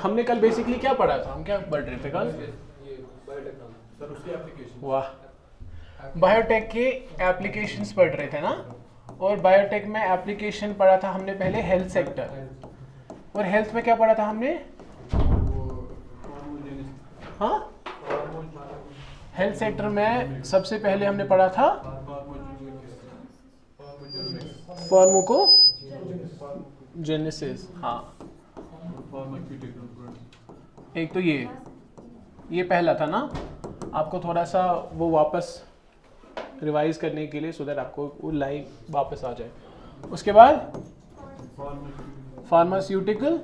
हमने कल बेसिकली क्या पढ़ा था, हम क्या पढ़ रहे थे कल? वाह, बायोटेक के एप्लीकेशंस पढ़ रहे थे ना। और बायोटेक में एप्लीकेशन पढ़ा था हमने पहले हेल्थ सेक्टर, और हेल्थ में क्या पढ़ा था हमने? हाँ, हेल्थ सेक्टर में सबसे पहले हमने पढ़ा था फार्माकोजेनेसिस। हाँ, एक तो ये पहला था ना, आपको थोड़ा सा वो वापस रिवाइज करने के लिए, सो दैट आपको वो लाइन वापस आ जाए। उसके बाद फार्मास्यूटिकल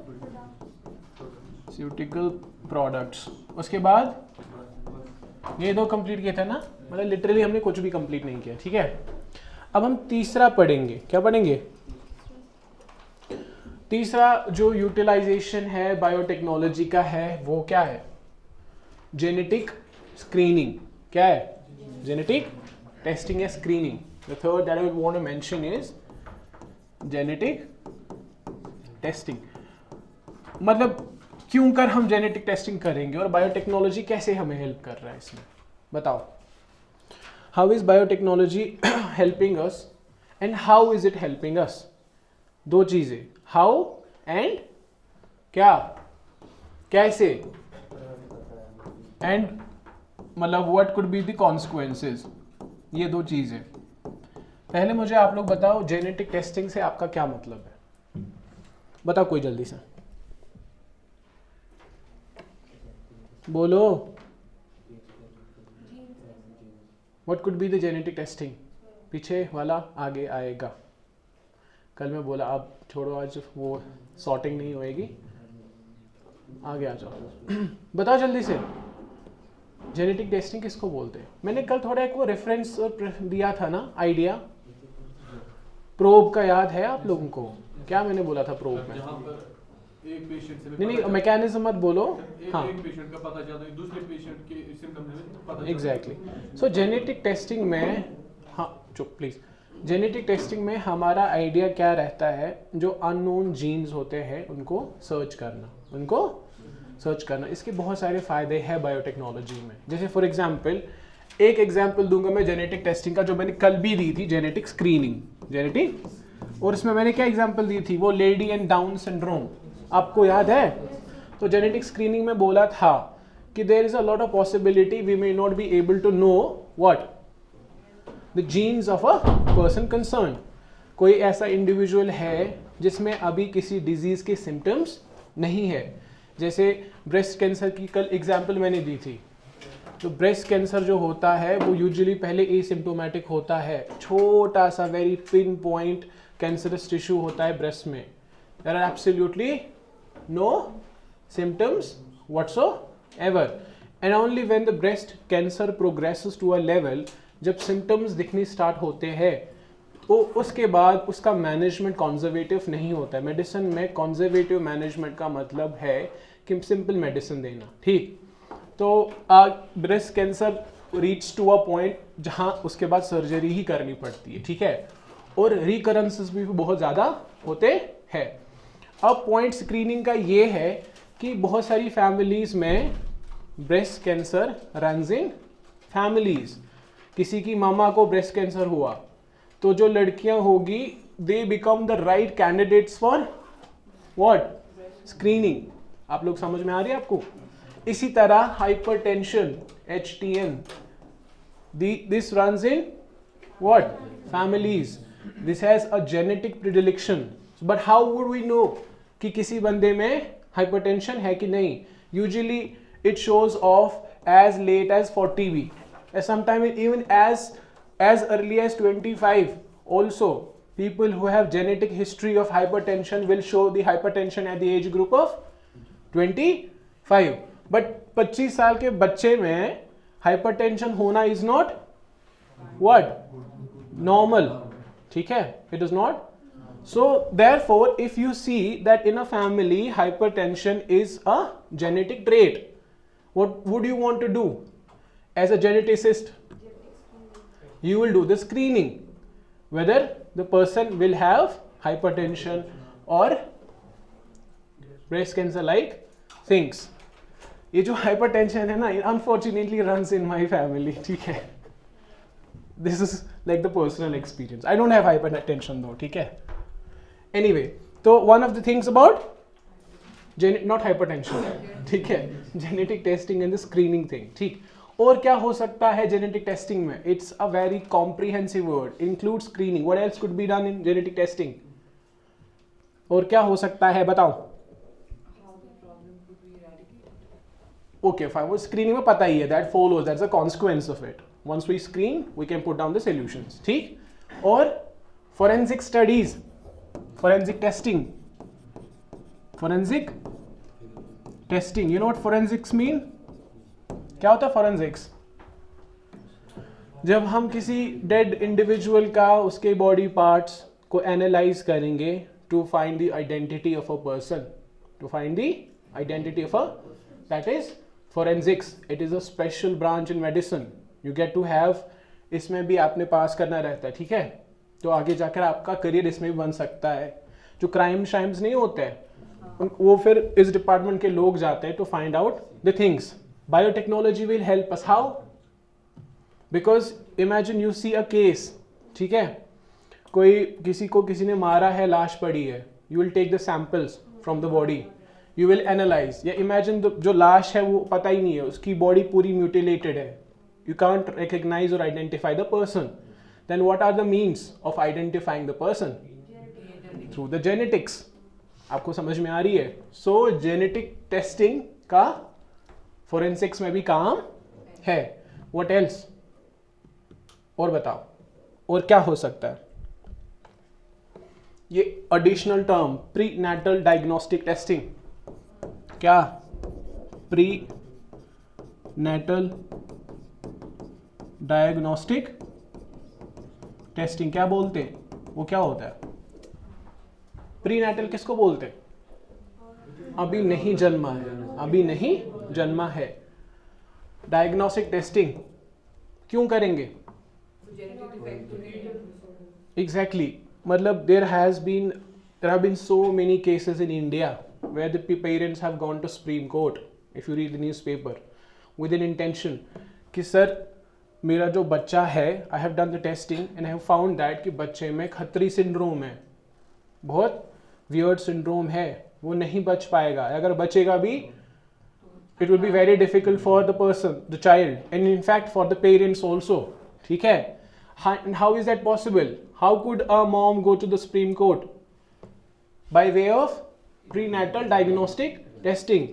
प्रोडक्ट्स। उसके बाद ये 2 कंप्लीट किए थे ना, मतलब लिटरली हमने कुछ भी कंप्लीट नहीं किया, ठीक है। अब हम तीसरा पढ़ेंगे। क्या पढ़ेंगे? तीसरा जो यूटिलाइजेशन है बायोटेक्नोलॉजी का है वो क्या है? Genetic screening. क्या है? जेनेटिक टेस्टिंग या screening. The third that I want to mention is genetic testing. मतलब क्यों कर हम जेनेटिक टेस्टिंग करेंगे और बायोटेक्नोलॉजी कैसे हमें हेल्प कर रहा है इसमें, बताओ। How is biotechnology helping us and how is it helping us? 2 चीजें, हाउ एंड क्या, कैसे, एंड मतलब what could be the consequences. ये 2 चीजें। पहले मुझे आप लोग बताओ जेनेटिक टेस्टिंग से आपका क्या मतलब है, बताओ कोई जल्दी से बोलो। What could be the genetic testing? पीछे वाला आगे आएगा। कल मैं बोला अब छोड़ो, आज वो सॉर्टिंग नहीं होएगी, आगे आ जाओ। बताओ जल्दी से, जेनेटिक टेस्टिंग किसको बोलते हैं? मैंने कल थोड़ा एक वो रेफरेंस दिया था ना, आइडिया। प्रोब का याद है आप लोगों को? क्या मैंने बोला था प्रोब में? एक पेशेंट से नहीं, मैकेनिज्म मत बोलो। हाँ, एक पेशेंट का पता चलता है दूसरे पेशेंट के सिम्टम पता एग्जैक्टली। सो जेनेटिक टेस्टिंग में, हाँ चुप प्लीज, जेनेटिक टेस्टिंग में हमारा आइडिया क्या रहता है? जो अननोन जीन्स होते हैं उनको सर्च करना, इसके बहुत सारे फायदे हैं बायोटेक्नोलॉजी में। जैसे फॉर एग्जांपल, एक एग्जांपल दूंगा मैं जेनेटिक टेस्टिंग का, जो मैंने कल भी दी थी, जेनेटिक स्क्रीनिंग, और इसमें मैंने क्या एग्जांपल दी थी? वो लेडी एंड डाउन सिंड्रोम, आपको याद है? तो जेनेटिक स्क्रीनिंग में बोला था कि there is a lot of possibility we may not be able to know what the genes of a person concern. कोई ऐसा इंडिविजुअल है जिसमें अभी किसी डिजीज के सिम्टम्स नहीं है। जैसे ब्रेस्ट कैंसर की कल एग्जाम्पल मैंने दी थी। तो ब्रेस्ट कैंसर जो होता है वो यूजुअली पहले एसिम्प्टोमेटिक होता है, छोटा सा very pin point cancerous tissue होता है ब्रेस्ट में। There are absolutely no symptoms whatsoever, and only when the breast cancer progresses to a level, जब symptoms दिखने स्टार्ट होते हैं तो उसके बाद उसका मैनेजमेंट कॉन्जर्वेटिव नहीं होता है। मेडिसिन में कॉन्जर्वेटिव मैनेजमेंट का मतलब है कि सिंपल मेडिसिन देना, ठीक। तो breast cancer reach to a point जहाँ उसके बाद सर्जरी ही करनी पड़ती है, ठीक है, और रिकरेंसेस भी बहुत ज़्यादा होते हैं। अब पॉइंट स्क्रीनिंग का ये है कि बहुत सारी फैमिलीज में breast cancer runs in families. किसी की मामा को ब्रेस्ट कैंसर हुआ तो जो लड़कियां होगी they become the right candidates for what? Screening. आप लोग समझ में आ रही है आपको? इसी तरह hypertension, HTN, this runs in what? Families. This has a genetic predilection, but how would we know कि किसी बंदे में हाइपरटेंशन है कि नहीं? Usually it shows off as late as 40 भी, sometime even as early as 25 also. People who have genetic history of hypertension will show the hypertension at the age group of 25. But 25 साल के बच्चे में hypertension होना is not what? Normal, ठीक है? It is not. So therefore, if you see that in a family hypertension is a genetic trait, what would you want to do as a geneticist? You will do the screening whether the person will have hypertension or breast cancer like things. ये जो hypertension है ना, unfortunately runs in my family, ठीक है। This is like the personal experience. I don't have hypertension दो, ठीक है। Anyway, तो one of the things about not hypertension, ठीक है, genetic testing and the screening thing, ठीक। और क्या हो सकता है जेनेटिक टेस्टिंग में? It's a very comprehensive word, include screening. What else could be done in genetic testing? और क्या हो सकता है बताओ? ओके फाइन, वो स्क्रीनिंग में पता ही है, that follows, that's a consequence of it. Once we screen we can put down the solutions, ठीक। और forensic studies, forensic testing, forensic testing, you know what forensics mean? क्या होता है फोरेंसिक्स? जब हम किसी डेड इंडिविजुअल का, उसके बॉडी पार्ट्स को एनालाइज करेंगे to find the identity of a person, to find the identity of a, that is forensics. It is a special branch in medicine, you get to have, इसमें भी आपने पास करना रहता है, ठीक है। तो आगे जाकर आपका करियर इसमें भी बन सकता है। जो क्राइम शाइम्स नहीं होते हैं, वो फिर इस डिपार्टमेंट के लोग जाते हैं to find out the things. Biotechnology will help us, how? Because imagine you see a case, ठीक है, कोई किसी को किसी ने मारा है, लाश पड़ी है, you will take the samples from the body, you will analyse. या इमेजिन जो लाश है वो पता ही नहीं है, उसकी बॉडी पूरी म्यूटिलेटेड है, you can't recognize or identify the person, then what are the means of identifying the person? Through the genetics. आपको समझ में आ रही है? So genetic testing का forensics में भी काम है। What else? और बताओ, और क्या हो सकता है? ये additional term prenatal diagnostic testing, क्या? prenatal डायग्नोस्टिक टेस्टिंग क्या बोलते हैं? वो क्या होता है? प्रीनेटल किसको बोलते हैं? अभी नहीं जन्मा है, अभी नहीं जन्मा है। डायग्नोस्टिक टेस्टिंग क्यों करेंगे? एग्जैक्टली, मतलब there have been so many cases in India where the parents have gone to Supreme Court, if you read the newspaper, with an intention कि सर मेरा जो बच्चा है, I have done the testing and I have found that कि बच्चे में Khatri syndrome है, बहुत वियर्ड सिंड्रोम है, वो नहीं बच पाएगा। अगर बचेगा भी, it will be very difficult for the person, the child, and in fact for the parents also, ठीक है। How is that possible? How could a mom go to the Supreme Court? By way of prenatal diagnostic testing.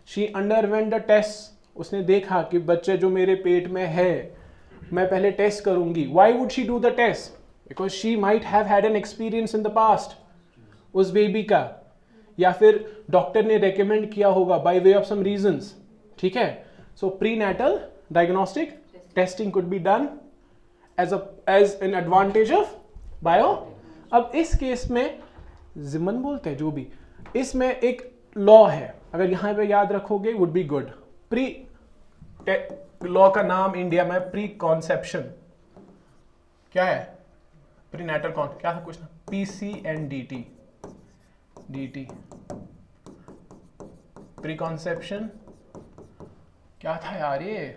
She underwent the test, उसने देखा कि बच्चे जो मेरे पेट में है, मैं पहले टेस्ट करूंगी। Why would she do the test? Because she might have had an experience in the past उस बेबी का, या फिर डॉक्टर ने रेकमेंड किया होगा by way of some reasons, ठीक है। So prenatal diagnostic testing could be done as an advantage of bio. अब इस केस में जिमन बोलते हैं जो भी, इसमें एक लॉ है, अगर यहां पे याद रखोगे would be good. Pre law का नाम इंडिया में प्री कॉन्सेप्शन क्या है? प्रीनेटल कौन क्या था कुछ ना, PCNDT, DT, प्री कॉन्सेप्शन क्या था यार? ये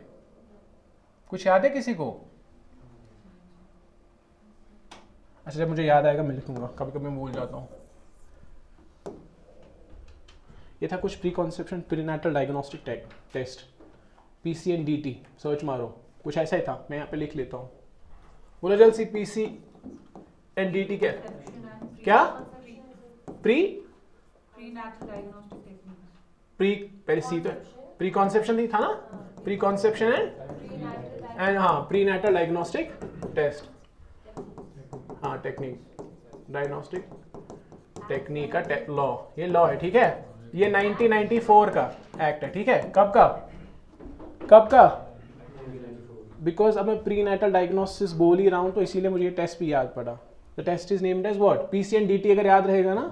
कुछ याद है किसी को? अच्छा, जब मुझे याद आएगा मैं लिखूंगा, कभी कभी मैं भूल जाता हूँ। ये था कुछ pre conception prenatal diagnostic test, PCNDT, search मारो, कुछ ऐसा ही था, मैं यहाँ पे लिख लेता हूँ। बोलो जल्द सी, PCNDT क्या? क्या? पहले सी तो प्री कॉन्सेप्शन ही था ना, प्री कॉन्सेप्शन एंड हाँ प्रीनेटल डायग्नोस्टिक टेस्ट, हाँ टेक्निक, डायग्नोस्टिक टेक्निक का लॉ, ये लॉ है, ठीक है। ये 1994 का एक्ट है, ठीक है। कब का? बिकॉज अब मैं प्रीनेटल डायग्नोसिस बोल ही रहा हूँ तो इसीलिए मुझे ये टेस्ट भी याद पड़ा। The test is named as what? PCNDT, अगर याद रहेगा ना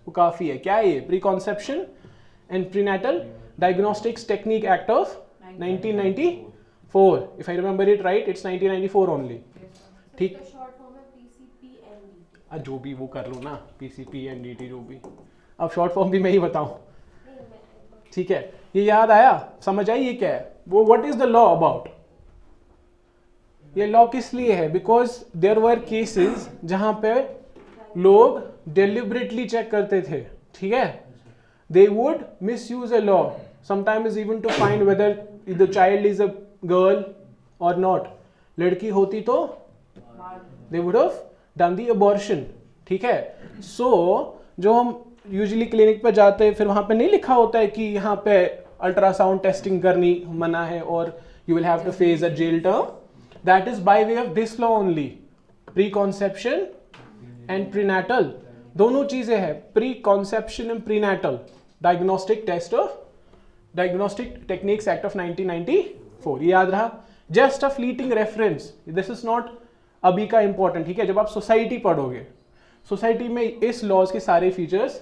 वो काफ़ी है। क्या है ये? Pre conception and prenatal diagnostics technique act of 1994, if I remember it right, it's 1994 only, ठीक। जो भी वो कर लो ना, PCPNDT जो भी, अब शॉर्ट फॉर्म भी मैं ही बताऊँ, ठीक है, ये याद आया, समझ आई ये क्या है वो, what is the law about, ये लॉ किस लिए है, बिकॉज देयर वर केसेस जहां पे लोग डिलिबरेटली चेक करते थे, ठीक है, they would misuse a law sometimes even to find whether the child is a girl और नॉट, लड़की होती तो they would have done the abortion, ठीक है। सो जो हम यूजुअली क्लिनिक पे जाते हैं, फिर वहां पे नहीं लिखा होता है कि यहाँ पे अल्ट्रासाउंड टेस्टिंग करनी मना है और you will have to face a jail term, that is by way of this law only, pre conception and prenatal, दोनों चीजें हैं, pre conception and prenatal, diagnostic test of diagnostic techniques act of 1994, ये याद रहा, just a fleeting reference, this is not अभी का important, ठीक है। जब आप सोसाइटी पढ़ोगे, सोसाइटी में इस लॉज के सारे फीचर्स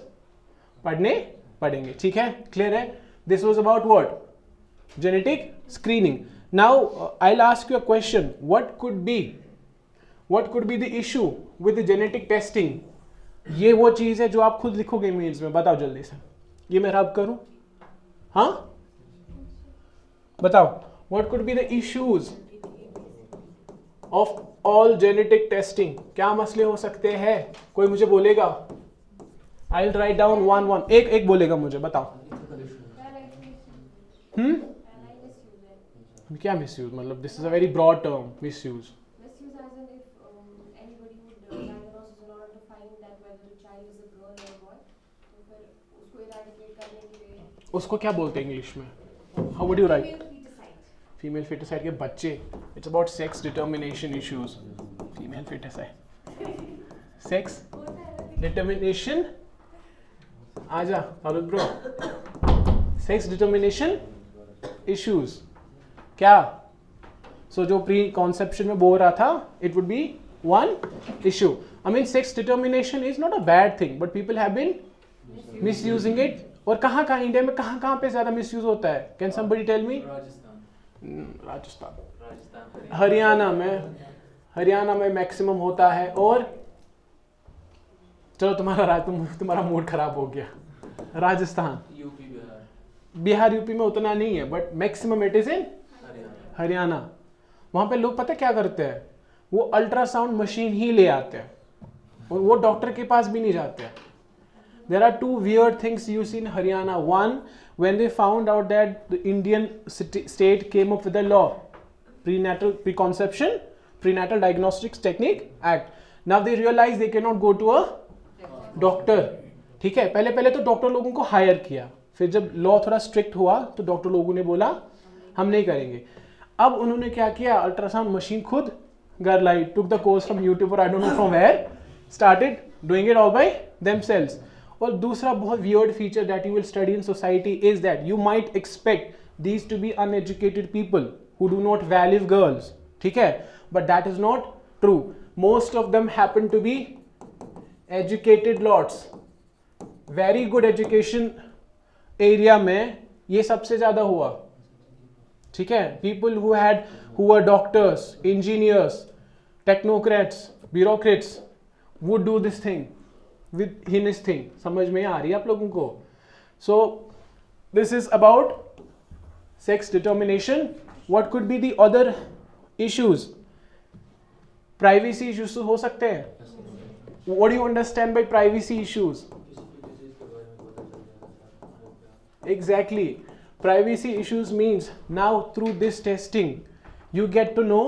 पढ़ने पड़ेंगे, ठीक है, क्लियर है। This was about what, genetic screening. Now I will ask you a question, what could be the issue with genetic testing, ये वो चीज है जो आप खुद लिखोगे मेल्स में, बताओ जल्दी से, ये मैं रब करूं, हाँ बताओ, what could be the issues of all genetic testing, क्या मसले हो सकते हैं, कोई मुझे बोलेगा, I will write down one, एक बोलेगा मुझे, बताओ। क्या मिसयूज, मतलब this is a very broad term, misuse, उसको क्या बोलते हैं इंग्लिश में, how would you write, female foeticide के बच्चे, it's about sex determination issues, female foeticide, sex determination, आजा Farooq bro, sex determination issues, क्या, सो जो प्री कॉन्सेप्शन में बोल रहा था, it would be one issue, I mean sex determination is not a bad thing, but people have been misusing it, और कहाँ India में कहाँ पे ज्यादा मिसयूज होता है, can somebody tell me, Rajasthan, Haryana में मैक्सिमम होता है, और चलो तुम्हारा मूड खराब हो गया, राजस्थान, यूपी, बिहार यूपी में उतना नहीं है, but maximum it is in Haryana. वहां पे लोग पता क्या करते हैं, वो अल्ट्रासाउंड मशीन ही ले आते हैं और वो डॉक्टर के पास भी नहीं जाते हैं। There are two weird things you see in Haryana. One, when they found out that the Indian state came up with a law, Prenatal Diagnostics Technique Act. Now they realize they cannot go to a doctor. ठीक है, पहले तो doctor लोगों को higher किया, फिर जब law थोड़ा स्ट्रिक्ट हुआ तो डॉक्टर लोगों ने बोला हम नहीं करेंगे। अब उन्होंने क्या किया, अल्ट्रासाउंड मशीन खुद घर लाई, took the course from YouTube or I don't know from where, started doing it all by themselves. और दूसरा बहुत weird feature that you will study in society is that you might expect these to be uneducated people who do not value girls, ठीक है, but that is not true, most of them happen to be educated lots, very good education area में ये सबसे ज्यादा हुआ, ठीक है, people who are doctors, engineers, technocrats, bureaucrats would do this thing with heinous thing, समझ में आ रही है आप लोगों को। So this is about sex determination. What could be the other issues? Privacy issues हो सकते हैं। What do you understand by privacy issues? Exactly. Privacy issues means now through this testing you get to know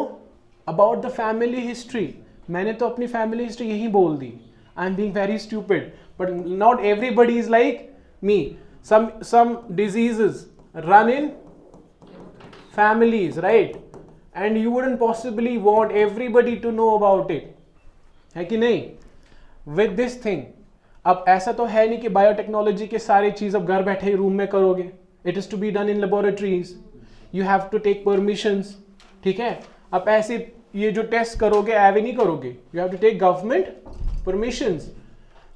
about the family history. मैंने तो अपनी family history यही बोल दी, I'm being very stupid, but not everybody is like me. Some diseases run in families, right? And you wouldn't possibly want everybody to know about it, है कि नहीं? With this thing, अब ऐसा तो है नहीं कि बायोटेक्नोलॉजी के सारे चीज अब घर बैठे रूम में करोगे, it is to be done in laboratories, you have to take permissions, ठीक है, अब ऐसे ये जो टेस्ट करोगे ऐवे नहीं करोगे, you have to take government permissions.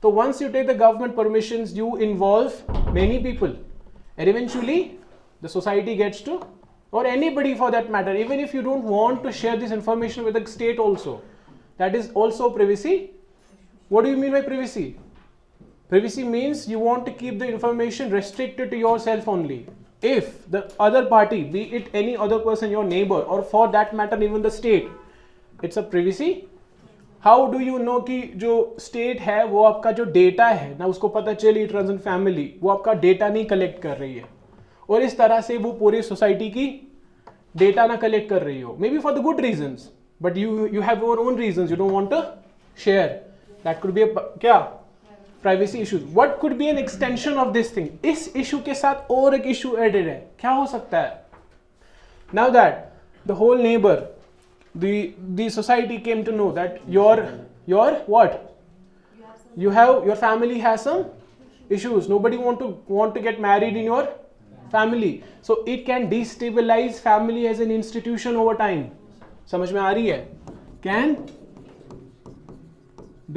So once you take the government permissions, you involve many people, and eventually the society gets to, or anybody for that matter, even if you don't want to share this information with the state also, that is also privacy. What do you mean by privacy? Privacy means you want to keep the information restricted to yourself only. If the other party, be it any other person, your neighbor, or for that matter even the state, it's a privacy. How do you know कि जो state है वो आपका जो data है ना उसको पता चले it runs in family, वो आपका data नहीं collect कर रही है और इस तरह से वो पूरी society की data ना collect कर रही हो, maybe for the good reasons, but you have your own reasons, you don't want to share. That could be a क्या privacy issues. What could B an extension of this thing. इस issue के साथ और एक issue added है. क्या हो सकता है? Now that the whole neighbour, the society came to know that your what your family has some issues. Nobody want to get married in your family, so it can destabilize family as an institution over time. समझ में आ रही है? Can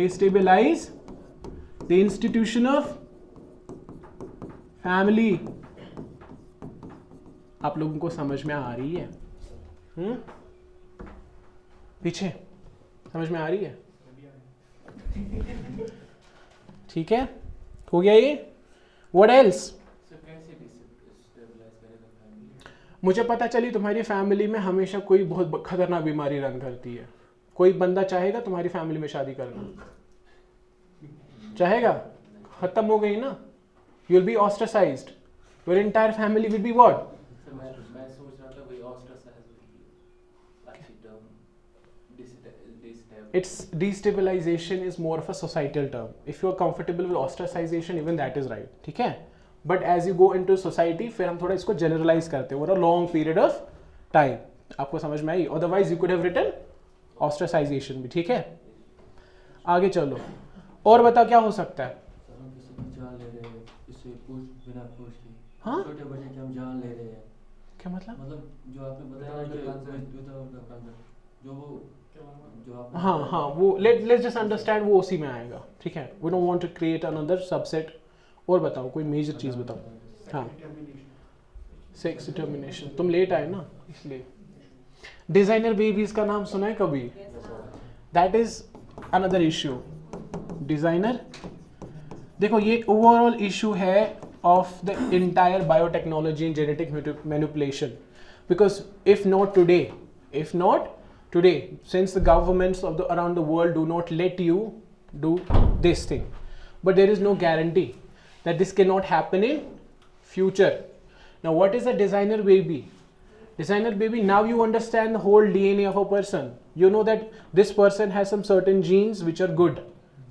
destabilize the institution of family. आप लोगों को समझ में आ रही है? पीछे समझ में आ रही है? ठीक है, हो गया ये. What else? मुझे पता चली तुम्हारी फैमिली में हमेशा कोई बहुत खतरनाक बीमारी रन करती है. कोई बंदा चाहेगा तुम्हारी फैमिली में शादी करना? चाहेगा? खत्म हो गई ना. You will be ostracised. Your entire family will be what? मैं सोच रहा था वही ऑस्ट्रेसाइज अच्छी term. Its destabilization is more of a societal term. If you are comfortable with ostracization, even that is right. ठीक है? But as you go into society, फिर हम थोड़ा इसको generalize करते हैं over a long period of time. आपको समझ में आई? Otherwise you could have written ostracization भी. ठीक है? आगे चलो. और बता क्या हो सकता है? हाँ? छोटे बच्चे की हम जान ले रहे हैं. क्या मतलब? मतलब जो आपने बताया जो हाँ वो let's just understand, वो उसी में आएगा. ठीक है? We don't want to create another subset. और बताओ कोई मेजर चीज बताओ. हाँ, सेक्स डिटर्मिनेशन. तुम लेट आए ना इसलिए. डिजाइनर बेबीज का नाम सुना है कभी? That is another issue. Designer, देखो ये ओवरऑल इशू है of the entire biotechnology and genetic manipulation. Because if not today, since the governments of around the world do not let you do this thing, but there is no guarantee that this cannot happen in future. Now what is a designer baby? Designer baby, now you understand the whole DNA of a person. You know that this person has some certain genes which are good,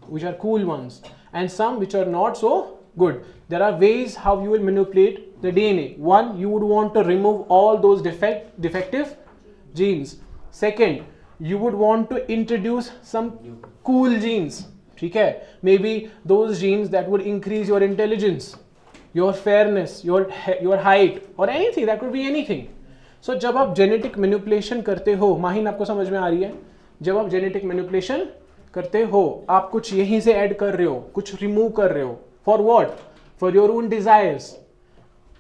which are cool ones, and some which are not so good. There are ways how you will manipulate the DNA. One, you would want to remove all those defective genes. Second, you would want to introduce some cool genes. ठीक है? Maybe those genes that would increase your intelligence, your fairness, your height, or anything. That could be anything. So जब आप genetic manipulation करते हो, माहिन आपको समझ में आ रही है? जब आप genetic manipulation करते हो, आप कुछ यहीं से ऐड कर रहे हो, कुछ रिमूव कर रहे हो. For what? For your own desires.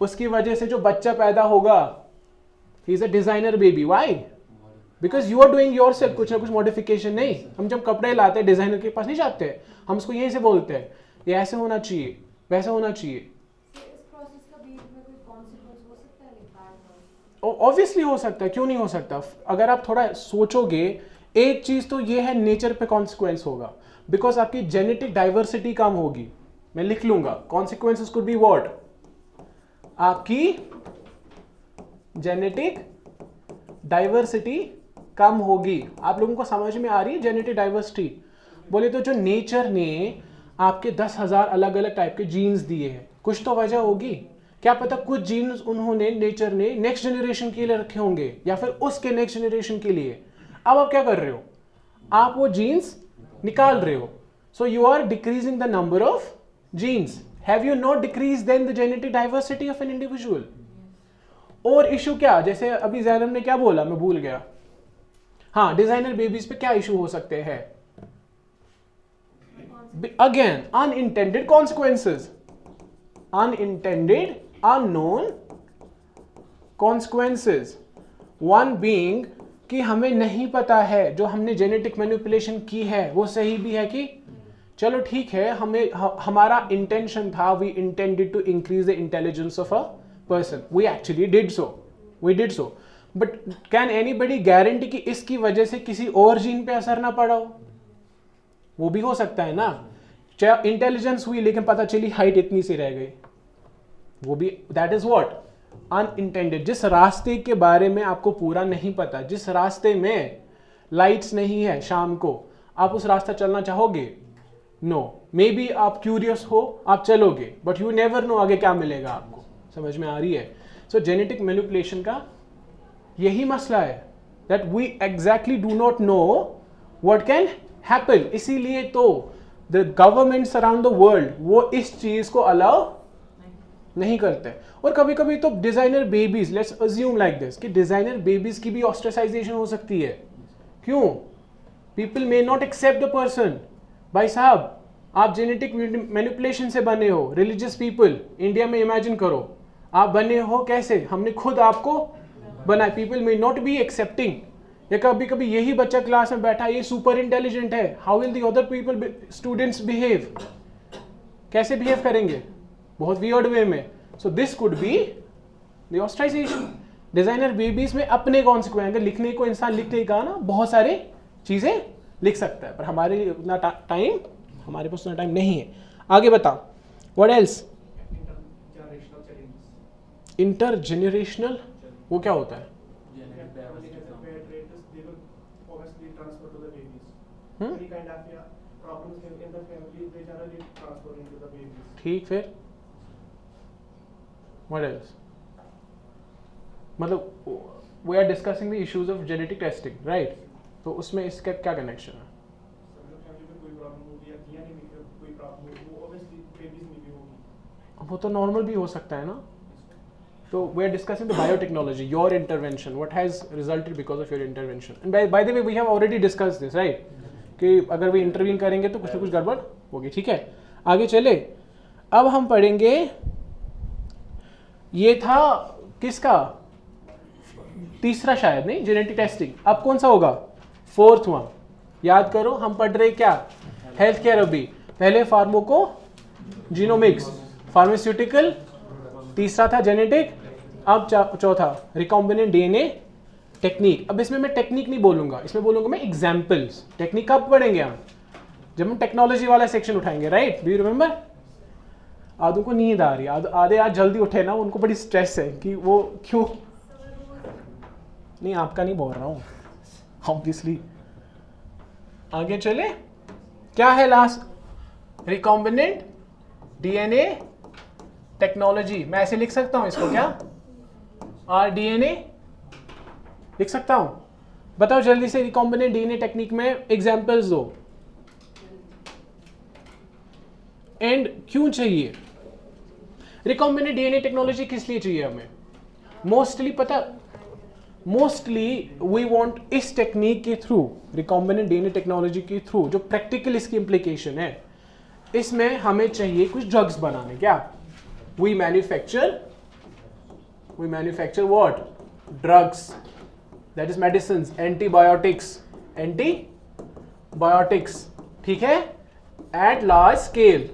उसकी वजह से जो बच्चा पैदा होगा, he is a designer baby. Why? Because you are doing yourself कुछ ना कुछ modification. नहीं, हम जब कपड़े लाते हैं डिजाइनर के पास नहीं जाते, हम उसको यहीं से बोलते हैं ये ऐसे होना चाहिए, वैसा होना चाहिए. ऑब्वियसली हो सकता है, क्यों नहीं हो सकता? अगर आप थोड़ा सोचोगे, एक चीज तो ये है, नेचर पे कॉन्सिक्वेंस होगा. बिकॉज आपकी जेनेटिक डाइवर्सिटी कम होगी. मैं लिख लूंगा, कॉन्सिक्वेंसेस कुड बी व्हाट? आपकी जेनेटिक डाइवर्सिटी कम होगी. आप लोगों को समझ में आ रही है जेनेटिक डाइवर्सिटी? बोले तो जो नेचर ने आपके 10,000 अलग अलग टाइप के जीन्स दिए हैं, कुछ तो वजह होगी. क्या पता कुछ जीन्स उन्होंने, नेचर ने नेक्स्ट जनरेशन के लिए रखे होंगे, या फिर उसके नेक्स्ट जनरेशन के लिए. अब आप क्या कर रहे हो? आप वो जीन्स निकाल रहे हो. So you are decreasing the number of genes. Have you not decrease then the genetic diversity of an individual? और इशू क्या, जैसे अभी जैनब ने क्या बोला, मैं भूल गया. हाँ, डिजाइनर बेबीज पे क्या इशू हो सकते हैं? Again unintended consequences, unintended unknown consequences. One being कि हमें नहीं पता है जो हमने जेनेटिक मैनिपुलेशन की है वो सही भी है कि चलो ठीक है, हमारा इंटेंशन था, we intended to increase the intelligence of a person, we actually did so, but can anybody guarantee कि इसकी वजह से किसी और जीन पे असर ना पड़ा हो? वो भी हो सकता है ना, चाहे इंटेलिजेंस हुई लेकिन पता चली हाइट इतनी सी रह गई, वो भी, दैट इज व्हाट, अनइंटेंडेड। जिस रास्ते के बारे में आपको पूरा नहीं पता, जिस रास्ते में लाइट्स नहीं है शाम को, आप उस रास्ता चलना चाहोगे? नो। मे बी आप क्यूरियस हो, आप चलोगे, बट यू नेवर नो आगे क्या मिलेगा आपको। समझ में आ रही है? सो जेनेटिक मैनिपुलेशन का यही मसला है, that we exactly do not know what can happen. इसीलिए तो the governments around the world वो इस चीज को अलाउ नहीं करते। और कभी कभी तो designer babies, let's assume like this, कि डिजाइनर बेबीज की भी ऑस्ट्रेसाइजेशन हो सकती है। क्यों? People may not accept the person. भाई साहब, आप जेनेटिक मैनिपुलेशन से बने हो, रिलीजियस पीपल, इंडिया में इमेजिन करो, आप बने हो कैसे? हमने खुद आपको बनाया। People may not be accepting. या कभी कभी यही बच्चा क्लास में बैठा, ये सुपर इंटेलिजेंट है, how will the other people, students behave? कैसे बिहेव करेंगे? बहुत वियर्ड वे में। So this could be the ostracisation. Designer babies में अपने कॉन्सिक्वेंस, लिखने को इंसान लिखने का ना बहुत सारे चीजें लिख सकता है, पर हमारे लिए उतना टाइम, हमारे पास उतना टाइम नहीं है। आगे बताओ, व्हाट एल्स? इंटरजेनरेशनल, वो क्या होता है? ठीक, फिर व्हाट एल्स? मतलब we are discussing the issues of genetic testing, right? तो उसमें इसका क्या कनेक्शन है? वो तो नॉर्मल भी हो सकता है ना। तो we are discussing the biotechnology, your intervention, what has resulted because of your intervention. And by the way we have already discussed this, right? कि अगर वे इंटरवीन करेंगे तो कुछ ना कुछ गड़बड़ होगी। ठीक है, आगे चले। अब हम पढ़ेंगे, ये था किसका? तीसरा शायद, नहीं? Genetic testing. अब कौन सा होगा? Fourth one. याद करो, हम पढ़ रहे क्या? Health care. अभी पहले फार्माको जीनोमिक्स, फार्मास्यूटिकल, तीसरा था जेनेटिक, अब चौथा रिकॉम्बिनेंट डीएनए टेक्निक। अब इसमें मैं टेक्निक नहीं बोलूंगा, इसमें बोलूंगा मैं एग्जाम्पल्स। टेक्निक कब पढ़ेंगे हम? जब हम टेक्नोलॉजी वाला सेक्शन उठाएंगे, राइट? Do you remember? आधों को नींद आ रही है, आधे आज जल्दी उठे ना, उनको बड़ी स्ट्रेस है कि वो क्यों। नहीं, आपका नहीं बोल रहा हूं, ऑब्वियसली। आगे चले, क्या है लास्ट? Recombinant DNA technology. मैं ऐसे लिख सकता हूं इसको, क्या? आरडीएनए लिख सकता हूं? बताओ जल्दी से, रिकॉम्बिनेंट डीएनए टेक्निक में एग्जांपल्स दो। एंड क्यों चाहिए रिकॉम्बिनेंट डीएनए टेक्नोलॉजी? किस लिए चाहिए हमें? मोस्टली पता, मोस्टली वी वांट इस टेक्निक के थ्रू, रिकॉम्बिनेंट डीएनए टेक्नोलॉजी के थ्रू, जो प्रैक्टिकल इसकी इंप्लीकेशन है, इसमें हमें चाहिए कुछ ड्रग्स बनाने। क्या? We manufacture what? Drugs, that is medicine, antibiotics. ठीक है, एट लार्ज स्केल।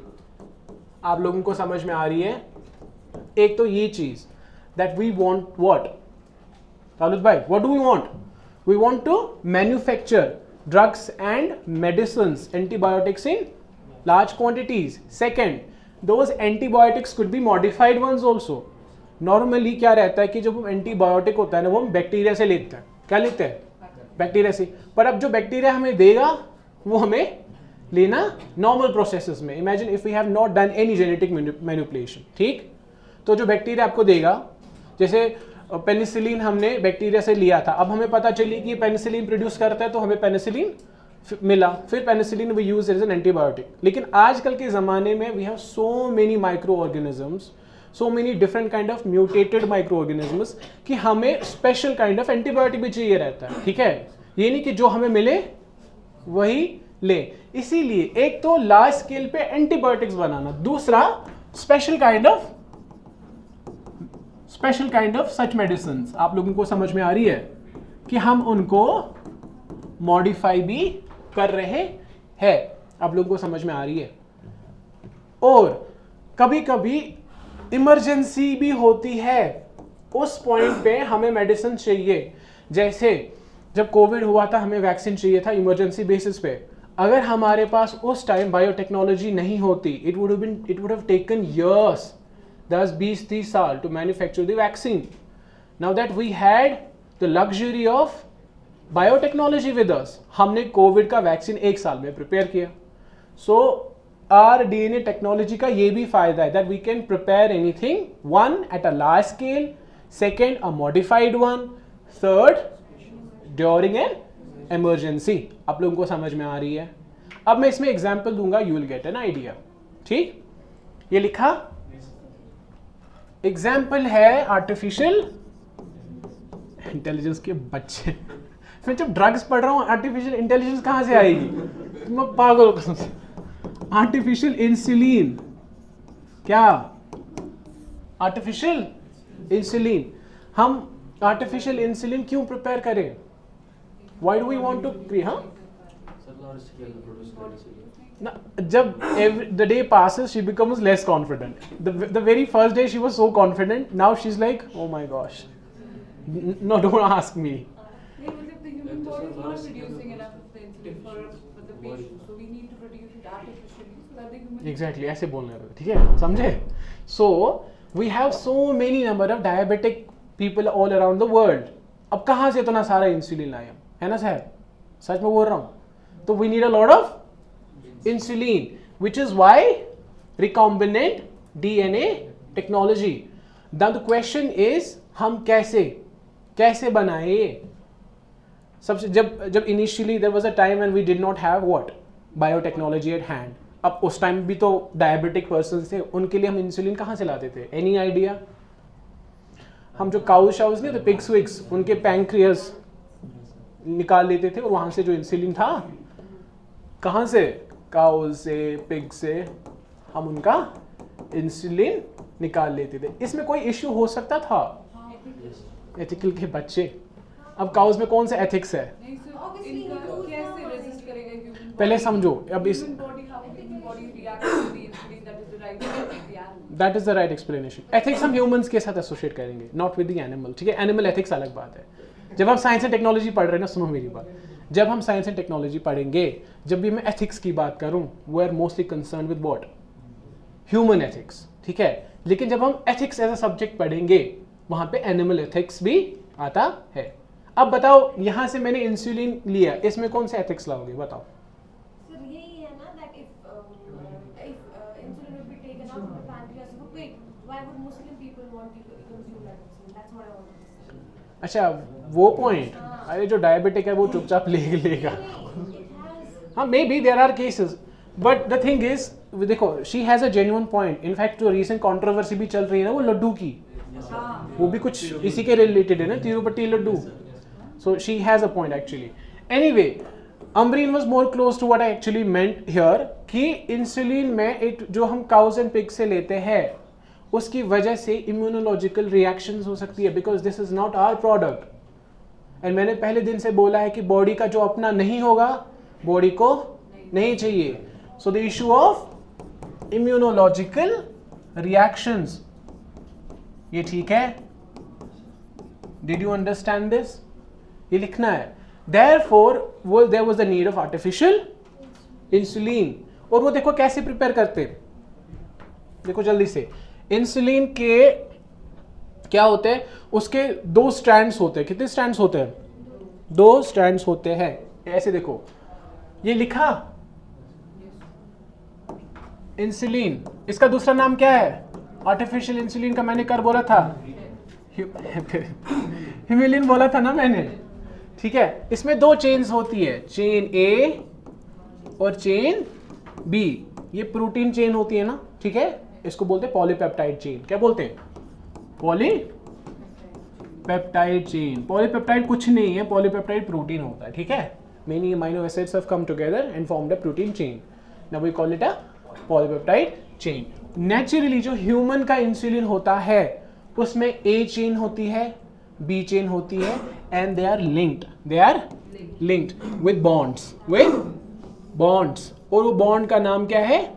आप लोगों को समझ में आ रही है? एक तो ये चीज, दैट वी वांट व्हाट? तालुद भाई, what do we want? We want to manufacture drugs and medicines, antibiotics in large quantities. Second, those antibiotics could be modified ones also. Normally क्या रहता है कि जब हम एंटीबायोटिक होता है ना, वो हम बैक्टीरिया से लेते हैं। क्या लेते हैं? बैक्टीरिया से। पर अब जो बैक्टीरिया हमें देगा वो हमें लेना नॉर्मल प्रोसेसेस में। Imagine if we have not done any genetic manipulation, ठीक? तो जो बैक्टीरिया आपको देगा, जैसे पेनिसिलिन हमने बैक्टीरिया से लिया था, अब हमें पता चली कि पेनिसिलिन प्रोड्यूस करता है, तो हमें पेनिसिलिन मिला, फिर penicillin we use as an antibiotic. लेकिन आजकल के ज़माने में we have so many micro organisms, so many different kind of mutated micro organisms कि हमें स्पेशल काइंड ऑफ एंटीबायोटिक भी चाहिए रहता है। ठीक है, ये नहीं कि जो हमें मिले वही ले। इसीलिए एक तो लार्ज स्केल पे एंटीबायोटिक्स बनाना, दूसरा special kind of such medicine. आप लोगों को समझ में आ रही है कि हम उनको मॉडिफाई भी कर रहे हैं। आप लोगों को समझ में आ रही है? और कभी कभी इमरजेंसी भी होती है, उस पॉइंट पे हमें मेडिसिन चाहिए। जैसे जब कोविड हुआ था हमें वैक्सीन चाहिए था इमरजेंसी बेसिस पे। अगर हमारे पास उस टाइम बायोटेक्नोलॉजी नहीं होती, it would have taken years, 10-20-30 साल to manufacture the vaccine. Now that we had the luxury of biotechnology with us, हमने कोविड का वैक्सीन 1 साल में प्रिपेयर किया। सो आर DNA टेक्नोलॉजी का ये भी फायदा है that we can prepare anything, one at a large scale, second a modified one, third during an emergency. आप लोगों को समझ में आ रही है? अब मैं इसमें एग्जांपल दूंगा, you will get an idea. ठीक, ये लिखा एग्जाम्पल है आर्टिफिशियल इंटेलिजेंस के बच्चे। मैं जब ड्रग्स पढ़ रहा हूँ आर्टिफिशियल इंटेलिजेंस कहाँ से आएगी? मैं पागल कसम से। आर्टिफिशियल इंसुलिन, क्या आर्टिफिशियल इंसुलिन, हम आर्टिफिशियल इंसुलिन क्यों प्रिपेयर करें? Why do we want to create? हाँ, ना, जब the day passes she becomes less confident. The very first day she was so confident, now she's like, oh my gosh, no, don't ask me. The human body is not producing enough of the insulin for the patient, so we need to produce it artificially so that the human Exactly, ऐसे बोलने लगे, ठीक है, समझे? So we have so many number of diabetic people all around the world. अब कहाँ से इतना सारा इंसुलिन लाए हम, है ना सर? सच में बोल रहा हूँ। तो we need a lot of insulin, which is why recombinant DNA technology. Now the question is, हम कैसे बनाए? सबसे जब initially there was a time when we did not have what biotechnology at hand. अब उस टाइम भी तो diabetic person थे, उनके लिए हम इंसुलिन कहाँ से लाते थे? Any idea? हम जो काउ शाउस नहीं थे, पिग्स विग्स, उनके पैंक्रियास निकाल लेते थे और वहां से जो इंसुलिन था, कहाँ से? काउ से, पिग से हम उनका इंसुलिन निकाल लेते थे। इसमें कोई इश्यू हो सकता था? एथिकल के बच्चे। अब काउस में कौन सा एथिक्स है? नहीं सर, इनका कैसे रेजिस्ट करेगा ह्यूमन? पहले समझो, अब इस body, how human body react to the insulin, that is the right explanation. That is the right explanation. Ethics हम ह्यूमंस के साथ एसोसिएट करेंगे, नॉट विद द एनिमल, ठीक है? एनिमल एथिक्स अलग बात है। जब हम साइंस एंड टेक्नोलॉजी पढ़ रहे हैं ना, सुनो मेरी बात, जब हम साइंस एंड टेक्नोलॉजी पढ़ेंगे, जब भी मैं एथिक्स की बात करूं, we are mostly concern with what? Human ethics, ठीक है? लेकिन जब हम एथिक्स एज अ सब्जेक्ट पढ़ेंगे, वहां पे एनिमल एथिक्स भी आता है। अब बताओ, यहां से मैंने इंसुलिन लिया, इसमें कौन से एथिक्स लाओगे? बताओ। सर यही है ना that if insulin would be taken out of the pancreas of a pig, why would Muslim people want to consume that insulin? That's what I want to say. अच्छा, वो पॉइंट, अरे जो diabetic है वो चुपचाप लेगा। हाँ, maybe there are cases, but the thing is, देखो, she has a genuine point. In fact जो रीसेंट कंट्रोवर्सी भी चल रही है ना, वो लड्डू की, वो भी कुछ इसी के रिलेटेड है ना, Tirupati laddu. So she has a point actually. Anyway, Amreen was more close to what I actually meant here, कि इंसुलिन में जो हम काउज एंड पिग से लेते हैं, उसकी वजह से इम्यूनोलॉजिकल रिएक्शंस हो सकती है, because this is not our product. And मैंने पहले दिन से बोला है कि बॉडी का जो अपना नहीं होगा, बॉडी को नहीं चाहिए। So the issue of immunological reactions, ये ठीक है? Did you understand this? ये लिखना है। Therefore, there was the need of artificial insulin. और वो देखो कैसे प्रिपेयर करते, देखो जल्दी से। इंसुलिन के क्या होते हैं? उसके 2 स्ट्रैंड्स होते हैं। कितने स्ट्रैंड्स होते हैं? 2 स्ट्रैंड्स होते हैं। ऐसे देखो, ये लिखा इंसुलिन, इसका दूसरा नाम क्या है? आर्टिफिशियल इंसुलिन का मैंने कर बोला था, हिमिलिन बोला था ना मैंने, ठीक है? इसमें 2 चेन्स होती है, चेन ए और चेन बी। ये प्रोटीन चेन होती है ना, ठीक है? इसको बोलते हैं पॉलीपेप्टाइड चेन। क्या बोलते हैं? Polypeptide chain. पॉलीपेप्टाइड कुछ नहीं है, पॉलीपेप्टाइड प्रोटीन होता है, ठीक है? Many amino acids have come together and formed a protein chain. Now we call it a polypeptide chain. Naturally जो ह्यूमन का इंसुलिन होता है, उसमें ए चेन होती है, बी चेन होती है, and they are linked, with bonds, और वो बॉन्ड का नाम क्या है,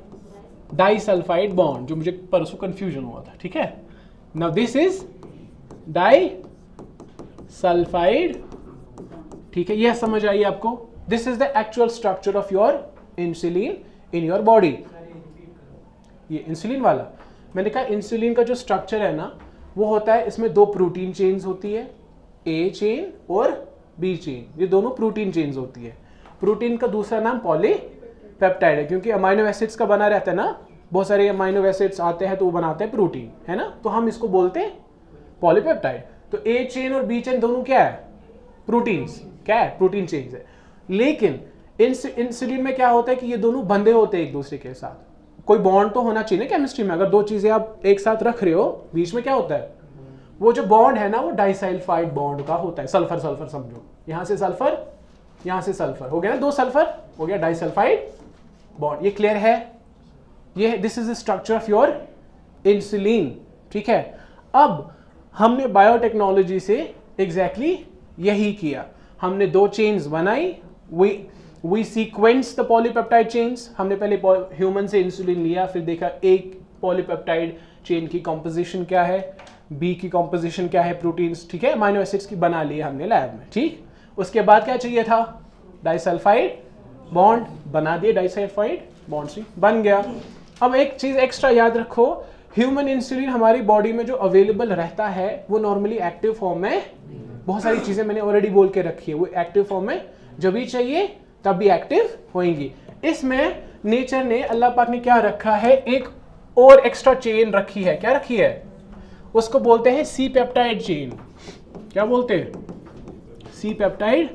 डाइसल्फाइड बॉन्ड, जो मुझे परसों कंफ्यूजन हुआ था, ठीक है। नाउ दिस इज डाइसल्फाइड, ठीक है, यह समझ आई आपको। This is the actual structure of your insulin in your body. ये इंसुलिन वाला मैंने कहा, इंसुलिन का जो स्ट्रक्चर है ना वो होता है, इसमें दो प्रोटीन चेन्स होती है, ए चेन और बी चेन, ये दोनों प्रोटीन चेन्स होती है। प्रोटीन का दूसरा नाम पॉलीपेप्टाइड है, क्योंकि अमाइनो एसिड्स का बना रहता है ना, बहुत सारे अमाइनो एसिड्स आते हैं तो वो बनाते हैं प्रोटीन, है ना, तो हम इसको बोलते हैं पॉलीपेप्टाइड। तो ए चेन और बी चेन दोनों क्या है, प्रोटीन्स, क्या है, प्रोटीन चेन्स है। लेकिन इंसुलिन में क्या होता है कि ये दोनों बंधे होते हैं एक दूसरे के साथ, कोई बॉन्ड तो होना चाहिए ना केमिस्ट्री में। अगर दो चीजें आप एक साथ रख रहे हो, बीच में क्या होता है, वो जो बॉन्ड है ना वो डाइसल्फाइड बॉन्ड का होता है। सल्फर सल्फर समझो, यहां से सल्फर, यहां से सल्फर, हो गया ना, दो सल्फर हो गया डाइसल्फाइड बॉन्ड। ये क्लियर है, ये this is the structure of your insulin, ठीक है। अब हमने बायोटेक्नोलॉजी से एग्जैक्टली यही किया, हमने दो चेन्स बनाई, we sequence the polypeptide chains। हमने पहले ह्यूमन से इंसुलिन लिया, फिर देखा एक पॉलीपेप्टाइड चेन की कॉम्पोजिशन क्या है, बी की कॉम्पोजिशन क्या है, प्रोटीन्स, ठीक है, अमाइनो एसिड्स की बना ली हमने लैब में, ठीक। उसके बाद क्या चाहिए था, डाइसल्फाइड बॉन्ड, बना दिए डाइसल्फाइड बॉन्ड से बन गया। अब एक चीज एक्स्ट्रा याद रखो, ह्यूमन इंसुलिन हमारी बॉडी में जो अवेलेबल रहता है वो नॉर्मली एक्टिव फॉर्म में, बहुत सारी चीजें मैंने ऑलरेडी बोल के रखी है, वो एक्टिव फॉर्म में जब भी चाहिए तब भी एक्टिव होंगी। इसमें नेचर ने, अल्लाह पाक ने क्या रखा है, एक और एक्स्ट्रा चेन रखी है, क्या रखी है, उसको बोलते हैं सी पेप्टाइड चेन। क्या बोलते हैं, सी पेप्टाइड।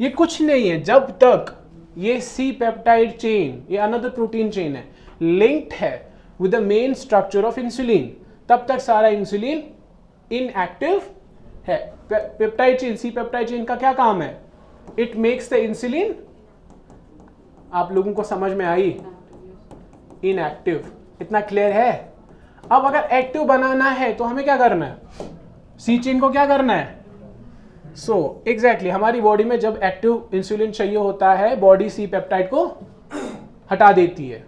ये कुछ नहीं है, जब तक ये सी पेप्टाइड चेन, ये अनदर प्रोटीन चेन है, लिंक्ड है with the main structure of insulin, तब तक सारा इंसुलिन इनएक्टिव है। Peptide chain, C peptide chain का क्या काम है, इट मेक्स द इंसुलिन, आप लोगों को समझ में आई, इनएक्टिव। इतना क्लियर है। अब अगर एक्टिव बनाना है तो हमें क्या करना है, सी चेन को क्या करना है, सो एग्जैक्टली हमारी बॉडी में जब एक्टिव इंसुलिन चाहिए होता है, बॉडी सी पेप्टाइड को हटा देती है।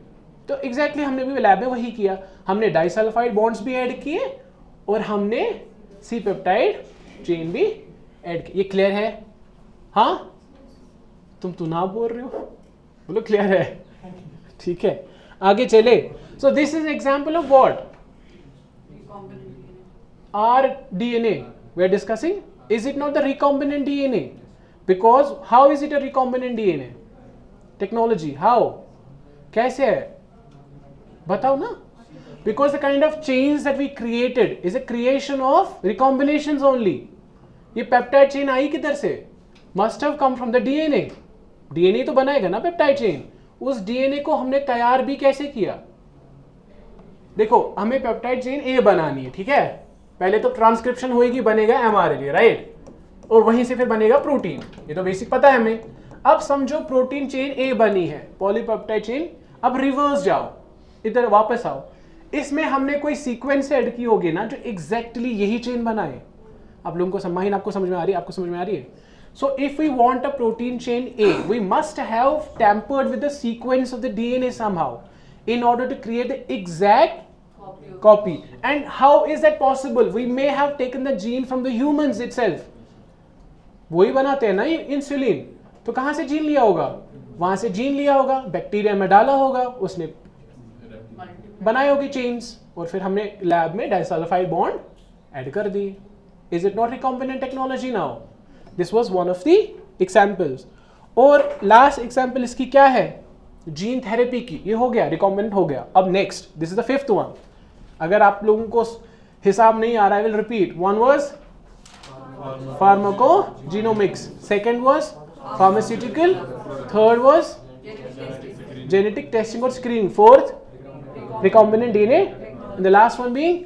तो एग्जैक्टली हमने भी लैब में वही किया, हमने डाइसल्फाइड बॉन्ड्स भी ऐड किए और हमने सी पेप्टाइड चेन भी ऐड की। ये क्लियर है, हाँ, तुम तो ना बोल रहे हो, बोलो क्लियर है, ठीक है, आगे चले। So this is example of what, r DNA we are discussing, is it not the recombinant DNA, because how is it a recombinant DNA technology, how, कैसे है, बताओ ना। Because the kind of chains that we created is a creation of recombinations only. ये peptide chain आई किधर से, must have come from the DNA. DNA तो बनाएगा ना पेप्टाइड चेन, उस डीएनए को हमने तैयार भी कैसे किया, देखो हमें पेप्टाइड चेन ए बनानी है, ठीक है, पहले तो ट्रांसक्रिप्शन होएगी, बनेगा एमआरएनए, राइट, और वहीं से फिर बनेगा प्रोटीन, ये तो बेसिक पता है हमें। अब समझो प्रोटीन चेन ए बनी है, पॉलीपेप्टाइड चेन, अब रिवर्स जाओ, इधर वापस आओ, इसमें हमने कोई सीक्वेंस ऐड की होगी ना जो एग्जैक्टली यही चेन बनाए। आप लोगों को समाहीन, आपको समझ में आ रही है, आपको समझ में आ रही है। So if we want a protein chain A, we must have tampered with the sequence of the DNA somehow in order to create the exact copy. And how is that possible? We may have taken the gene from the humans itself. वही बनाते हैं ना ये insulin, तो कहाँ से gene लिया होगा, वहां से जीन लिया होगा, बैक्टीरिया में डाला होगा, उसने बनाई होगी चेन्स, और फिर हमने लैब में डाइसल्फाइड बॉन्ड ऐड कर दी। Is it not recombinant technology now? This was one of the examples. और लास्ट एग्जाम्पल इसकी क्या है, जीन थेरेपी की, ये हो गया, रिकॉम्बिनेंट हो गया। अब next, this is the fifth one, अगर आप लोगों को हिसाब नहीं आ रहा, I will repeat. One was pharmacogenomics, second was pharmaceutical, third was genetic testing और screening, fourth recombinant DNA, and the last one being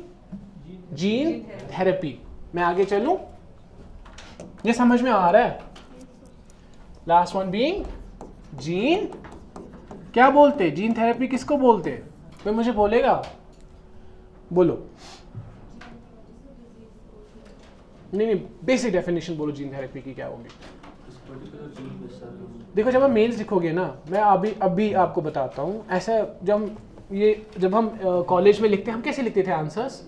gene therapy. मैं आगे चलूं, ये समझ में आ रहा है, लास्ट वन बीइंग जीन, क्या बोलते, जीन थेरेपी किसको बोलते, कोई मुझे बोलेगा, बोलो, नहीं बेसिक डेफिनेशन बोलो जीन थेरेपी की क्या होगी। देखो जब आप मेंस लिखोगे ना, मैं अभी आपको बताता हूँ, ऐसा जब हम कॉलेज में लिखते हैं, हम कैसे लिखते थे आंसर्स?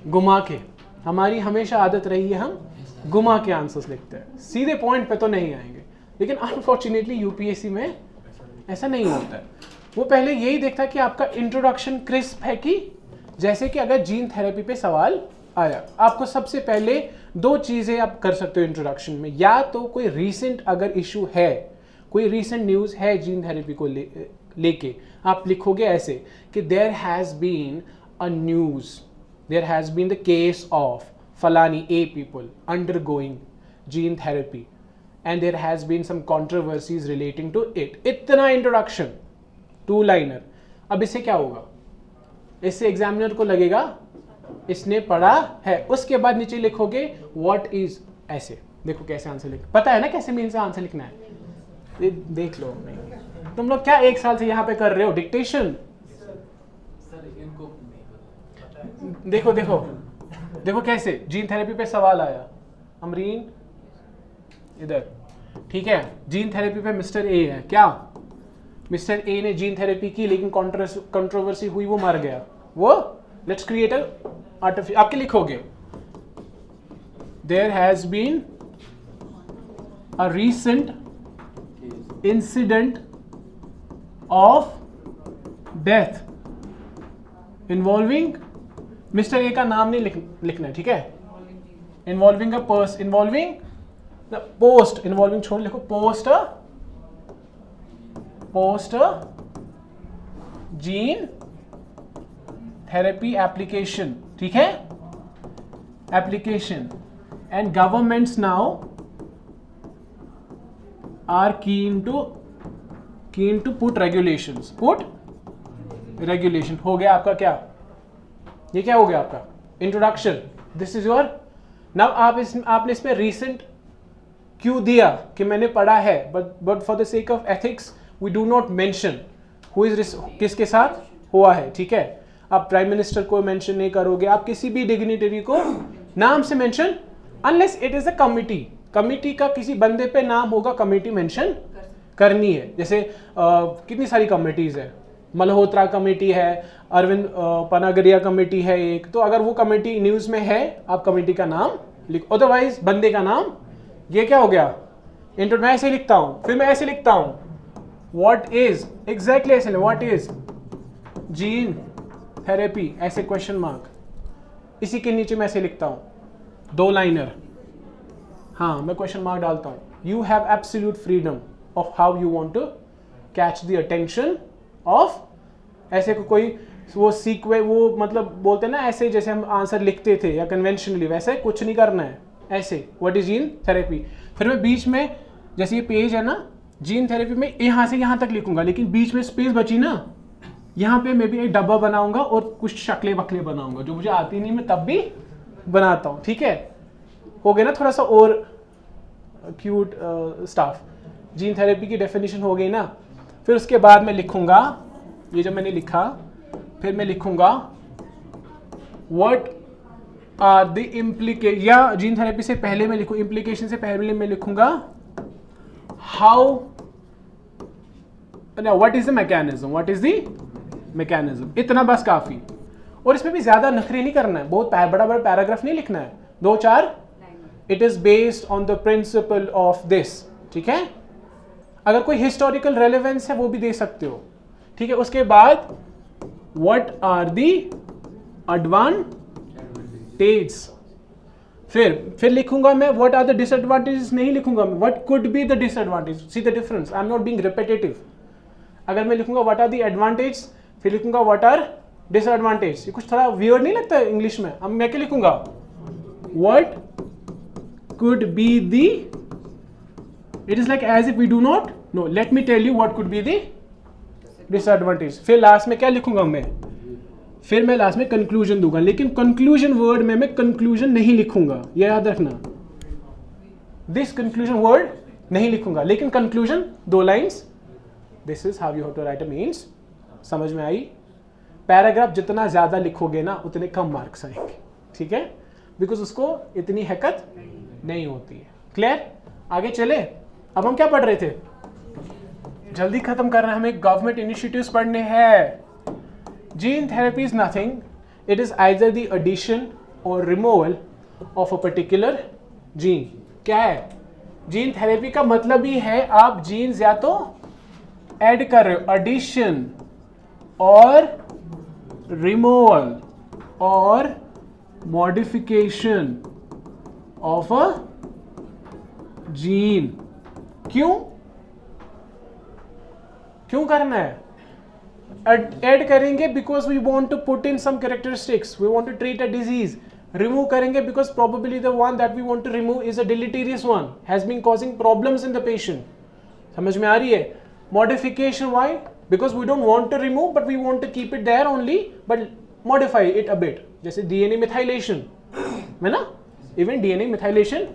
घुमा के। हमारी हमेशा आदत रही है हम घुमा के आंसर्स लिखते हैं, सीधे पॉइंट पे तो नहीं आएंगे। लेकिन अनफॉर्चुनेटली यूपीएससी में ऐसा नहीं होता है। वो पहले यही देखता है कि आपका इंट्रोडक्शन क्रिस्प है कि, जैसे कि अगर जीन थेरेपी पे सवाल आया, आपको सबसे पहले 2 चीज़ें आप कर सकते हो इंट्रोडक्शन में। या तो कोई रीसेंट अगर इशू है, कोई रीसेंट न्यूज़ है जीन थेरेपी को लेके, आप लिखोगे ऐसे कि there has been a news, there has been the case of फलानी a people undergoing gene therapy and there has been some controversies relating to it. इतना इंट्रोडक्शन, 2 लाइनर। अब इससे क्या होगा? इससे एग्जामिनर को लगेगा इसने पढ़ा है। उसके बाद नीचे लिखोगे व्हाट इज, ऐसे देखो कैसे आंसर लिख, पता है ना कैसे मीन से आंसर लिखना है, ये देख लो। नहीं तुम लोग क्या 1 साल से यहाँ पे कर रहे हो डिक्टेशन? सर इनको नहीं पता। देखो देखो देखो कैसे जीन थेरेपी पे सवाल आया, अमरीन इधर, ठीक है। जीन थेरेपी पे मिस्टर ए है, क्या मिस्टर ए ने जीन थेरेपी की लेकिन कंट्रोवर्सी हुई, वो मर गया। वो लेट्स क्रिएट आर्टिफिशियल, आपके लिखोगे there has been a recent incident of death involving, mister A का नाम नहीं लिखना है, ठीक है। Involving a person, involving post, involving छोड़ लिखो, पोस्ट जीन थेरेपी एप्लीकेशन, ठीक है, application. And governments now are keen to put regulations, हो गया आपका क्या, ये क्या हो गया आपका introduction. This is your, now आपने इसमें रीसेंट क्यों दिया कि मैंने पढ़ा है, but for the sake of ethics we do not mention who is, किसके साथ हुआ है, ठीक है। आप प्राइम मिनिस्टर को मेंशन नहीं करोगे, आप किसी भी डिग्निटरी को नाम से mention, unless it is a committee का किसी बंदे पे नाम होगा, कमिटी मेंशन करनी है। जैसे कितनी सारी कमिटीज है, मल्होत्रा कमेटी है, अरविंद पनागरिया कमेटी है एक, तो अगर वो कमेटी न्यूज में है आप कमेटी का नाम लिखो, अदरवाइज बंदे का नाम। ये क्या हो गया इंट्रो, मैं ऐसे लिखता हूं, फिर मैं ऐसे लिखता हूं व्हाट इज, एग्जैक्टली ऐसे व्हाट इज जीन थेरेपी, ऐसे क्वेश्चन मार्क, इसी के नीचे मैं ऐसे लिखता हूं 2 लाइनर, हाँ मैं क्वेश्चन मार्क डालता हूं। You have absolute freedom of how you want to catch the attention of, ऐसे कोई वो सीक्वे, वो मतलब बोलते हैं ना ऐसे जैसे हम आंसर लिखते थे या कन्वेंशनली, वैसे कुछ नहीं करना है, ऐसे व्हाट इज जीन थेरेपी। फिर मैं बीच में, जैसे ये पेज है ना जीन थेरेपी में, यहाँ से यहाँ तक लिखूंगा, लेकिन बीच में स्पेस बची ना, यहाँ पे मैं भी एक डब्बा बनाऊंगा और कुछ शक्लें वकले बनाऊंगा जो मुझे आती नहीं, मैं तब भी बनाता हूँ, ठीक है। हो गया ना थोड़ा सा और क्यूट स्टाफ। जीन थेरेपी की डेफिनेशन हो गई ना। फिर उसके बाद मैं लिखूंगा, ये जो मैंने लिखा, फिर मैं लिखूंगा व्हाट आर द इम्प्लीकेशन, या जीन थेरेपी से पहले मैं लिखूँ, इम्प्लीकेशन से पहले मैं लिखूंगा how, what is the mechanism, what is the mechanism, इतना बस काफी। और इसमें भी ज्यादा नखरे नहीं करना है, बहुत बड़ा बड़ा पैराग्राफ नहीं लिखना है, 2-4, it is based on the principle of this, ठीक है। अगर कोई हिस्टोरिकल रेलेवेंस है वो भी दे सकते हो, ठीक है। उसके बाद व्हाट आर द एडवांटेजेस, फिर लिखूंगा मैं व्हाट आर द डिसएडवांटेजेस, नहीं लिखूंगा मैं what could be the disadvantage, see the difference, I am not being repetitive. अगर मैं लिखूंगा व्हाट आर द एडवांटेज, फिर लिखूंगा व्हाट आर डिसएडवांटेज, ये कुछ थोड़ा वियर्ड नहीं लगता है इंग्लिश में। अब मैं क्या लिखूंगा, what could be the, it is like as if we do not know, let me tell you what could be the disadvantage। फिर लास्ट में क्या लिखूंगा मैं, फिर मैं लास्ट में कंक्लूजन दूंगा, लेकिन कंक्लूजन वर्ड में मैं कंक्लूजन नहीं लिखूंगा, ये याद रखना, दिस कंक्लूजन वर्ड नहीं लिखूंगा, लेकिन conclusion 2 lines, this is how you have to write a means. समझ में आई। पैराग्राफ जितना ज्यादा लिखोगे ना उतने कम मार्क्स आएंगे, ठीक है, बिकॉज उसको इतनी हरकत नहीं होती है। क्लियर। आगे चले। अब हम क्या पढ़ रहे थे, जल्दी खत्म करना है, हमें गवर्नमेंट इनिशिएटिव्स पढ़ने हैं। Gene therapy is nothing, it is either the addition or removal of a particular gene. क्या है जीन थेरेपी का मतलब ही है आप जीन्स या तो ऐड कर रहे हो, एडिशन और रिमूवल और मॉडिफिकेशन ऑफ अ जीन। क्यों करना है? ऐड करेंगे because we want to put in some characteristics, we want to treat a disease. Remove करेंगे because probably the one that we want to remove is a deleterious one, has been causing problems in the patient. समझ में आ रही है? Modification why? Because we don't want to remove but we want to keep it there only, but modify it a bit, जैसे DNA methylation है ना, even DNA methylation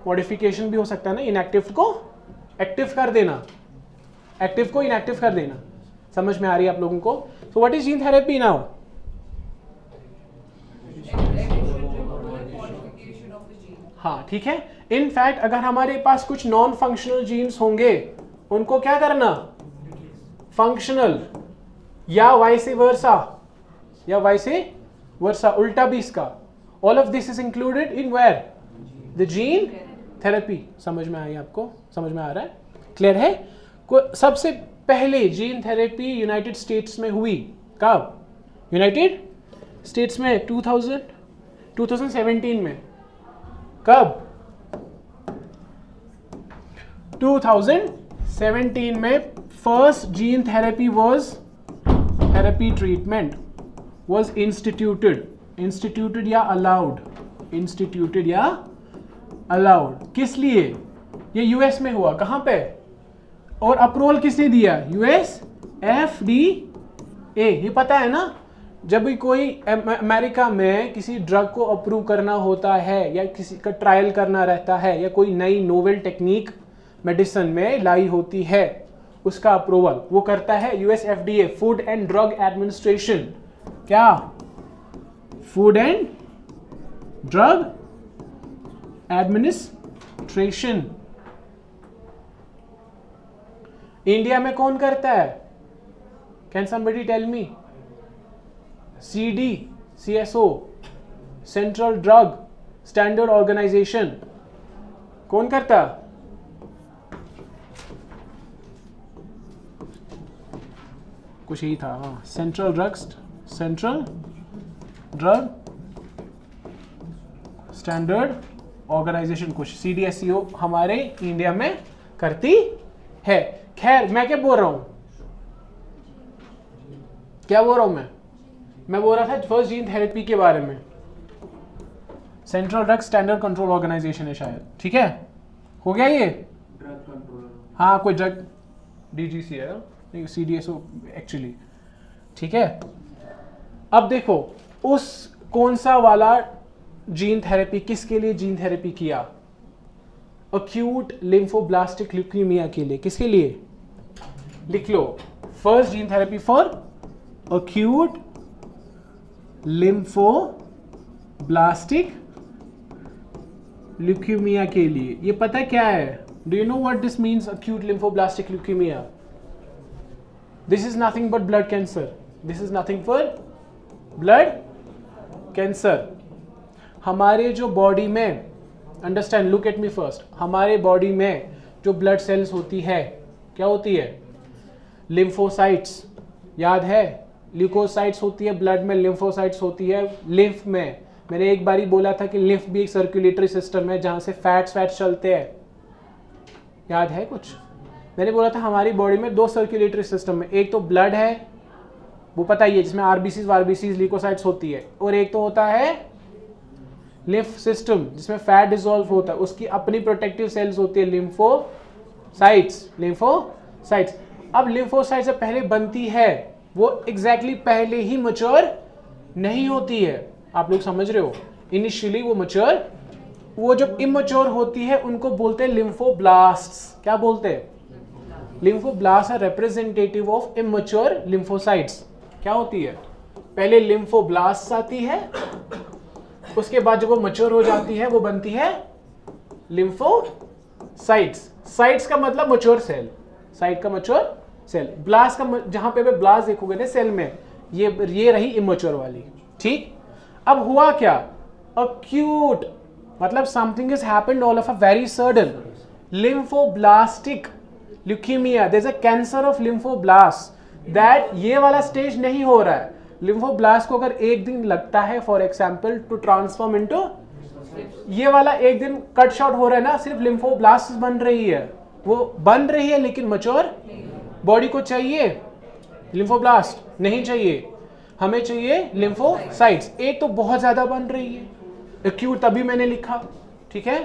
modification भी हो सकता है ना, इनएक्टिव को एक्टिव कर देना, एक्टिव को इनएक्टिव कर देना। समझ में आ रही है आप लोगों को? So what is gene therapy now? हाँ ठीक है। इनफैक्ट अगर हमारे पास कुछ नॉन फंक्शनल जीन्स होंगे उनको क्या करना, फंक्शनल या वाइस वर्सा, या वाइस वर्सा, उल्टा भी इसका। All of this is included in where, the gene therapy. समझ में आई आपको? समझ में आ रहा है? क्लियर है? सबसे पहले जीन थेरेपी यूनाइटेड स्टेट्स में हुई कब? यूनाइटेड स्टेट्स में 2017 में। कब? 2017 में first gene therapy therapy treatment was instituted या allowed। किस लिए? ये यूएस में हुआ। कहां पे? और अप्रूवल किसने दिया? US FDA। ये पता है ना, जब भी कोई अमेरिका में किसी ड्रग को अप्रूव करना होता है या किसी का ट्रायल करना रहता है या कोई नई नोवेल टेक्निक मेडिसिन में लाई होती है, उसका अप्रूवल वो करता है US FDA, food and drug administration. क्या? Food and drug administration. India में कौन करता है? Can somebody tell me? CSO, central drug standard organisation. कौन करता? कुछ ही था, हाँ, सेंट्रल ड्रग स्टैंडर्ड ऑर्गेनाइजेशन, कुछ CDSCO हमारे इंडिया में करती है। खैर मैं क्या बोल रहा हूं, मैं बोल रहा था फर्स्ट जीन थेरेपी के बारे में। Central drug standard control organisation है शायद, ठीक है? हो गया ये? Drug controller. हाँ, कोई ड्रग DGC है ना, CDSO एक्चुअली, ठीक है? अब देखो उस कौन सा वाला जीन थेरेपी, किसके लिए जीन थेरेपी किया? अक्यूट लिम्फोब्लास्टिक ल्यूकीमिया के लिए। किसके लिए? लिख लो, first gene therapy for acute lymphoblastic leukaemia के लिए। ये पता क्या है? Do you know what this means, acute lymphoblastic leukaemia? This is nothing but blood cancer. This is nothing for blood cancer. हमारे जो बॉडी में, understand, look at me first, हमारे बॉडी में जो ब्लड सेल्स होती है, क्या होती है? लिम्फोसाइट्स, याद है? ल्यूकोसाइट्स होती है ब्लड में, लिम्फोसाइट्स होती है लिम्फ में। मैंने एक बार ही बोला था कि लिम्फ भी एक सर्कुलेटरी सिस्टम है जहां से फैट्स चलते हैं, याद है कुछ? मैंने बोला था हमारी बॉडी में दो सर्कुलेटरी सिस्टम है, एक तो ब्लड है, वो पता ही है, जिसमें आरबीसीज ल्यूकोसाइट्स होती है, और एक तो होता है लिम्फ सिस्टम जिसमें फैट डिसॉल्व होता है, उसकी अपनी प्रोटेक्टिव सेल्स होती है, लिम्फोसाइट्स। अब लिम्फोसाइट्स जब पहले बनती है वो एग्जैक्टली पहले ही मैच्योर नहीं होती है, आप लोग समझ रहे हो? इनिशियली वो मैच्योर, वो जब इमैच्योर होती है उनको बोलते हैं लिम्फोब्लास्ट्स। क्या बोलते हैं? Lymphoblast are representative of immature lymphocytes. क्या होती है? पहले लिम्फोब्लास्ट आती है, उसके बाद जब वो मैच्योर हो जाती है वो बनती है साइट्स, साइट्स का मतलब मैच्योर सेल, साइट का मैच्योर सेल, ब्लास्ट का जहां पे ब्लास्ट देखोगे ना सेल में, ये रही इमेच्योर वाली, ठीक। अब हुआ क्या, अक्यूट मतलब something is happened all of a very sudden, lymphoblastic leukaemia, there is a cancer of lymphoblast, that ये वाला स्टेज नहीं हो रहा है। लिम्फोब्लास्ट को अगर एक दिन लगता है for example to transform into, ये वाला एक दिन कट शॉर्ट हो रहा है ना, सिर्फ लिम्फोब्लास्ट बन रही है, वो बन रही है लेकिन मैच्योर, बॉडी को चाहिए लिम्फोब्लास्ट नहीं चाहिए, हमें चाहिए लिम्फोसाइट्स, एक तो बहुत ज्यादा बन रही है, एक्यूट तभी मैंने लिखा, ठीक है,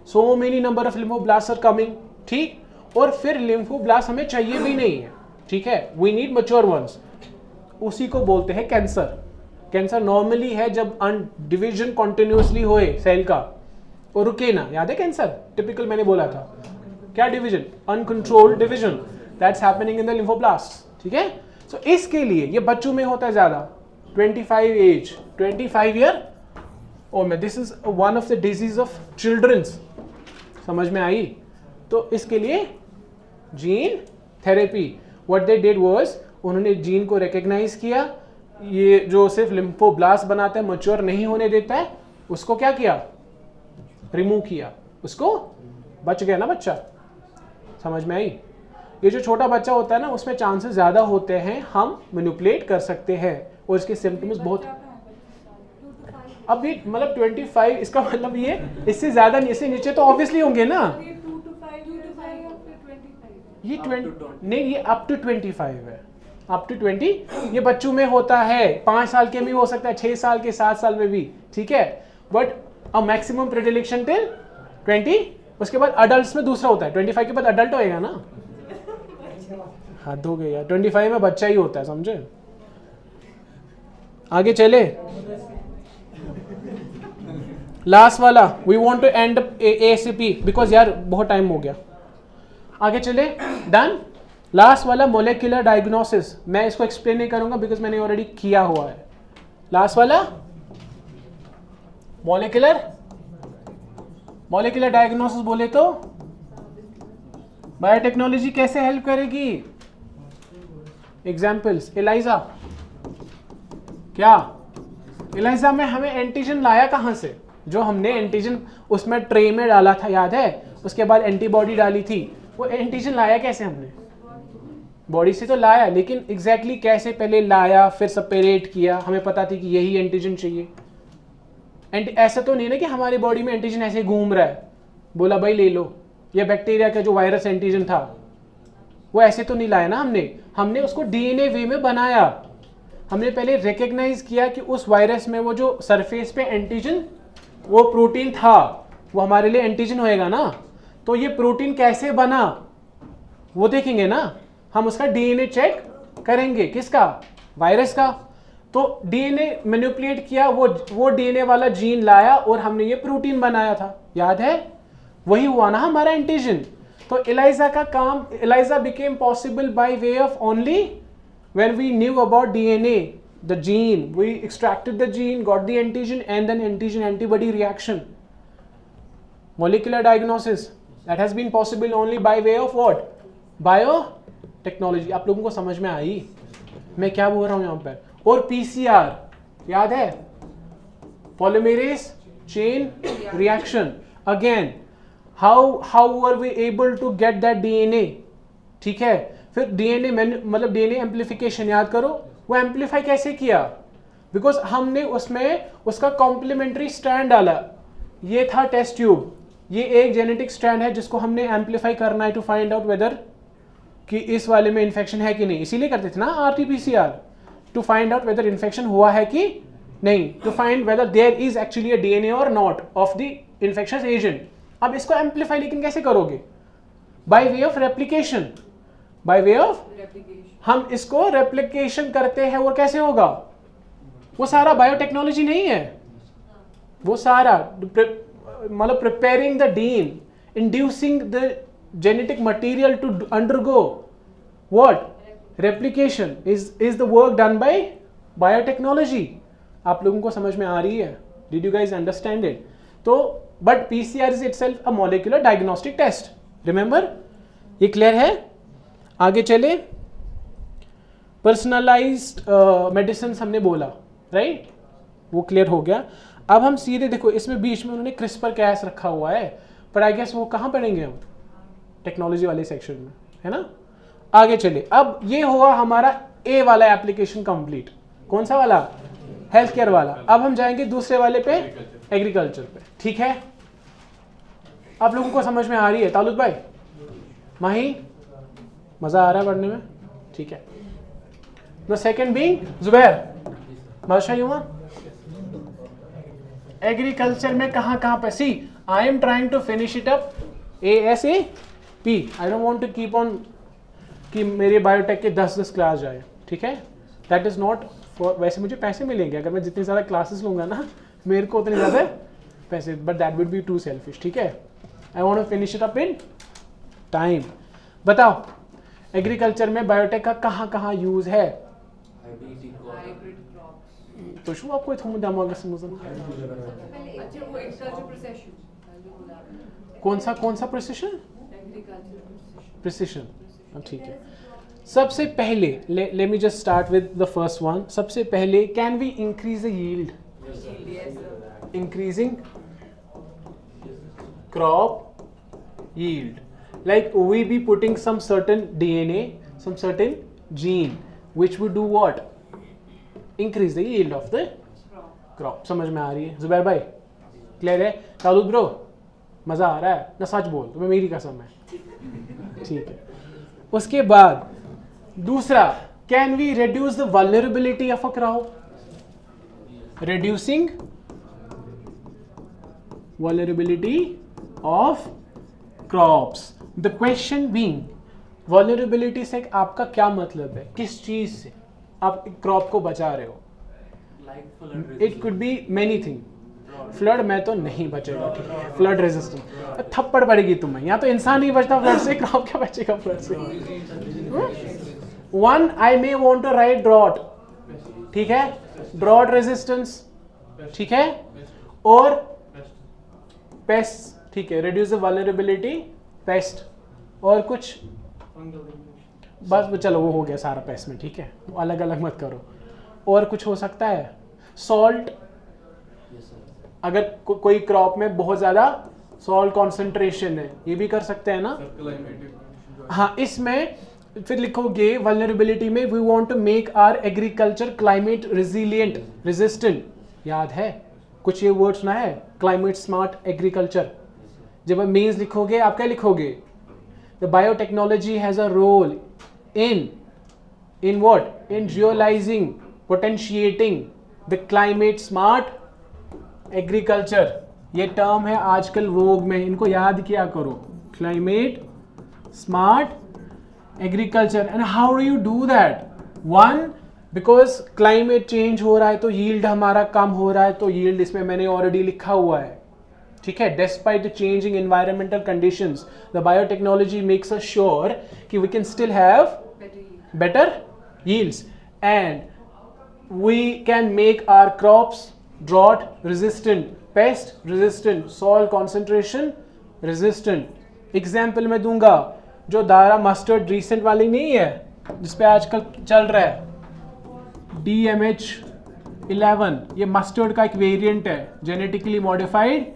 so many number of lymphoblast are coming, ठीक, और फिर लिम्फोब्लास्ट हमें चाहिए भी नहीं है, ठीक है, वी नीड मैच्योर वंस, उसी को बोलते हैं कैंसर। कैंसर नॉर्मली है जब डिवीजन कॉन्टिन्यूसली होए सेल का और रुके ना, याद है कैंसर टिपिकल मैंने बोला था, क्या division, uncontrolled division, that's happening in the lymphoblast, ठीक है। सो इसके लिए ये बच्चों में होता है ज्यादा, 25 एज, 25 ईयर, ओ मैं this is one of the disease of childrens, समझ में आई। तो इसके लिए gene therapy, what they did was, उन्होंने जीन को रिकॉग्नाइज किया, ये जो सिर्फ लिम्फोब्लास्ट बनाता है, मैच्योर नहीं होने देता है, उसको क्या किया, रिमूव किया, उसको बच गया ना बच्चा, समझ में आई। ये जो छोटा बच्चा होता है ना, उसमें चांसेस ज्यादा होते हैं हम मैनिपुलेट कर सकते हैं और इसके सिम्टम्स बहुत, अब ये मतलब 25, इसका मतलब ये इससे ज्यादा, इससे नीचे तो ऑब्वियसली होंगे ना, ये 2 to 5 या फिर 25? ये 20 नहीं, ये अप टू 25 है, अप टू 20 ये बच्चों में होता है, 5 साल के में हो सकता है, 6 साल के, 7 साल में भी, ठीक है, बट अ मैक्सिमम प्रेडिलेक्शन टिल 20, उसके बाद अडल्ट में दूसरा होता है, 25 के बाद अडल्ट होएगा ना, हद हो गई यार, 25 में बच्चा ही होता है, समझे। आगे चले, लास्ट वाला, we want to end ACP because यार बहुत टाइम हो गया, आगे चले, डन। लास्ट वाला मोलेकुलर डायग्नोसिस, मैं इसको एक्सप्लेन नहीं करूंगा बिकॉज मैंने ऑलरेडी किया हुआ है। लास्ट वाला मोलेकुलर डायग्नोसिस बोले तो बायोटेक्नोलॉजी कैसे हेल्प करेगी, एग्जाम्पल्स, एलाइजा, क्या एलाइजा में हमें एंटीजन लाया कहां से, जो हमने एंटीजन उसमें ट्रे में डाला था, याद है, उसके बाद एंटीबॉडी डाली थी, वो एंटीजन लाया कैसे हमने, बॉडी से तो लाया, लेकिन एग्जैक्टली कैसे पहले लाया, फिर सेपरेट किया, हमें पता थी कि यही एंटीजन चाहिए। ऐसा तो नहीं ना कि हमारी बॉडी में एंटीजन ऐसे घूम रहा है, बोला भाई ले लो, या बैक्टीरिया का जो वायरस एंटीजन था वो ऐसे तो नहीं लाया ना हमने उसको DNA वे में बनाया, हमने पहले रिकग्नाइज किया कि उस वायरस में वो जो सरफेस पे एंटीजन, वो प्रोटीन था, वो हमारे लिए एंटीजन होएगा ना, तो ये प्रोटीन कैसे बना वो देखेंगे ना, हम उसका DNA चेक करेंगे, किसका, वायरस का। तो DNA मैनिपुलेट किया, वो DNA वाला जीन लाया और हमने ये प्रोटीन बनाया था, याद है, वही हुआ ना हमारा एंटीजन। तो एलाइजा का काम, ELISA became possible by way of only when we knew about DNA, the gene, we extracted the gene, got the antigen, and then antigen antibody reaction. Molecular diagnosis that has been possible only by way of what, biotechnology। आप लोगों को समझ में आई मैं क्या बोल रहा हूं यहां पर। और PCR याद है, polymerase chain reaction, again how were we able to get that DNA, ठीक है। फिर DNA मतलब DNA एम्प्लीफिकेशन याद करो, वो एम्पलीफाई कैसे किया, बिकॉज हमने उसमें उसका कॉम्प्लीमेंट्री स्ट्रैंड डाला, ये था टेस्ट ट्यूब, ये एक जेनेटिक स्ट्रैंड है जिसको हमने एम्पलीफाई करना है टू फाइंड आउट वेदर कि इस वाले में इन्फेक्शन है कि नहीं, इसीलिए करते थे ना RT-PCR, to find out whether infection हुआ है कि नहीं, to find whether there is actually a DNA और not of the infectious agent. अब इसको एम्पलीफाई लेकिन कैसे करोगे, by way of replication, by way of हम इसको रेप्लिकेशन करते हैं, और कैसे होगा, वो सारा बायोटेक्नोलॉजी नहीं है, वो सारा मतलब preparing the DNA, inducing the genetic material to undergo what, replication is the work done by biotechnology. आप लोगों को समझ में आ रही है, did you guys understand it. तो but PCR is itself a molecular diagnostic test. Remember, ये क्लियर है? आगे चले. पर्सनलाइज्ड मेडिसिन हमने बोला, राइट? वो क्लियर हो गया. अब हम सीधे देखो, इसमें बीच में उन्होंने क्रिस्पर कैस रखा हुआ है, पर आई गेस वो कहाँ पढ़ेंगे हम? टेक्नोलॉजी वाले सेक्शन में, है ना? आगे चले. अब ये हुआ हमारा ए वाला एप्लीकेशन कंप्लीट. कौन सा वाला? हेल्थ केयर वाला. अब हम जाएंगे दूसरे वाले पे, एग्रीकल्चर पे. ठीक है, आप लोगों को समझ में आ रही है? तालुक भाई, माही, मजा आ रहा है पढ़ने में? ठीक है. द सेकंड बीइंग जुबैर, बादशाह युमा. एग्रीकल्चर में कहाँ पे? See, I am trying to finish it up ASAP. I don't want to keep on कि मेरे बायोटेक के 10 क्लास जाए. ठीक है, दैट इज नॉट फॉर. वैसे मुझे पैसे मिलेंगे अगर मैं जितनी ज़्यादा क्लासेस लूंगा ना, मेरे को उतने ज़्यादा पैसे, but that would be too selfish. ठीक है, I want to finish it up in time. बताओ, एग्रीकल्चर में बायोटेक का कहाँ यूज है? Hybrid crops. तो शू आपको थोड़ा दिमाग से मुझे अच्छा, वो agriculture precision. कौन सा प्रिसिशन? Agriculture precision. प्रिसिशन. ठीक है. सबसे पहले let me just start with the first one. सबसे पहले, can we increase the yield? Yes, sir. Increasing crop yield, like we be putting some certain DNA, some certain gene which would do what? Increase the yield of the crop. समझ में आ रही है जुबैर भाई? Clear है? Taluk bro, मजा आ रहा है ना? सच बोल, तुम्हें मेरी कसम है. ठीक है. उसके बाद दूसरा, can we reduce the vulnerability of a crop? Reducing vulnerability of crops. The question being, vulnerability से आपका क्या मतलब है? किस चीज से आप क्रॉप को बचा रहे हो? Like flood it could be many thing. Flood में तो नहीं बचेगा. ठीक है, फ्लड रेजिस्टेंट थप्पड़ पड़ेगी तुम्हें. यहाँ तो इंसान नहीं बचता फ्लड से, क्रॉप क्या बचेगा फ्लड से? One, I may want to write drought. ठीक है, ड्रॉट रेजिस्टेंस. ठीक है, और पेस्ट. ठीक है, रिड्यूस द वल्नरेबिलिटी, पेस्ट, और कुछ बस. चलो वो हो गया सारा पेस्ट में. ठीक है, अलग अलग मत करो. और कुछ हो सकता है? सॉल्ट. अगर कोई क्रॉप में बहुत ज्यादा सॉल्ट कॉन्सेंट्रेशन है, ये भी कर सकते हैं ना? हाँ, इसमें फिर लिखोगे वल्नरेबिलिटी में, we want to make our agriculture climate resilient, resistant. याद है कुछ ये वर्ड सुना है? Climate smart agriculture. जब आप मीन्स लिखोगे, आप क्या लिखोगे? The biotechnology has a role in what? In realising, potentiating the climate smart agriculture. ये टर्म है आजकल वोग में, इनको याद किया करो. Climate smart agriculture. And how do you do that? One, because climate change हो रहा है तो यील्ड हमारा कम हो रहा है. तो यील्ड इसमें मैंने ऑलरेडी लिखा हुआ है. ठीक है, despite the changing environmental conditions, the biotechnology makes us sure कि we can still have better yields, and we can make our crops drought resistant, pest resistant, soil concentration resistant. Example मैं दूंगा, जो Dara mustard recent वाली नहीं है जिसपे आजकल चल रहा है, DMH11, ये मस्टर्ड का एक वेरिएंट है, genetically modified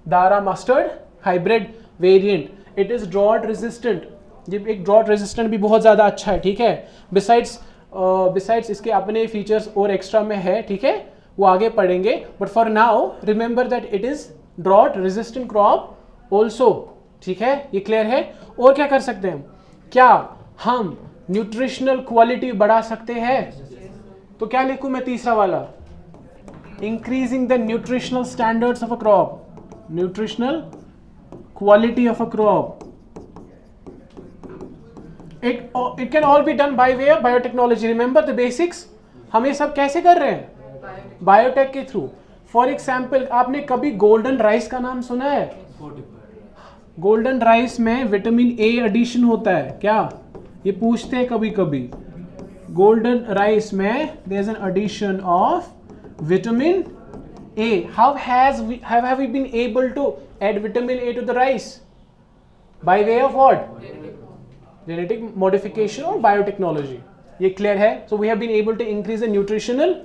Dhara mustard hybrid variant. It is drought resistant. ये एक ड्रॉट रेजिस्टेंट भी बहुत ज़्यादा अच्छा है. ठीक है, बिसाइड्स इसके अपने फीचर्स और एक्स्ट्रा में है. ठीक है, वो आगे पढ़ेंगे. But for now remember that it is drought resistant crop also. ठीक है, ये क्लियर है. और क्या कर सकते हैं? क्या हम न्यूट्रिशनल क्वालिटी बढ़ा सकते हैं? तो क्या लिखूं मैं तीसरा वाला? Increasing the nutritional standards of a crop, nutritional quality of a crop. It can all be done by way of biotechnology. Remember the basics. हम ये सब कैसे कर रहे हैं? बायोटेक के थ्रू. फॉर एग्जाम्पल, आपने कभी गोल्डन राइस का नाम सुना है? गोल्डन राइस में विटामिन ए एडिशन होता है क्या? ये पूछते हैं कभी कभी. गोल्डन राइस में there is an addition of vitamin A. How have we been able to add vitamin A to the rice? By way of what? Genetic modification or biotechnology. ये clear है? So we have been able to increase the nutritional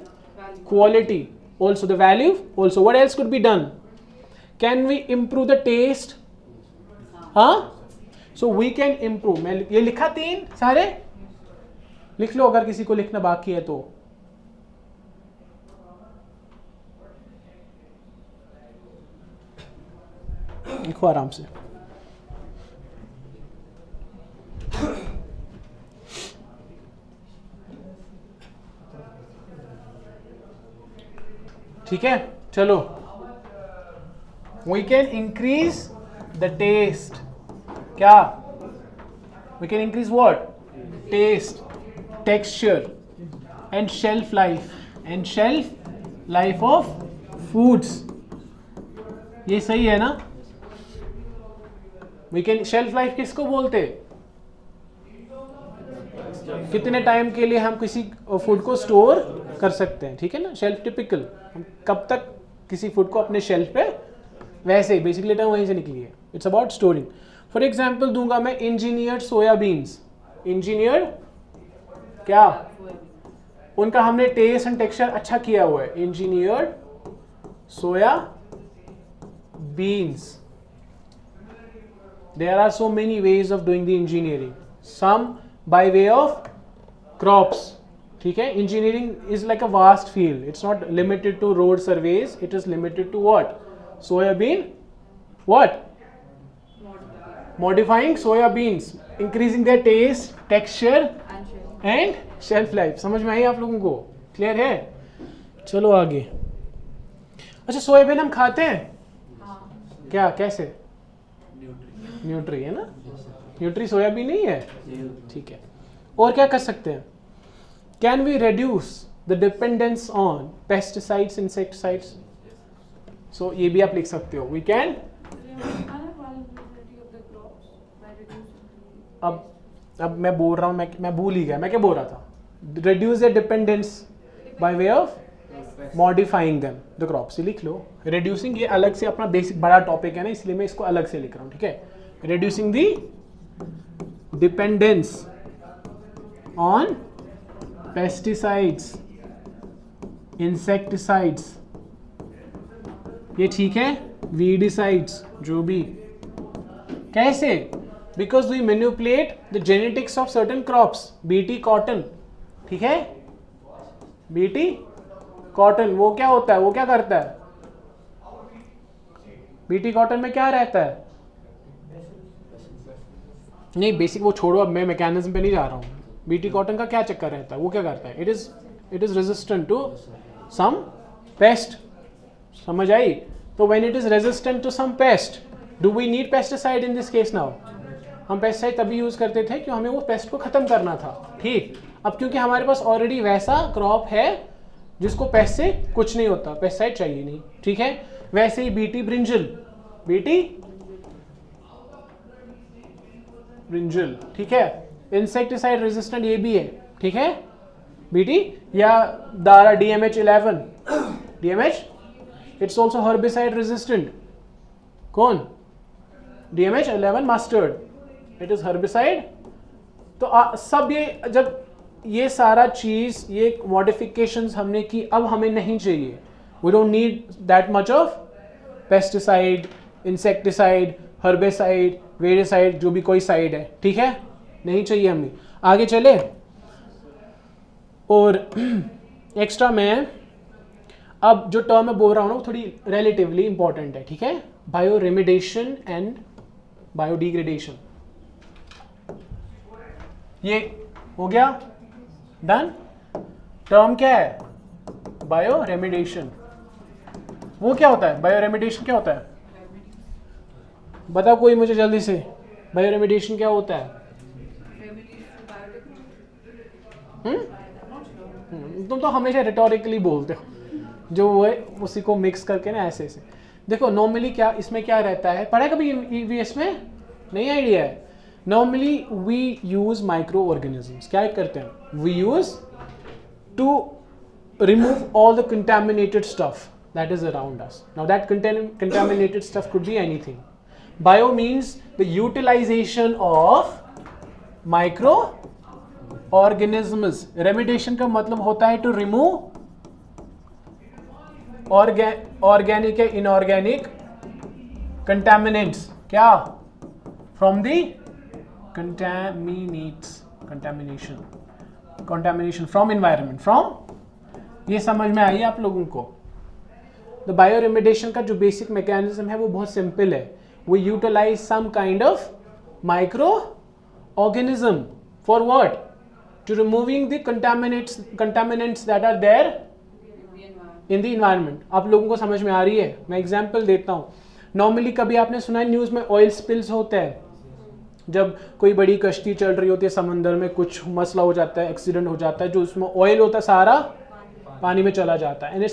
quality, also the value. Also, what else could be done? Can we improve the taste? हाँ? So we can improve. मैं ये लिखा 3 सारे? लिख लो अगर किसी को लिखना बाकी है तो. लिखो आराम से. ठीक है, चलो. We can increase the taste. क्या? We can increase what? Taste, texture, and shelf life. And shelf life of foods. ये सही है ना? We can shelf life किसको बोलते? कितने टाइम के लिए हम किसी फूड को स्टोर कर सकते हैं, ठीक है ना? शेल्फ टिपिकल, हम कब तक किसी फूड को अपने शेल्फ पे, वैसे बेसिकली टर्म वहीं से निकली है. It's about storing. For example दूंगा मैं इंजीनियर्ड सोयाबीन्स. इंजीनियर्ड क्या? उनका हमने टेस्ट एंड टेक्सचर अच्छा किया हुआ है. Engineered soya beans. There are so many ways of doing the engineering. Some by way of crops. ठीक है? Engineering is like a vast field. It's not limited to road surveys. It is limited to what? Soybean. What? Modifying soybeans, increasing their taste, texture, and shelf life. समझ में आई आप लोगों को? Clear है? चलो आगे. अच्छा, सोयाबीन हम खाते हैं? क्या? कैसे? न्यूट्री है ना? न्यूट्री सोयाबीन नहीं है? ठीक है. और क्या कर सकते हैं? Can we reduce the dependence on pesticides, insecticides? So ये भी आप लिख सकते हो. We can. अब मैं बोल रहा हूँ, मैं भूल ही गया मैं क्या बोल रहा था. Reduce the dependence bye way of modifying them the crops. ये लिख लो. रिड्यूसिंग ये अलग से अपना बेसिक बड़ा टॉपिक है ना, इसलिए मैं इसको अलग से लिख रहा हूँ. ठीक है? Reducing the dependence on pesticides, insecticides. ये ठीक है? Weedicides, जो भी. कैसे? Because we manipulate the genetics of certain crops. BT cotton. ठीक है? BT cotton वो क्या होता है? वो क्या करता है? BT cotton में क्या रहता है? नहीं, बेसिक वो छोड़ो, अब मैं मैकेनिज्म पे नहीं जा रहा हूँ. बीटी कॉटन का क्या चक्कर रहता है? वो क्या करता है? It is resistant to some pest. समझ आई? तो when it is resistant to some pest, do we need pesticide in this case now? हम पेस्टिसाइड तभी यूज करते थे क्यों हमें वो पेस्ट को खत्म करना था. ठीक. अब क्योंकि हमारे पास ऑलरेडी वैसा क्रॉप है जिसको पेस्ट से कुछ नहीं होता, पेस्टिसाइड चाहिए नहीं. ठीक है? वैसे ही बीटी ब्रिंजल, बीटी ब्रिंजल. ठीक है? इंसेक्टिसाइड रेजिस्टेंट ये भी है. ठीक है? बीटी या Dara DMH11. DMH it's also herbicide resistant. कौन? DMH11 mustard. It is herbicide. तो सब ये जब ये सारा चीज, ये मॉडिफिकेशंस हमने की, अब हमें नहीं चाहिए. We don't need that much of pesticide, insecticide, herbicide, viricide, जो भी कोई साइड है. ठीक है? नहीं चाहिए हमें. आगे चले. और एक्स्ट्रा मैं अब जो टर्म मैं बोल रहा हूँ ना वो थोड़ी रिलेटिवली इंपॉर्टेंट है. ठीक है? Bio remediation and biodegradation. ये हो गया डन. टर्म क्या है? Bio remediation. वो क्या होता है? बायो रेमिडेशन क्या होता है? बताओ कोई मुझे जल्दी से. बायो रेमिडेशन क्या होता है? तुम तो हमेशा रिटोरिकली बोलते हो, जो वो है उसी को मिक्स करके ना ऐसे ऐसे. देखो नॉर्मली क्या इसमें क्या रहता है, पढ़ा कभी ईवीएस में? नहीं आइडिया है. Normally we use micro organisms. क्या करते हैं? We use to remove all the contaminated stuff. that is around us. Now that contaminated stuff could be anything. Bio means the utilization of microorganisms. Remediation का मतलब होता है to remove organic या inorganic contaminants. क्या? From the contamination from environment. From, ये समझ में आई आप लोगों को? The bioremediation का जो बेसिक मैकेनिज्म है वो बहुत सिंपल है. We utilize some kind of microorganism for what? To removing the contaminants that are there in the environment. आप लोगों को समझ में आ रही है? मैं एग्जांपल देता हूँ. नॉर्मली कभी आपने सुना है न्यूज़ में ऑयल स्पिल्स होते हैं. जब कोई बड़ी कश्ती चल रही होती है समंदर में, कुछ मसला हो जाता है, एक्सीडेंट हो जाता है, जो उसमें ऑयल होता है सारा पानी में चला जाता है. And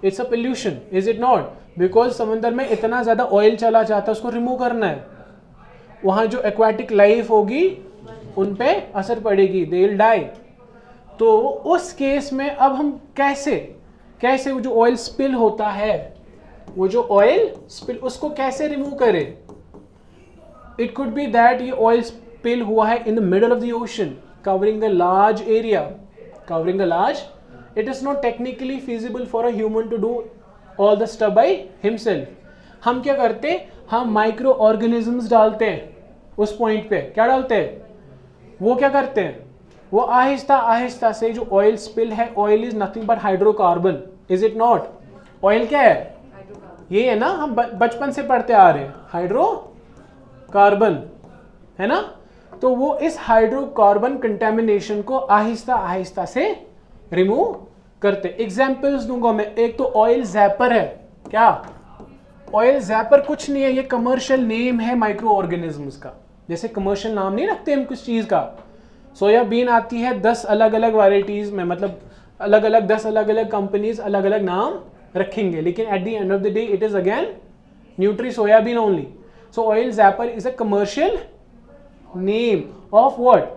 it's a pollution, is it not? Because समंदर में इतना ज़्यादा ऑयल चला जाता है, उसको रिमूव करना है. वहाँ जो एक्वाटिक लाइफ होगी उन पे असर पड़ेगी, दे विल डाई. तो उस केस में अब हम कैसे वो जो ऑयल स्पिल होता है, वो जो ऑयल स्पिल, उसको कैसे रिमूव करें? इट कुड बी दैट ये ऑयल स्पिल हुआ है in the middle of the ocean, covering the large area, it is not technically feasible for a human to do all the stuff by himself. हम क्या करते? हम micro organisms डालते हैं उस पॉइंट पे. क्या डालते हैं? वो क्या करते हैं? वो आहिस्ता आहिस्ता से जो ऑयल स्पिल है, oil is nothing but hydrocarbon, is it not? Oil क्या है? ये है ना, हम बचपन से पढ़ते आ रहे हैं, हाइड्रोकार्बन है ना. तो वो इस हाइड्रोकार्बन कंटेमिनेशन को आहिस्ता आहिस्ता से रिमूव करते. एग्जाम्पल्स दूंगा मैं. एक तो ऑयल जैपर है. क्या? ऑयल जैपर कुछ नहीं है, ये कमर्शियल नेम है माइक्रो ऑर्गेनिजम्स का. जैसे कमर्शियल नाम नहीं रखते हम कुछ चीज का. सोयाबीन आती है 10 अलग अलग वैरायटीज में, मतलब अलग अलग 10 अलग अलग कंपनीज अलग अलग नाम रखेंगे, लेकिन at the end of the day it is again nutri soybean only. So oil zapper is a commercial name of what?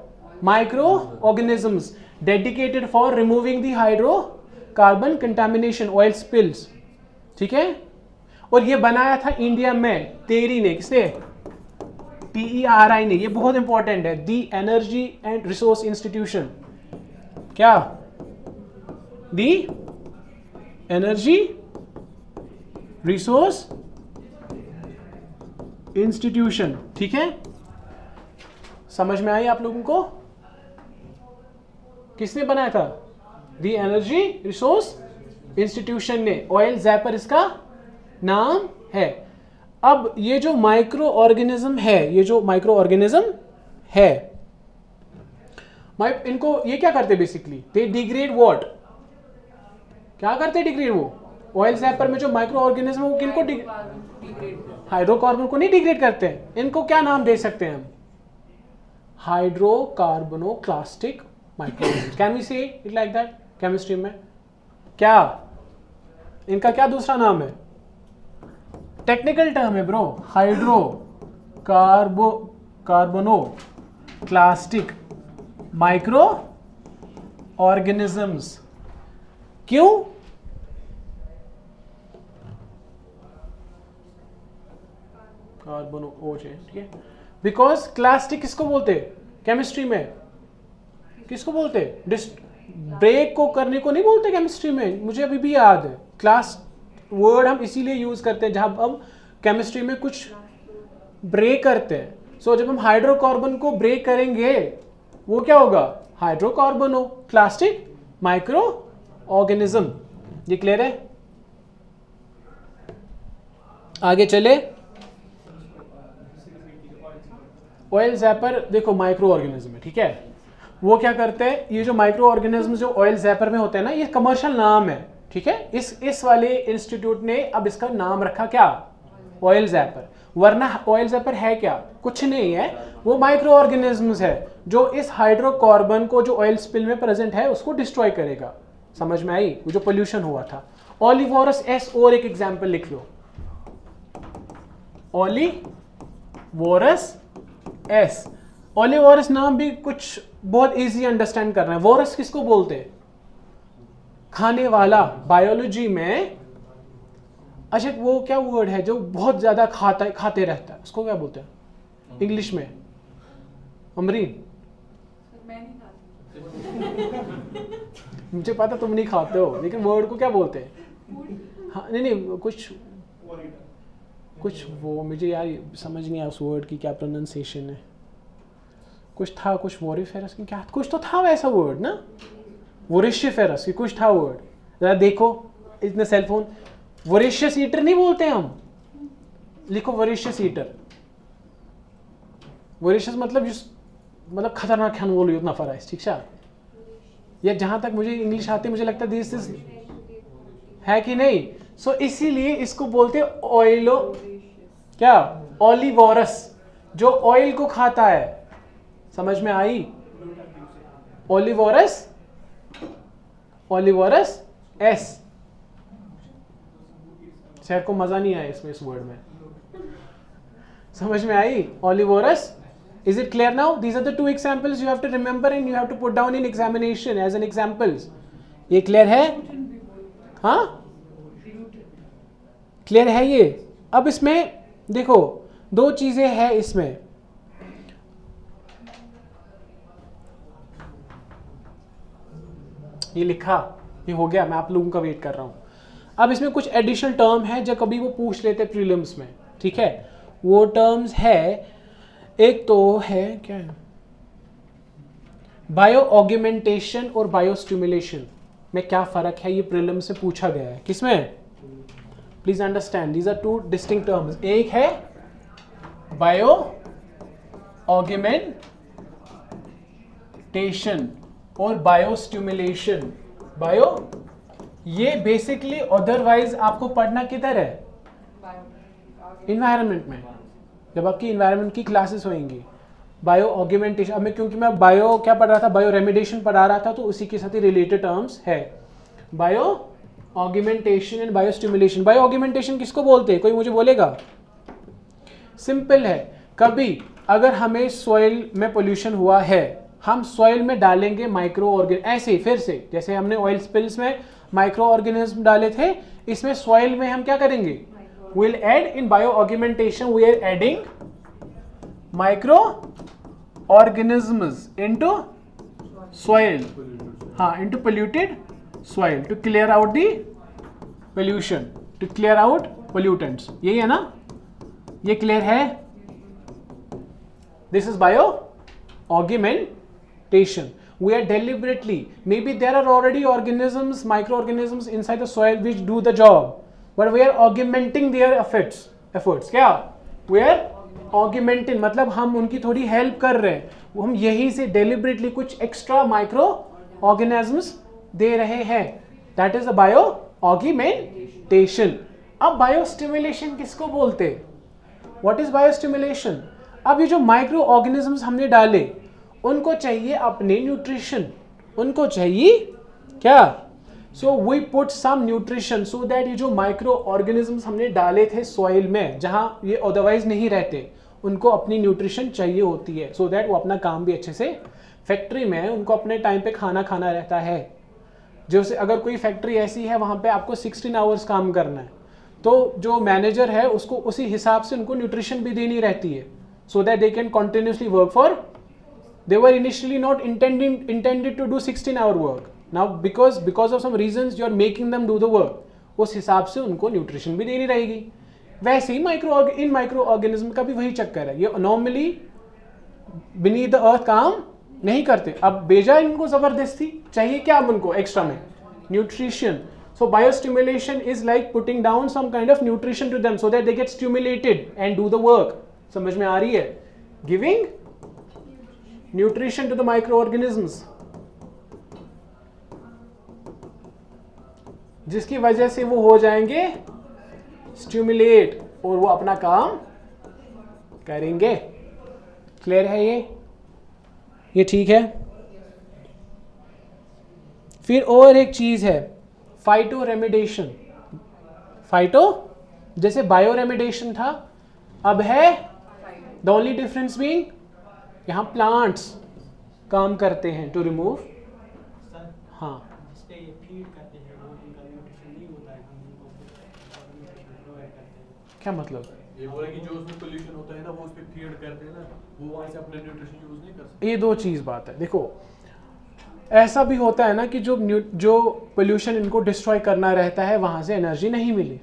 Microorganisms dedicated for removing the hydrocarbon contamination, oil spills. ठीक है? और ये बनाया था इंडिया में तेरी ने. किसने? TERI ने. ये बहुत इंपॉर्टेंट है. The energy and resource institution. क्या? The energy resource institution. ठीक है? समझ में आई आप लोगों को? किसने बनाया था? दी एनर्जी रिसोर्स इंस्टीट्यूशन ने. ऑयल जैपर इसका नाम है. अब ये जो माइक्रो ऑर्गेनिज्म है, इनको ये क्या करते बेसिकली? They degrade what? क्या करते डिग्रेड? वो ऑयल जैपर में जो माइक्रो ऑर्गेनिज्म है वो किनको हाइड्रोकार्बन को नहीं डिग्रेड करते हैं. इनको क्या नाम दे सकते हैं हम? Hydrocarbonoclastic microorganisms. Can we say it like that? Chemistry में क्या इनका क्या दूसरा नाम है? टेक्निकल टर्म है ब्रो. Hydrocarbonoclastic micro organisms. क्यों? कार्बोनो ओ है. ठीक है? बिकॉज क्लास्टिक किसको बोलते हैं केमिस्ट्री में? किसको बोलते हैं? ब्रेक को करने को नहीं बोलते केमिस्ट्री में. मुझे अभी भी याद है. क्लास वर्ड हम इसीलिए यूज करते हैं जब हम केमिस्ट्री में कुछ ब्रेक करते हैं. सो जब हम हाइड्रोकार्बन को ब्रेक करेंगे वो क्या होगा? हाइड्रोकार्बोनोक्लास्टिक माइक्रो ऑर्गेनिज्म. ये क्लियर है? आगे चले. ऑयल जैपर देखो माइक्रो ऑर्गेनिज्म है. ठीक है? वो क्या करते हैं? ये जो माइक्रो ऑर्गेनिज्म जो ऑयल जैपर में होते हैं ना, ये कमर्शियल नाम है. ठीक है? इस वाले इंस्टीट्यूट ने अब इसका नाम रखा क्या? ऑयल जैपर. वरना ऑयल जैपर है क्या? कुछ नहीं है. वो माइक्रो ऑर्गेनिज्म्स है जो इस हाइड्रोकार्बन को जो ऑयल स्पिल में प्रेजेंट है उसको डिस्ट्रॉय करेगा. समझ में आई? वो जो पोल्यूशन हुआ था. ओलिवोरस एस और एक एग्जाम्पल लिख लो. ओलिवोरस एस. ओलिवोरस नाम भी कुछ बहुत इजी अंडरस्टैंड करना है. वोरस किसको बोलते हैं? खाने वाला. बायोलॉजी में अच्छा वो क्या वर्ड है जो बहुत ज़्यादा खाते रहता है, उसको क्या बोलते हैं इंग्लिश में? अमरीन, सर मैं नहीं खाती। मुझे पता तुम नहीं खाते हो, लेकिन वर्ड को क्या बोलते हैं? हाँ नहीं कुछ वो मुझे यार समझ नहीं आया उस वर्ड की क्या प्रोनाउंसिएशन है। कुछ था, कुछ वोरिफेरस की क्या कुछ तो था वैसा वर्ड ना, वोरिशिफेरस की कुछ था वर्ड। जरा देखो इतने सेलफोन, वोरिशियस ईटर नहीं बोलते हम, लिखो वोरिशियस ईटर। वोरिशियस मतलब खतरनाक खान बोलो उतना फरा है, ठीक है? या जहां तक मुझे इंग्लिश आती है मुझे लगता है दिस इज है कि नहीं। सो इसीलिए इसको बोलते ऑयलो क्या ओलिवोरस, जो ऑयल को खाता है। समझ में आई? ओलिवोरस, ओलिवोरस एस। शहर को मजा नहीं आया इसमें, इस वर्ड में। समझ में आई? ओलिवोरस। Is it clear now? These are the two examples you have to remember and you have to put down in examination as an examples. ये clear है? हाँ? क्लियर है ये? अब इसमें देखो दो चीजें हैं इसमें। ये लिखा, ये हो गया, मैं आप लोगों का वेट कर रहा हूं। अब इसमें कुछ एडिशनल टर्म है जो कभी वो पूछ लेते प्रीलिम्स में, ठीक है? वो टर्म्स है, एक तो है क्या है, बायो ऑग्यूमेंटेशन और बायो स्टिमुलेशन में क्या फर्क है, ये प्रीलिम से पूछा गया है। किसमें? Please understand, these are two distinct terms. एक है बायो ऑग्यूमेंटेशन और बायो स्टिमुलेशन। बायो ये बेसिकली अदरवाइज आपको पढ़ना किधर है? इन्वायरमेंट में, जब आपकी इन्वायरमेंट की क्लासेस होंगी। बायो ऑग्यूमेंटेशन, अब मैं क्योंकि मैं बायो क्या पढ़ रहा था, बायो रेमिडेशन पढ़ा रहा था, तो उसी के साथ ही रिलेटेड टर्म्स है। Bio augmentation and bio stimulation. Bio augmentation किसको बोलते हैं, कोई मुझे बोलेगा? सिंपल है, कभी अगर हमें सॉइल में पोल्यूशन हुआ है, हम सॉइल में डालेंगे माइक्रो ऑर्गेनिज्म, ऐसे फिर से जैसे हमने ऑयल स्पिल्स में माइक्रो ऑर्गेनिज्म डाले थे, इसमें सॉइल में हम क्या करेंगे? We'll add in bioaugmentation, we are adding microorganisms into soil, into polluted soil to clear out the pollution, to clear out pollutants. यही है ना? ये clear है? This is bioaugmentation. We are deliberately, maybe there are already organisms, microorganisms inside the soil which do the job. But we are augmenting their efforts. क्या? We are augmenting, मतलब हम उनकी थोड़ी हेल्प कर रहे हैं, वो हम यही से deliberately कुछ एक्स्ट्रा माइक्रो ऑर्गेनिजम्स दे रहे हैं। That is a bio augmentation. अब बायो स्टिमुलेशन किसको बोलते? What is bio stimulation? अब ये जो माइक्रो ऑर्गेनिजम्स हमने डाले, उनको चाहिए अपने न्यूट्रिशन, उनको चाहिए क्या? So we put some nutrition so that ये जो माइक्रो ऑर्गेनिजम्स हमने डाले थे सॉइल में, जहां ये अदरवाइज नहीं रहते, उनको अपनी न्यूट्रिशन चाहिए होती है, सो दैट वो अपना काम भी अच्छे से, फैक्ट्री में उनको अपने टाइम पे खाना खाना रहता है। जैसे अगर कोई फैक्ट्री ऐसी है वहां पे आपको 16 आवर्स काम करना है, तो जो मैनेजर है उसको उसी हिसाब से उनको न्यूट्रिशन भी देनी रहती है, so that they can continuously work for, they were initially not intended to do 16 hour work. Now because of some reasons you are making them do the work, उस हिसाब से उनको न्यूट्रिशन भी देनी रहेगी। वैसे ही माइक्रो ऑर्गेनिज्म का भी वही चक्कर है, ये नॉर्मली beneath the earth काम नहीं करते, अब बेजा इनको जबरदस्ती चाहिए क्या, अब उनको एक्स्ट्रा में nutrition. So biostimulation is like putting down some kind of nutrition to them so that they get stimulated and do the work. समझ में आ रही है? Giving nutrition to the microorganisms, जिसकी वजह से वो हो जाएंगे स्टिमुलेट और वो अपना काम करेंगे। क्लियर है ये ठीक है? फिर और एक चीज है फाइटो रेमिडेशन। फाइटो जैसे बायो रेमिडेशन था, अब है द ओनली डिफरेंस बीइंग यहाँ प्लांट्स काम करते हैं टू रिमूव, हाँ जिसपे ये फीड करते हैं वो उनका न्यूट्रिशन नहीं होता है, हम उनको क्या मतलब? ये बोला कि जो उसमें पोल्यूशन होता है ना वो उस पे फीड करते हैं ना, वो वहाँ से अपने न्यूट्रिशन यूज नहीं कर सकते। ये दो चीज़ बात है। देखो ऐसा भी होता है ना कि जो पोल्यूशन इनको डिस्ट्रॉय करना रहता है वहाँ से एनर्जी नहीं मिली।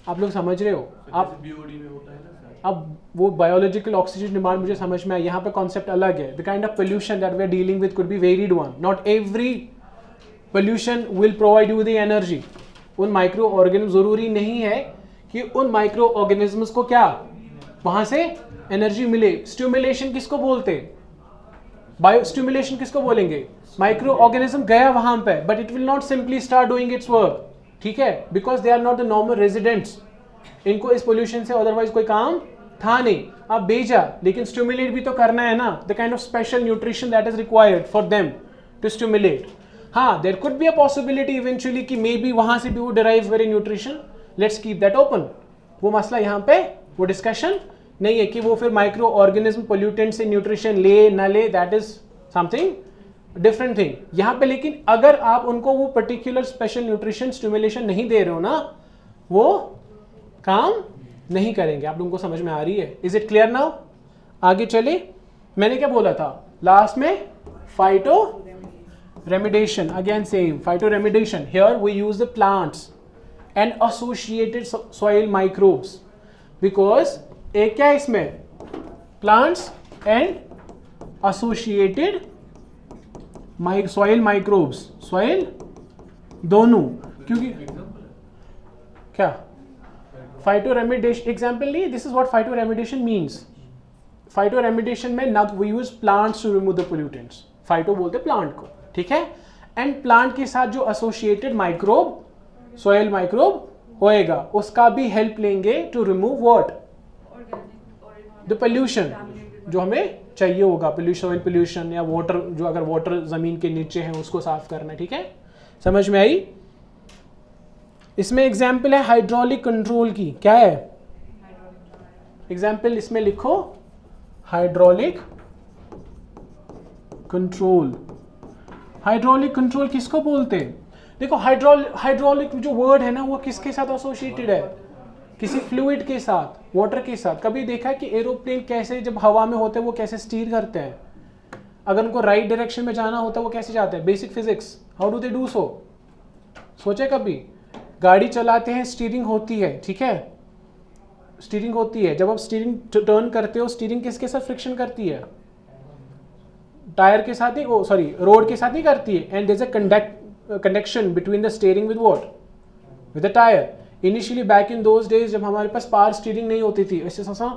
आप लोग समझ रहे हो? आप बीओडी में होता है ना। अब वो बायोलॉजिकल ऑक्सीजन डिमांड मुझे समझ में आया, यहाँ पे कॉन्सेप्ट अलग है। The kind of pollution that we are dealing with could be varied one, not every pollution will provide you the energy. उन माइक्रो ऑर्गेनिज्म जरूरी नहीं है कि उन माइक्रो ऑर्गेनिजम्स को क्या वहां से एनर्जी मिले। स्टिमुलेशन किसको बोलते हैं? बायो स्टिमुलेशन किसको बोलेंगे? माइक्रो ऑर्गेनिज्म गया वहां पे, but it will not simply start doing its work, ठीक है, because they are not the normal residents. इनको इस पोल्यूशन से अदरवाइज कोई काम था नहीं, आप भेजा, लेकिन स्टिमुलेट भी तो करना है ना। The kind of special nutrition that is required for them to stimulate. हाँ, there could be a possibility eventually कि मे बी वहां से भी वो derive very nutrition, let's keep that open. वो मसला यहाँ पे वो डिस्कशन नहीं है कि वो फिर माइक्रो ऑर्गेनिज्म पोल्यूटेंट से न्यूट्रिशन ले ना ले, that is something different thing यहाँ पे। लेकिन अगर आप उनको वो पर्टिकुलर स्पेशल न्यूट्रिशन स्टिमुलेशन नहीं दे रहे हो ना, वो काम नहीं करेंगे। आप लोगों को समझ में आ रही है? Is it clear now? आगे चले। मैंने क्या बोला था लास्ट में? Phyto remediation, again same phyto remediation. Here we use the plants and associated soil microbes, because एक क्या है इसमें? Plants and associated soil microbes, soil दोनों, क्योंकि क्या फाइटोरेमिडेशन एग्जाम्पल नहीं, this is what phytoremediation means. Phytoremediation में ना we use plants to remove the pollutants, phyto बोलते प्लांट को, ठीक है, एंड प्लांट के साथ जो एसोसिएटेड माइक्रोब सॉइल माइक्रोब होएगा उसका भी हेल्प लेंगे to remove what? The pollution जो हमें चाहिए होगा, पोल्यूशन पोल्यूशन या वाटर, जो अगर वाटर जमीन के नीचे है उसको साफ करना है, ठीक है, समझ में आई? इसमें एग्जाम्पल है हाइड्रोलिक कंट्रोल की, क्या है एग्जाम्पल? इसमें लिखो हाइड्रोलिक कंट्रोल। हाइड्रोलिक कंट्रोल किसको बोलते हैं? देखो हाइड्रोलिक जो वर्ड है ना वो किसके साथ एसोसिएटेड है? किसी फ्लूइड के साथ, वाटर के साथ। कभी देखा कि एरोप्लेन कैसे जब हवा में होते हैं वो कैसे स्टीयर करते हैं? अगर उनको राइट डायरेक्शन में जाना होता है वो कैसे जाते हैं? Basic physics, how do they do so? सोचे कभी? गाड़ी चलाते हैं, स्टीयरिंग होती है, ठीक है, स्टीयरिंग होती है। जब आप स्टीयरिंग टर्न करते हो, स्टीयरिंग किसके साथ फ्रिक्शन करती है? टायर के साथ ही, ओ सॉरी, रोड के साथ ही करती है। And there is a connection between the steering with what? With the tyre. Initially back in those days जब हमारे पास पावर स्टीयरिंग नहीं होती थी, ऐसे सा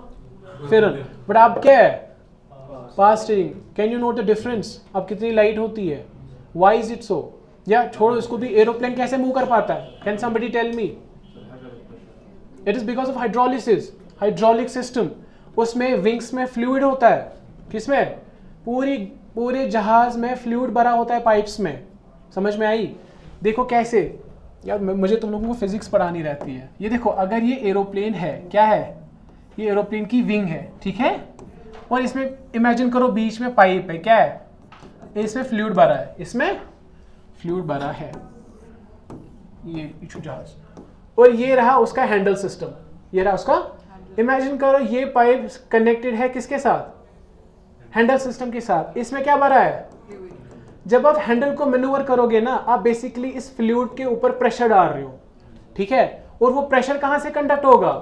फिर, बट अब क्या है? Power steering. Can you note the difference? अब कितनी लाइट होती है? Why is it so? या छोड़ो इसको भी, एरोप्लेन कैसे मूव कर पाता है? Can somebody tell me? It is because of hydrolysis, hydraulic system. उसमें विंग्स में फ्लूइड होता है। किसमें? पूरे जहाज में फ्लूइड भरा होता है पाइप्स में। समझ में आई? देखो कैसे, यार मुझे तुम लोगों को फिजिक्स पढ़ानी रहती है। ये देखो, अगर ये एरोप्लेन है, क्या है? ये एरोप्लेन की विंग है, ठीक है, और इसमें इमेजिन करो बीच में पाइप है, क्या है? इसमें फ्लूइड भरा है, इसमें फ्लूइड भरा है, ये जहाज, और ये रहा उसका हैंडल सिस्टम, ये रहा उसका। इमेजिन करो ये पाइप कनेक्टेड है किसके साथ? हैंडल सिस्टम के साथ। इसमें क्या भरा है? जब आप हैंडल को मैन्यूवर करोगे ना, आप बेसिकली इस फ्लूइड के ऊपर प्रेशर डाल रहे हो, ठीक है, और वो प्रेशर कहां से कंडक्ट होगा?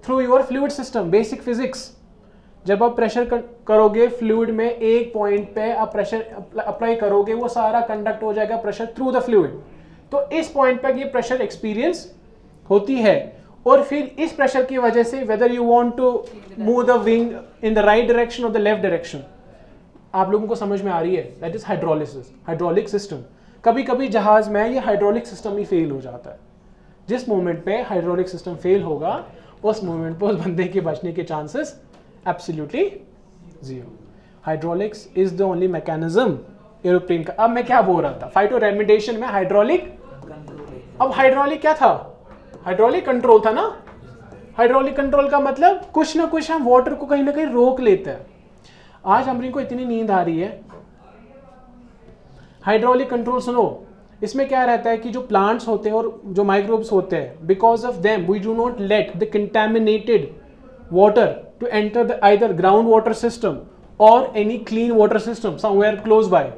Through your fluid system, basic physics. जब आप प्रेशर करोगे फ्लूइड में, एक पॉइंट पे आप प्रेशर अप्लाई करोगे, वो सारा कंडक्ट हो जाएगा प्रेशर थ्रू द फ्लूइड। तो इस पॉइंट पर ये प्रेशर एक्सपीरियंस होती है, और फिर इस प्रेशर की वजह से whether you want to move the wing in the right direction और द लेफ्ट डायरेक्शन, आप लोगों को समझ में आ रही है? That is hydrolysis, hydraulic system. कभी कभी जहाज में ये हाइड्रोलिक सिस्टम ही फेल हो जाता है। जिस मोमेंट पे हाइड्रोलिक सिस्टम फेल होगा, उस मोमेंट पे उस बंदे के बचने के chances absolutely zero. Hydraulics is the only mechanism aeroplane का। अब मैं क्या बोल रहा था? फाइटो रेमिडेशन में हाइड्रोलिक, अब हाइड्रोलिक क्या था? हाइड्रोलिक कंट्रोल था ना। हाइड्रोलिक कंट्रोल का मतलब कुछ ना कुछ हम वाटर को कहीं ना कहीं रोक लेते हैं। आज अमरीन को इतनी नींद आ रही है, हाइड्रोलिक कंट्रोल सुनो, इसमें क्या रहता है कि जो प्लांट्स होते हैं और जो माइक्रोब्स होते हैं, because of them we do not let the contaminated water to enter the either ground water system और any clean water system somewhere close by.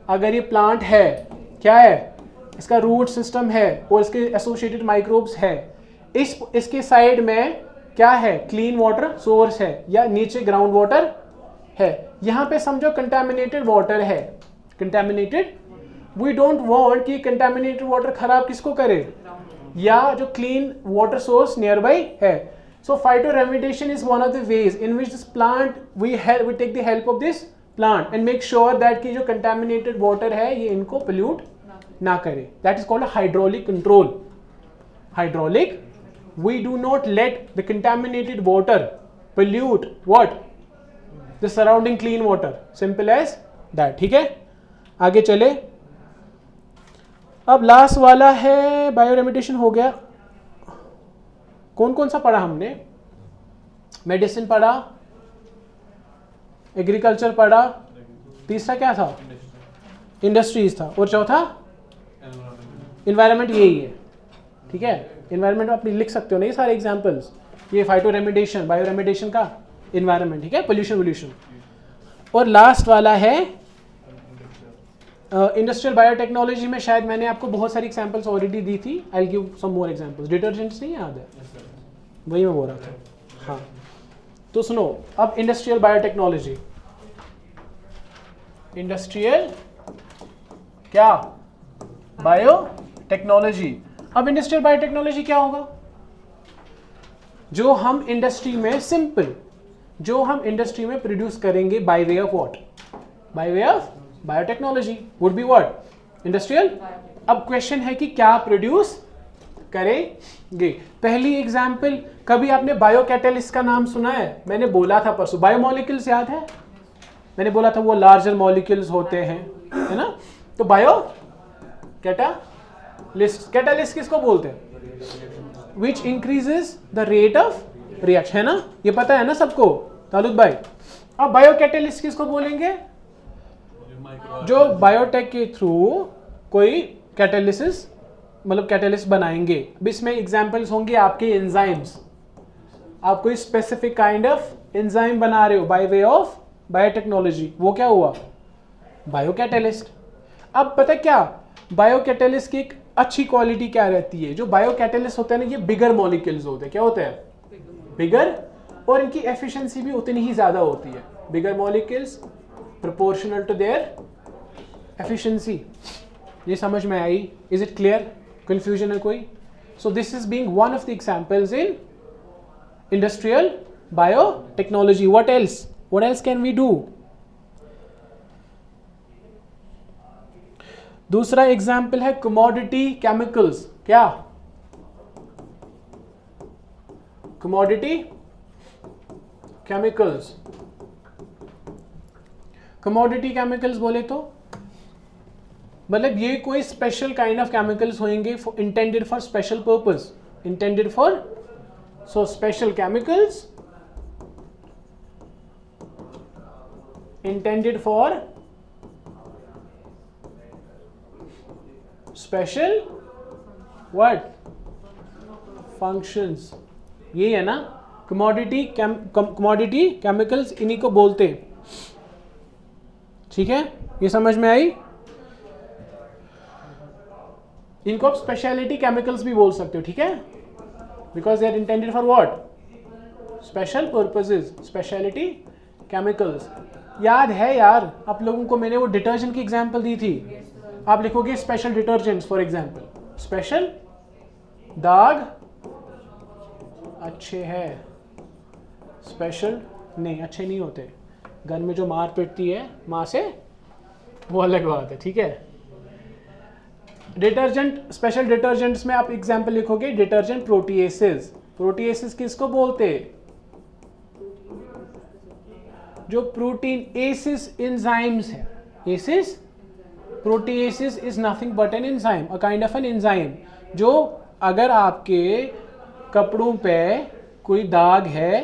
अगर ये प्लांट है, क्या है, इसका रूट सिस्टम है और इसके एसोसिएटेड माइक्रोब्स है, इसके साइड में क्या है, क्लीन वाटर सोर्स है या नीचे ग्राउंड वाटर है। यहां पे समझो कंटेमिनेटेड वाटर है, कंटेमिनेटेड, वी डोंट वांट कि कंटेमिनेटेड वाटर खराब किसको करे, या जो clean water source near by है। So phytoremediation is one of the ways in which this plant we take the help of this plant and make sure that कि जो contaminated water है ये इनको पोल्यूट ना करे। That is called hydraulic control. Hydraulic, we do not let the contaminated water pollute what, the surrounding clean water, simple as that। ठीक है, आगे चले। अब लास्ट वाला है बायोरेमिडिएशन हो गया। कौन कौन सा पढ़ा हमने? मेडिसिन पढ़ा, एग्रीकल्चर पढ़ा, तीसरा क्या था, इंडस्ट्रीज था, और चौथा इन्वायरमेंट। यही है, ठीक है। इन्वायरमेंट आप लिख सकते हो नहीं सारे एग्जांपल्स, ये फाइटोरेमिडिएशन, बायोरेमिडिएशन का इन्वायरमेंट, ठीक है, पोल्यूशन वोल्यूशन। और लास्ट वाला है इंडस्ट्रियल बायोटेक्नोलॉजी में शायद मैंने आपको बहुत सारी एग्जांपल्स ऑलरेडी दी थी, I will give some more examples. Detergents नहीं याद है, वही मैं बोल रहा था। हाँ, तो सुनो, अब इंडस्ट्रियल बायोटेक्नोलॉजी, इंडस्ट्रियल क्या, बायोटेक्नोलॉजी। अब इंडस्ट्रियल बायोटेक्नोलॉजी क्या होगा? जो हम इंडस्ट्री में, सिंपल, जो हम इंडस्ट्री में प्रोड्यूस करेंगे bye way of what, bye way of biotechnology would be what, industrial. अब क्वेश्चन है कि क्या प्रोड्यूस करेंगे। पहली एग्जांपल, कभी आपने बायोकैटलिस्ट का नाम सुना है? मैंने बोला था परसों, बायोमोलिक्यूल्स याद है, मैंने बोला था वो लार्जर मॉलिक्यूल्स होते हैं, है ना। तो बायो कैटालिस्ट, कैटालिस्ट किसको बोलते हैं? Which increases the rate of reaction, है ना, ये पता है ना सबको, तालुक भाई। अब बायो कैटालिस्ट किसको बोलेंगे? जो बायोटेक के थ्रू कोई कैटालिसिस, मतलब कैटालिस्ट बनाएंगे। अब इसमें एग्जांपल्स होंगे आपके एंजाइम्स, आप कोई स्पेसिफिक काइंड ऑफ एंजाइम बना रहे हो बाय वे ऑफ बायोटेक्नोलॉजी, वो क्या हुआ, बायो कैटालिस्ट। अब पता क्या, बायो कैटालिस्ट की एक अच्छी क्वालिटी क्या रहती है, जो बायो कैटालिस्ट होते हैं ना, ये बिगर मॉलिक्यूल्स होते हैं, क्या होते हैं, बिगर, और इनकी एफिशिएंसी भी उतनी ही ज्यादा होती है। Bigger molecules proportional to their efficiency. ये समझ में आई? Is it clear? कंफ्यूजन है कोई? So this is being one of the examples in industrial biotechnology. What else can we do? दूसरा एग्जाम्पल है कमोडिटी केमिकल्स। क्या? Commodity chemicals. कमोडिटी केमिकल्स बोले तो मतलब ये कोई स्पेशल काइंड ऑफ केमिकल्स होंगे intended for special purpose, intended for, so special chemicals intended for special what functions. ये है ना कमोडिटी केमिकल्स, इन्हीं को बोलते। ठीक है, ये समझ में आई? इनको आप स्पेशलिटी केमिकल्स भी बोल सकते हो, ठीक है, because they are intended for what, special purposes, speciality chemicals. याद है यार आप लोगों को, मैंने वो डिटर्जेंट की एग्जांपल दी थी। आप लिखोगे special detergents, for example special दाग अच्छे हैं, स्पेशल नहीं, अच्छे नहीं होते। घर में जो मार पिटती है माँ से, वो अलग बात है, ठीक है। डिटर्जेंट, स्पेशल डिटर्जेंट्स में आप एग्जांपल लिखोगे डिटर्जेंट प्रोटीएसेस। प्रोटीएसेस किसको बोलते हैं? जो प्रोटीन एसिस एंजाइम्स है। एसिस, proteases is nothing but an enzyme, a kind of an enzyme, जो अगर आपके कपड़ों पे कोई दाग है,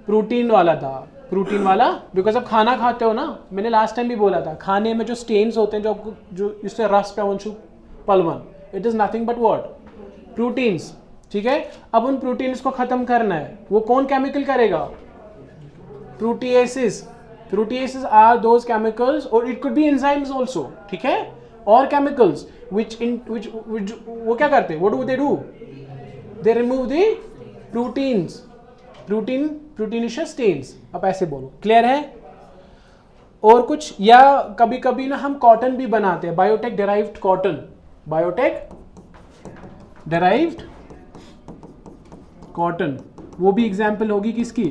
प्रोटीन वाला दाग, प्रोटीन वाला, बिकॉज आप खाना खाते हो ना, मैंने लास्ट टाइम भी बोला था, खाने में जो स्टेन्स होते हैं, जो आपको जो इससे रस पे पलवन, it is nothing but what, proteins, ठीक है। अब उन प्रोटीन्स को खत्म करना है, वो कौन केमिकल करेगा, proteases. Proteases are those chemicals, और it could be enzymes also, ठीक है, और केमिकल्स which वो क्या करते हैं, what do they do, they remove the proteinaceous stains. अब ऐसे बोलो, क्लियर है। और कुछ, या कभी कभी ना हम कॉटन भी बनाते हैं, biotech derived cotton, biotech derived cotton, वो भी एग्जाम्पल होगी किसकी,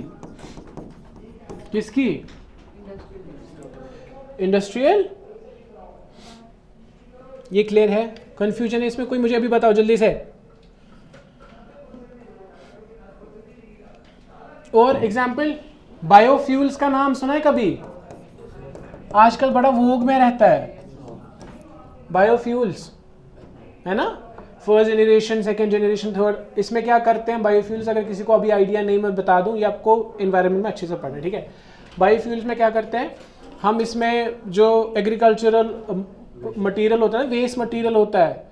किसकी, इंडस्ट्रियल। ये क्लियर है, कंफ्यूजन है इसमें कोई, मुझे अभी बताओ जल्दी से। और एग्जाम्पल, बायोफ्यूल्स का नाम सुना है कभी, आजकल बड़ा वोग में रहता है बायोफ्यूल्स, है ना, first generation, second generation, third. इसमें क्या करते हैं बायोफ्यूल्स, अगर किसी को अभी आइडिया नहीं, मैं बता दूं, ये आपको इन्वायरमेंट में अच्छे से पढ़ना है, ठीक है। बायोफ्यूल्स में क्या करते हैं हम, इसमें जो एग्रीकल्चरल मटेरियल होता है, वेस्ट मटेरियल होता है,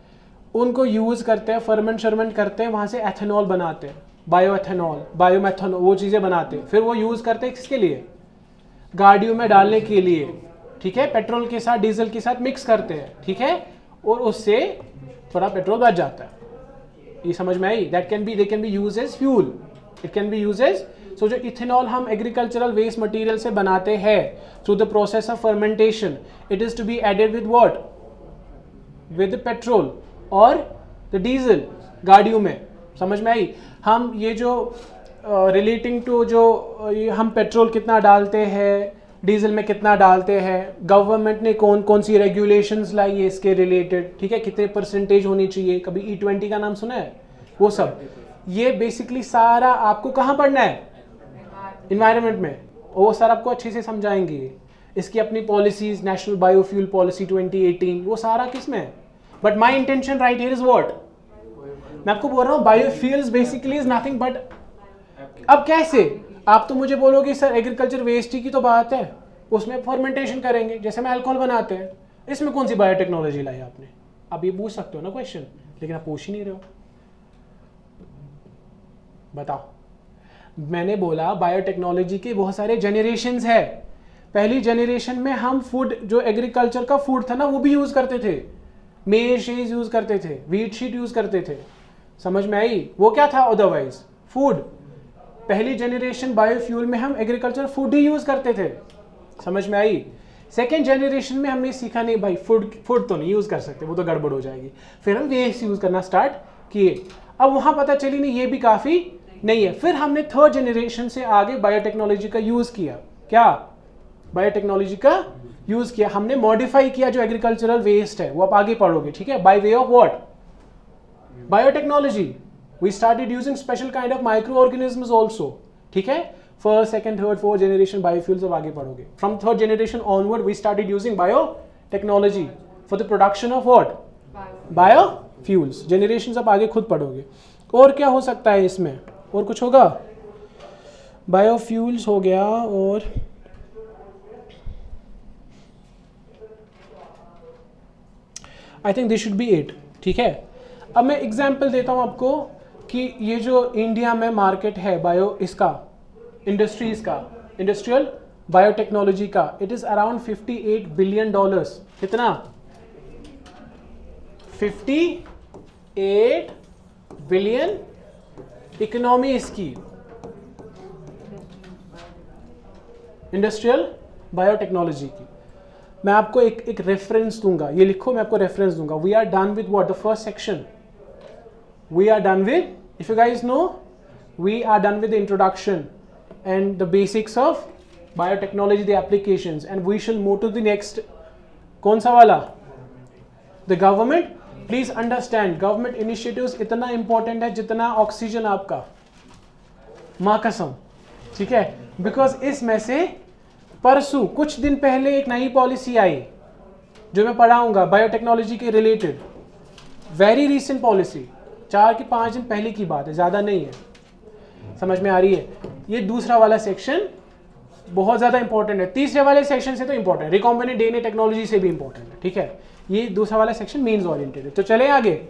उनको यूज़ करते हैं, फर्मेंट करते हैं, वहाँ से एथेनॉल बनाते हैं, बायो एथेनॉल, बायोमेथनॉल, वो चीज़ें बनाते हैं, फिर वो यूज़ करते हैं किसके लिए, गाड़ियों में डालने के लिए, ठीक है, पेट्रोल के साथ, डीजल के साथ मिक्स करते हैं, ठीक है, और उससे थोड़ा पेट्रोल बच जाता है। ये समझ में आई, that can be, they can be use as fuel, it can be use as. So जो इथेनॉल हम एग्रीकल्चरल वेस्ट मटेरियल से बनाते हैं through the process of fermentation, it is to be added with what, with petrol और the diesel, गाड़ियों में। समझ में आई। हम ये जो रिलेटिंग टू जो हम पेट्रोल कितना डालते हैं, डीजल में कितना डालते हैं, गवर्नमेंट ने कौन कौन सी रेगुलेशंस लाई है इसके रिलेटेड, ठीक है, कितने परसेंटेज होनी चाहिए, कभी E20 का नाम सुना है, वो सब, ये बेसिकली सारा आपको कहाँ पढ़ना है, इन्वायरमेंट में, वो सर आपको अच्छे से समझाएंगे। इसकी अपनी पॉलिसीज, नेशनल बायोफ्यूल पॉलिसी 2018, वो सारा किस में है। But my intention right here is what, मैं आपको बोल रहा हूँ biofuels basically is nothing but, अब कैसे, आप तो मुझे बोलोगे सर एग्रीकल्चर वेस्ट की तो बात है, उसमें फर्मेंटेशन करेंगे, जैसे हम अल्कोहल बनाते हैं, इसमें कौन सी बायोटेक्नोलॉजी लाई आपने, आप ये पूछ सकते हो ना क्वेश्चन, लेकिन आप पूछ ही नहीं रहे हो। बताओ, मैंने बोला बायोटेक्नोलॉजी के बहुत सारे जनरेशंस है। पहली जनरेशन में हम फूड, जो एग्रीकल्चर का फूड था ना, वो भी यूज करते थे, मेज शीट यूज करते थे, व्हीट शीट यूज करते थे, समझ में आई, वो क्या था अदरवाइज फूड। पहली जनरेशन बायोफ्यूल में हम एग्रीकल्चर फूड ही यूज करते थे, समझ में आई। सेकेंड जनरेशन में हमने सीखा नहीं भाई फूड तो नहीं यूज कर सकते, वो तो गड़बड़ हो जाएगी, फिर हम वेस्ट यूज करना स्टार्ट किए। अब वहां पता चली नहीं ये भी काफी नहीं है, फिर हमने थर्ड जनरेशन से आगे बायोटेक्नोलॉजी का यूज किया। क्या बायोटेक्नोलॉजी का यूज किया, हमने मॉडिफाई किया जो एग्रीकल्चरल वेस्ट है, वो आप आगे पढ़ोगे, ठीक है, by way of what, biotechnology. We started using special kind of micro organisms also, ठीक है, first second third fourth generation biofuels अब आगे पढ़ोगे। From third generation onward we started using biotechnology for the production of what, biofuels. Generation अब आगे खुद पढ़ोगे। और क्या हो सकता है इसमें, और कुछ होगा, बायोफ्यूल्स हो गया, और I think this should be it, ठीक है। अब मैं एग्जाम्पल देता हूं आपको कि ये जो इंडिया में मार्केट है बायो इसका, इंडस्ट्रीज का, इंडस्ट्रियल बायोटेक्नोलॉजी का, इट इज अराउंड $58 बिलियन। कितना, 58 बिलियन इकोनॉमी इसकी, इंडस्ट्रियल बायोटेक्नोलॉजी की। मैं आपको एक रेफरेंस दूंगा, ये लिखो, मैं आपको रेफरेंस दूंगा। We are done with what, the first section, we are done with, if you guys know, we are done with the introduction and the basics of biotechnology, the applications, and we shall move to the next. कौन सा वाला, the government. Please understand, government initiatives इतना important है जितना oxygen आपका, माँ कसम, ठीक है, बिकॉज इसमें से परसों कुछ दिन पहले एक नई पॉलिसी आई जो मैं पढ़ाऊंगा बायोटेक्नोलॉजी के रिलेटेड, वेरी रीसेंट पॉलिसी, 4 कि 5 दिन पहले की बात है, ज़्यादा नहीं है, समझ में आ रही है। ये दूसरा वाला सेक्शन बहुत ज़्यादा इंपॉर्टेंट है, तीसरे वाले सेक्शन से तो इंपॉर्टेंट है, रिकॉम्बिनेंट डीएनए टेक्नोलॉजी से भी इंपॉर्टेंट है, ठीक है। ये दूसरा वाला सेक्शन मेंस ओरिएंटेड है। तो चले आगे,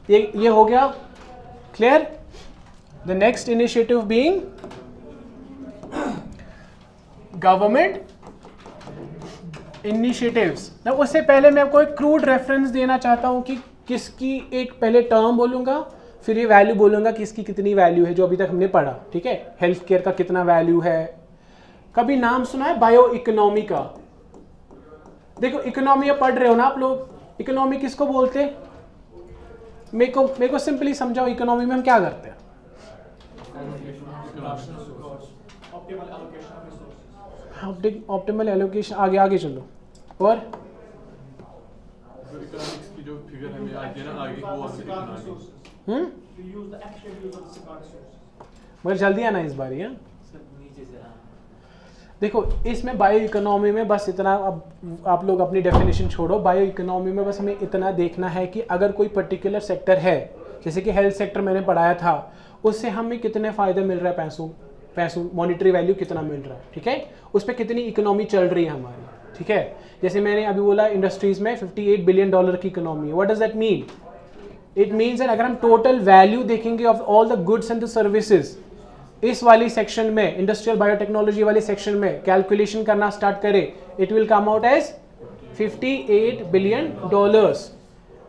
ये हो गया clear. The next initiative being government initiatives. ना उससे पहले मैं आपको एक क्रूड रेफरेंस देना चाहता हूं कि किसकी एक पहले टर्म बोलूंगा, फिर ये वैल्यू बोलूंगा कि इसकी कितनी वैल्यू है, जो अभी तक हमने पढ़ा, ठीक है। हेल्थ केयर का कितना वैल्यू है। कभी नाम सुना है बायो इकोनॉमी का? देखो इकोनॉमी पढ़ रहे हो ना आप लोग, इकोनॉमी किसको बोलते हैं? मेरे को सिंपली समझाओ, इकोनॉमी में हम क्या करते हैं? ऑप्टिमल एलोकेशन, आगे चलो। और इकोनॉमिक्स की जो फिगर हमें आगे ना आगे वो मगर जल्दी आना इस बार, है सर नीचे से हाँ। देखो इसमें बायो इकोनॉमी में बस इतना, अब आप लोग अपनी डेफिनेशन छोड़ो, बायो इकोनॉमी में बस हमें इतना देखना है कि अगर कोई पर्टिकुलर सेक्टर है, जैसे कि हेल्थ सेक्टर मैंने पढ़ाया था, उससे हमें कितने फ़ायदे मिल रहा है, पैसों मॉनिटरी वैल्यू कितना मिल रहा है, ठीक है, उस पर कितनी इकोनॉमी चल रही है हमारी, ठीक है। जैसे मैंने अभी बोला इंडस्ट्रीज़ में $58 बिलियन की economy, what does that mean? It means that अगर हम टोटल वैल्यू देखेंगे of all the goods and the services, इस वाली सेक्शन में, इंडस्ट्रियल बायोटेक्नोलॉजी वाली सेक्शन में कैलकुलेशन करना स्टार्ट करें, it will come out as $58 billion.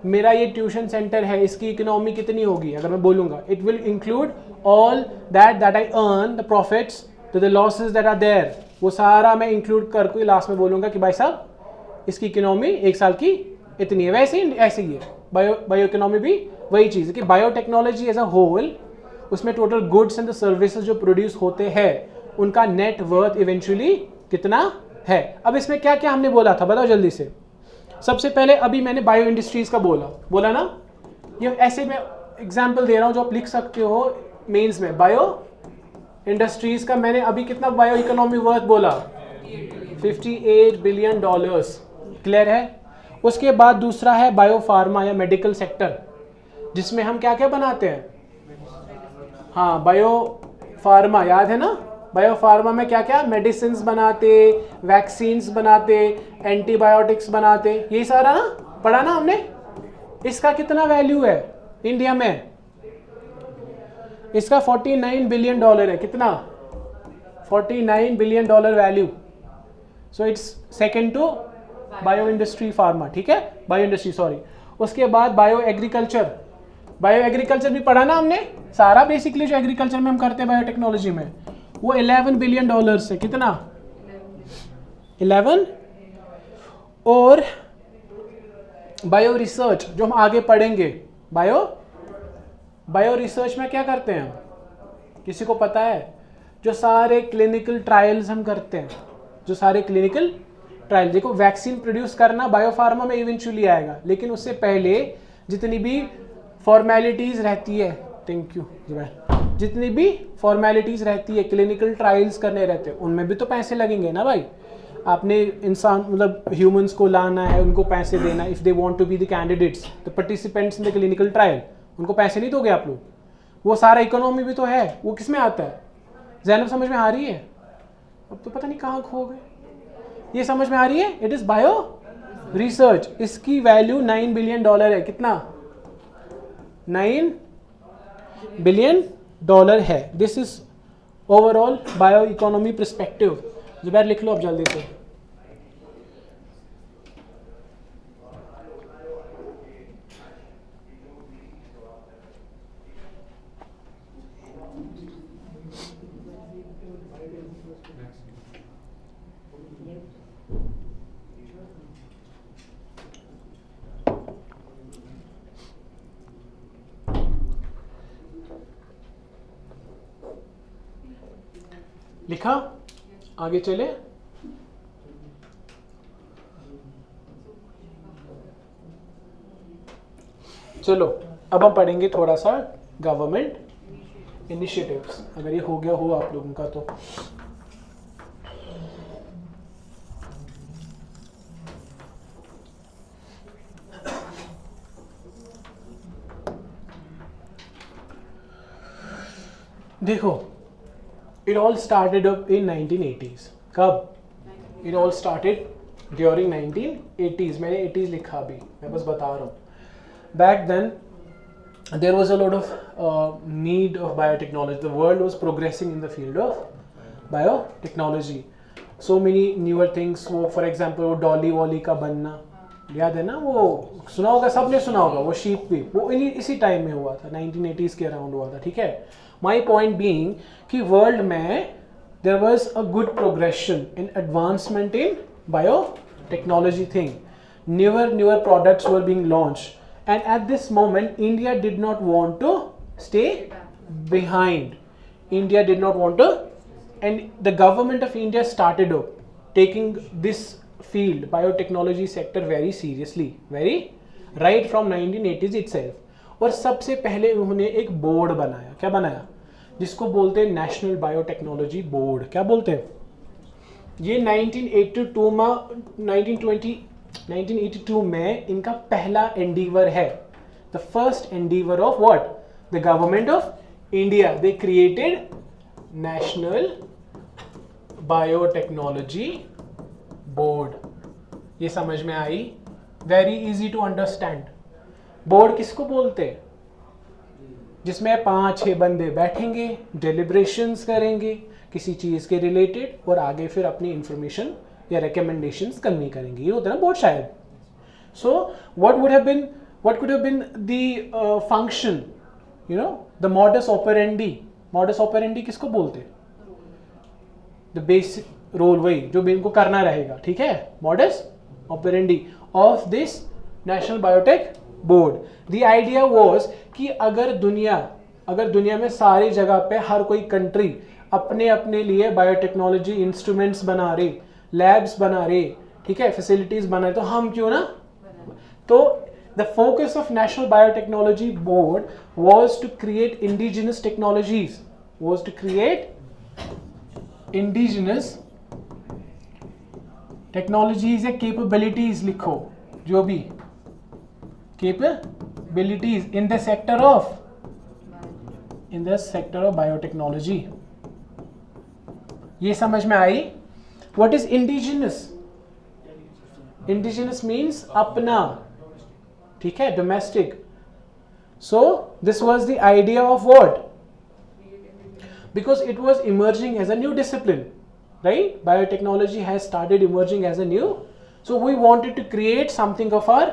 मेरा ये ट्यूशन सेंटर है, इसकी इकोनॉमी कितनी होगी अगर मैं बोलूँगा? It will include all that I earn, the profits, the losses that are there, वो सारा मैं इंक्लूड करके लास्ट में बोलूँगा कि भाई साहब इसकी इकोनॉमी एक साल की इतनी है। वैसे ही ऐसे ही है बायो इकोनॉमी भी वही चीज़ है कि बायोटेक्नोलॉजी एज अ होल, उसमें total goods and the services जो प्रोड्यूस होते हैं उनका नेट वर्थ इवेंचुअली कितना है। अब इसमें क्या क्या हमने बोला था बताओ जल्दी से। सबसे पहले अभी मैंने बायो इंडस्ट्रीज का बोला ना, ये ऐसे मैं एग्जांपल दे रहा हूँ जो आप लिख सकते हो मेंस में। बायो इंडस्ट्रीज का मैंने अभी कितना बायो इकोनॉमी वर्थ बोला? $58 बिलियन। क्लियर है। उसके बाद दूसरा है बायो फार्मा या मेडिकल सेक्टर, जिसमें हम क्या क्या बनाते हैं? हाँ बायो फार्मा, याद है ना? बायो फार्मा में क्या क्या मेडिसिन बनाते, वैक्सीन्स बनाते, एंटीबायोटिक्स बनाते, यही सारा ना पढ़ा ना हमने। इसका कितना वैल्यू है इंडिया में? इसका $49 बिलियन है। कितना? $49 billion value. So it's second to bio industry pharma, ठीक है, बायो इंडस्ट्री सॉरी। उसके बाद बायो एग्रीकल्चर, बायो एग्रीकल्चर भी पढ़ा ना हमने सारा, बेसिकली जो एग्रीकल्चर में हम करते हैं बायोटेक्नोलॉजी में, वो $11 बिलियन है। कितना? 11। और बायो रिसर्च जो हम आगे पढ़ेंगे, बायो रिसर्च में क्या करते हैं हम? किसी को पता है? जो सारे क्लिनिकल ट्रायल्स हम करते हैं, जो सारे क्लिनिकल ट्रायल, देखो वैक्सीन प्रोड्यूस करना बायोफार्मा में इवेंचुअली आएगा, लेकिन उससे पहले जितनी भी फॉर्मेलिटीज़ रहती है, थैंक यू जितनी भी फॉर्मेलिटीज़ रहती है, क्लिनिकल ट्रायल्स करने रहते हैं, उनमें भी तो पैसे लगेंगे ना भाई। आपने इंसान मतलब ह्यूमंस को लाना है, उनको पैसे देना है। If they want to be the candidates, the participants in the clinical trial, उनको पैसे नहीं दोगे आप लोग? वो सारा इकोनॉमी भी तो है, वो किस में आता है? ज़ैनब समझ में आ रही है? अब तो पता नहीं कहाँ खो गए। ये समझ में आ रही है? It is bio research. इसकी वैल्यू $9 बिलियन है। कितना? $9 बिलियन है। This is overall bio economy perspective. Zubair लिख लो अब जल्दी से। लिखा? आगे चले। चलो अब हम पढ़ेंगे थोड़ा सा गवर्नमेंट इनिशिएटिव्स, अगर ये हो गया हो आप लोगों का तो। देखो, it all started up in 1980s, कब? It all started during 1980s. मैंने 80s लिखा अभी, मैं बस बता रहा हूँ. Back then, there was a lot of need of biotechnology. The world was progressing in the field of biotechnology. So many newer things. वो for example वो डॉली वॉली का बनना, याद है ना? वो सुना होगा, सबने सुना होगा. वो शीप भी वो इसी टाइम में हुआ था, 1980s के अराउंड हुआ था. ठीक है. My point being कि वर्ल्ड में there was a good progression in advancement in biotechnology thing. Newer products were being launched, and at this moment India did not want to stay behind. India did not want to, and the government of India started up taking this field, biotechnology sector, very seriously, very right from 1980s itself. और सबसे पहले उन्होंने एक board बनाया. क्या बनाया? जिसको बोलते हैं नेशनल बायोटेक्नोलॉजी बोर्ड. क्या बोलते हैं? ये 1982 में इनका पहला एंडीवर है. The first endeavour of what? The government of India. They created national biotechnology board. ये समझ में आई? Very easy to understand. Board किसको बोलते हैं? जिसमें 5-6 बंदे बैठेंगे, डेलिब्रेशंस करेंगे किसी चीज़ के रिलेटेड, और आगे फिर अपनी इंफॉर्मेशन या रिकमेंडेशंस करनी करेंगे. ये होता है ना बोर्ड शायद. So what could have been the function, you know, the modus operandi. Modus operandi किसको बोलते हैं? द बेसिक रोल, वही जो भी इनको करना रहेगा. ठीक है. Modus operandi of this national biotech board. The idea was कि अगर दुनिया में सारी जगह पे हर कोई कंट्री अपने अपने लिए बायोटेक्नोलॉजी इंस्ट्रूमेंट्स बना रही, लैब्स बना रही, ठीक है, फैसिलिटीज बना रही, तो हम क्यों ना. तो the focus of national biotechnology board was to create indigenous technologies, was to create indigenous technologies या कैपेबिलिटीज, लिखो जो भी capabilities in the sector of biotechnology. ये समझ में आई? What is indigenous? Indigenous means अपना. ठीक है. Domestic. So this was the idea of what? Because it was emerging as a new discipline, right? Biotechnology has started emerging as a new, so we wanted to create something of our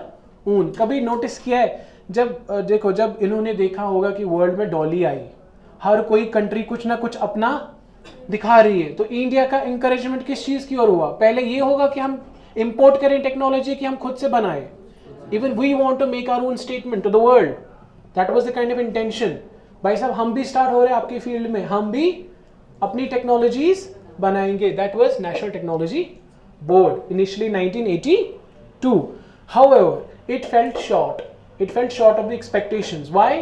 own. कभी notice किया है जब इन्होंने देखा होगा कि world में डॉली आई, हर कोई कंट्री कुछ ना कुछ अपना दिखा रही है, तो इंडिया का इंकरेजमेंट किस चीज की ओर हुआ? पहले ये होगा कि हम इंपोर्ट करें टेक्नोलॉजी, कि हम खुद से बनाए. Even we want to make our own statement to the world. That was the kind of intention. भाई साहब, हम भी स्टार्ट हो रहे हैं आपकी फील्ड में, हम भी अपनी टेक्नोलॉजीज बनाएंगे. That was national technology board initially 1982. However, it fell short. It fell short of the expectations. Why?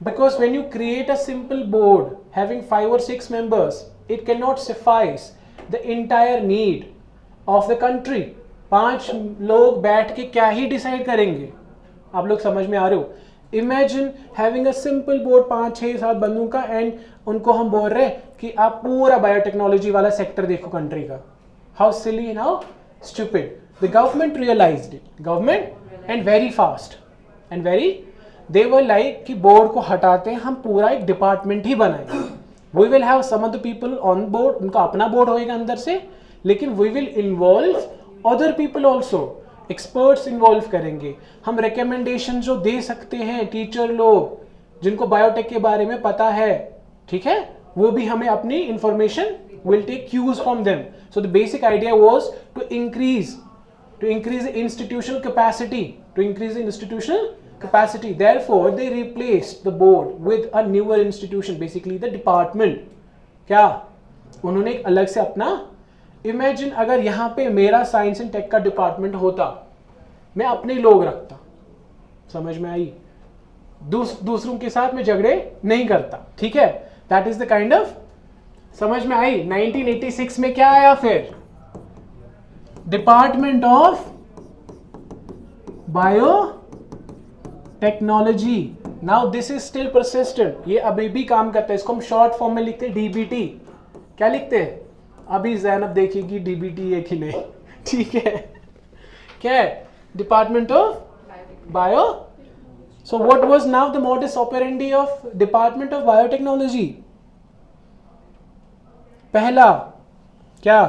Because when you create a simple board having 5 or 6 members, it cannot suffice the entire need of the country. 5 लोग बैठ के क्या ही decide करेंगे? आप लोग समझ में आ रहे हो? Imagine having a simple board 5, 6, 7 बंदों का, एंड उनको हम बोल रहे हैं कि आप पूरा बायोटेक्नोलॉजी वाला सेक्टर देखो कंट्री का. How silly and how stupid. The government realized it. And very fast. And they were like कि बोर्ड को हटाते हैं, हम पूरा एक डिपार्टमेंट ही बनाएंगे. We will have some other people on board, उनका अपना बोर्ड होएगा अंदर से, लेकिन we will involve other people also. Experts involve करेंगे. हम रिकमेंडेशन जो दे सकते हैं, टीचर लोग जिनको बायोटेक के बारे में पता है, ठीक है, वो भी हमें अपनी information will take cues from them. So the basic idea was to increase the institutional capacity. Therefore, they replaced the board with a newer institution, basically the department. क्या? उन्होंने एक अलग से अपना, imagine अगर यहाँ पे मेरा साइंस एंड टेक का डिपार्टमेंट होता, मैं अपने लोग रखता. समझ में आई? दूसरों के साथ मैं झगड़े नहीं करता. ठीक है. That is the kind of, समझ में आई? 1986 में क्या आया फिर? Department of biotechnology. Now this is still persistent. ये अभी भी काम करता है. इसको हम शॉर्ट फॉर्म में लिखते हैं DBT. क्या लिखते हैं? अभी जैनब देखेगी डीबीटी है कि नहीं, ठीक है। क्या है? Department of bio. So what was now the modus operandi of department of biotechnology? पहला क्या?